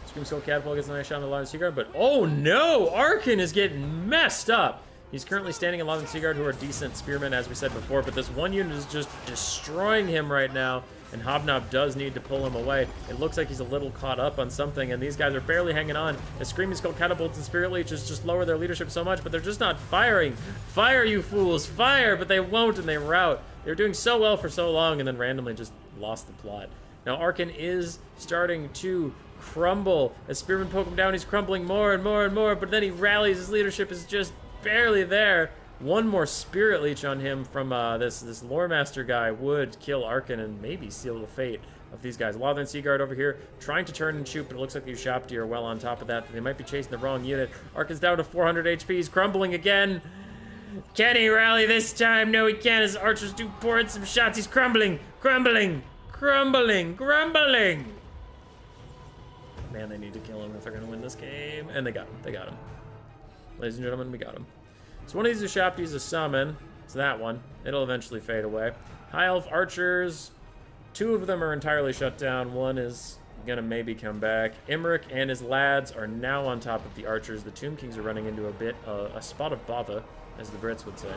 Scream Skull Catapult gets a nice shot on the Lothern Sea Guard, but oh no! Arkin is getting messed up! He's currently standing in Love and Seaguard, who are decent spearmen, as we said before, but this one unit is just destroying him right now, and Hobnob does need to pull him away. It looks like he's a little caught up on something, and these guys are barely hanging on. As Screaming Skull Catapults and Spirit Leeches just lower their leadership so much, but they're just not firing. Fire, you fools! Fire! But they won't, and they rout. They were doing so well for so long, and then randomly just lost the plot. Now, Arkan is starting to crumble. As Spearmen poke him down, he's crumbling more and more and more, but then he rallies. His leadership is just barely there. One more Spirit Leech on him from this Lore Master guy would kill Arkan and maybe seal the fate of these guys. Lothern Seaguard over here trying to turn and shoot, but it looks like the Ushapti are well on top of that. They might be chasing the wrong unit. Arkan's down to 400 HP. He's crumbling again. Can he rally this time? No, he can't. His archers do pour in some shots. He's crumbling, crumbling, crumbling, crumbling. Man, they need to kill him if they're going to win this game. And they got him. They got him. Ladies and gentlemen, we got him. So one of these Ushapti is a summon. It's that one. It'll eventually fade away. High Elf Archers. 2 of them are entirely shut down. One is going to maybe come back. Imric and his lads are now on top of the Archers. The Tomb Kings are running into a spot of bother, as the Brits would say.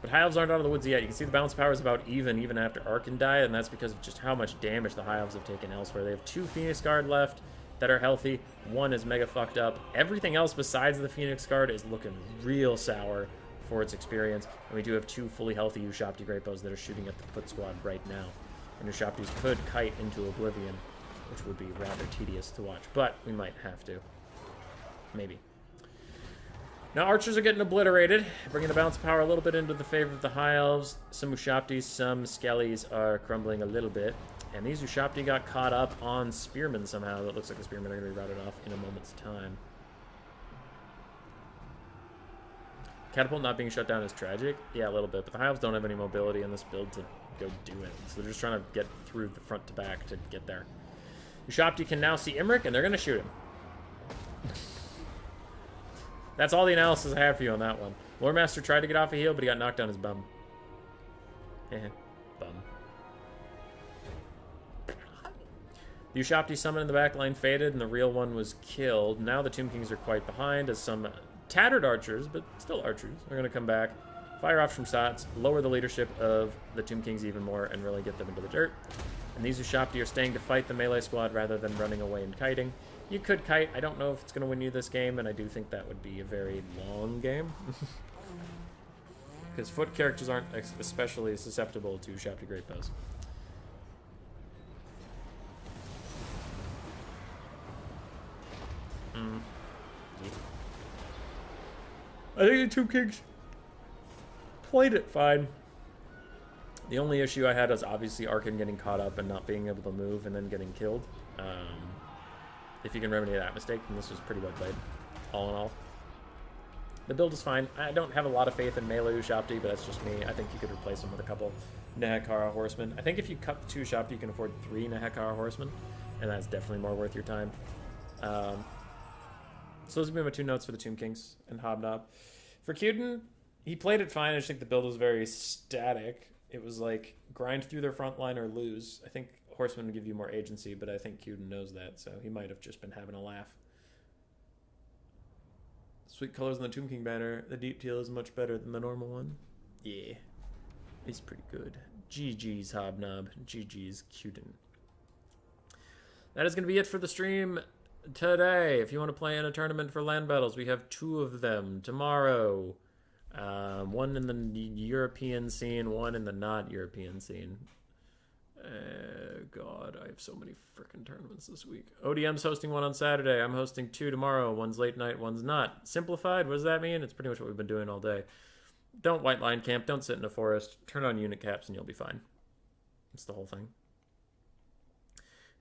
But High Elves aren't out of the woods yet. You can see the balance power is about even after Arkan died, and that's because of just how much damage the High Elves have taken elsewhere. They have 2 Phoenix Guard left that are healthy. 1 is mega fucked up. Everything else besides the Phoenix Guard is looking real sour for its experience. And we do have 2 fully healthy Ushapti Great Bows that are shooting at the foot squad right now. And Ushaptis could kite into oblivion, which would be rather tedious to watch. But we might have to. Maybe. Now Archers are getting obliterated, bringing the balance of power a little bit into the favor of the High Elves. Some Ushaptis, some Skellies are crumbling a little bit. And these Ushapti got caught up on Spearmen somehow. It looks like the Spearmen are going to be routed off in a moment's time. Catapult not being shut down is tragic. Yeah, a little bit. But the High Elves don't have any mobility in this build to go do it. So they're just trying to get through the front to back to get there. Ushapti can now see Imric, and they're going to shoot him. That's all the analysis I have for you on that one. Lore Master tried to get off a heal, but he got knocked on his bum. Bum. The Ushapti summon in the back line faded, and the real one was killed. Now the Tomb Kings are quite behind, as some tattered archers, but still archers, are going to come back, fire off some shots, lower the leadership of the Tomb Kings even more, and really get them into the dirt. And these Ushapti are staying to fight the melee squad rather than running away and kiting. You could kite. I don't know if it's going to win you this game, and I do think that would be a very long game. Because foot characters aren't especially susceptible to Ushapti Great Bows. I think the Tomb Kings played it fine. The only issue I had was obviously Arkan getting caught up and not being able to move and then getting killed. If you can remedy that mistake, then this was pretty well played, all in all. The build is fine. I don't have a lot of faith in melee Ushapti, but that's just me. I think you could replace them with a couple Nehekara Horsemen. I think if you cut the 2 Ushapti, you can afford 3 Nehekara Horsemen, and that's definitely more worth your time. So those would be my 2 notes for the Tomb Kings and Hobnob. For Cuden, he played it fine. I just think the build was very static. It was like grind through their front line or lose. I think Horsemen would give you more agency, but I think Cuden knows that, so he might have just been having a laugh. Sweet colors on the Tomb King banner. The deep teal is much better than the normal one. Yeah, it's pretty good. GG's Hobnob. GG's Cuden. That is going to be it for the stream today. If you want to play in a tournament for land battles, we have 2 of them tomorrow. One in the European scene, one in the not European scene. God, I have so many freaking tournaments this week. ODM's hosting one on Saturday. I'm hosting 2 tomorrow. One's late night, one's not. Simplified, what does that mean? It's pretty much what we've been doing all day. Don't white line camp. Don't sit in a forest. Turn on unit caps and you'll be fine. That's the whole thing.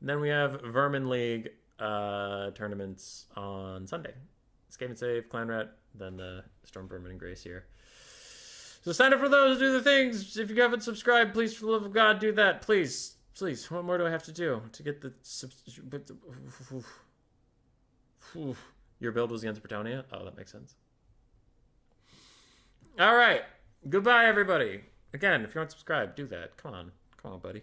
And then we have Vermin League tournaments on Sunday. Escape and Save, Clan Rat, then the Storm Vermin and Grace here. So sign up for those, do the things. If you haven't subscribed, please, for the love of God, do that. Please. Please. What more do I have to do to get the... Your build was against Bretonia? Oh, that makes sense. All right. Goodbye, everybody. Again, if you aren't subscribed, do that. Come on. Come on, buddy.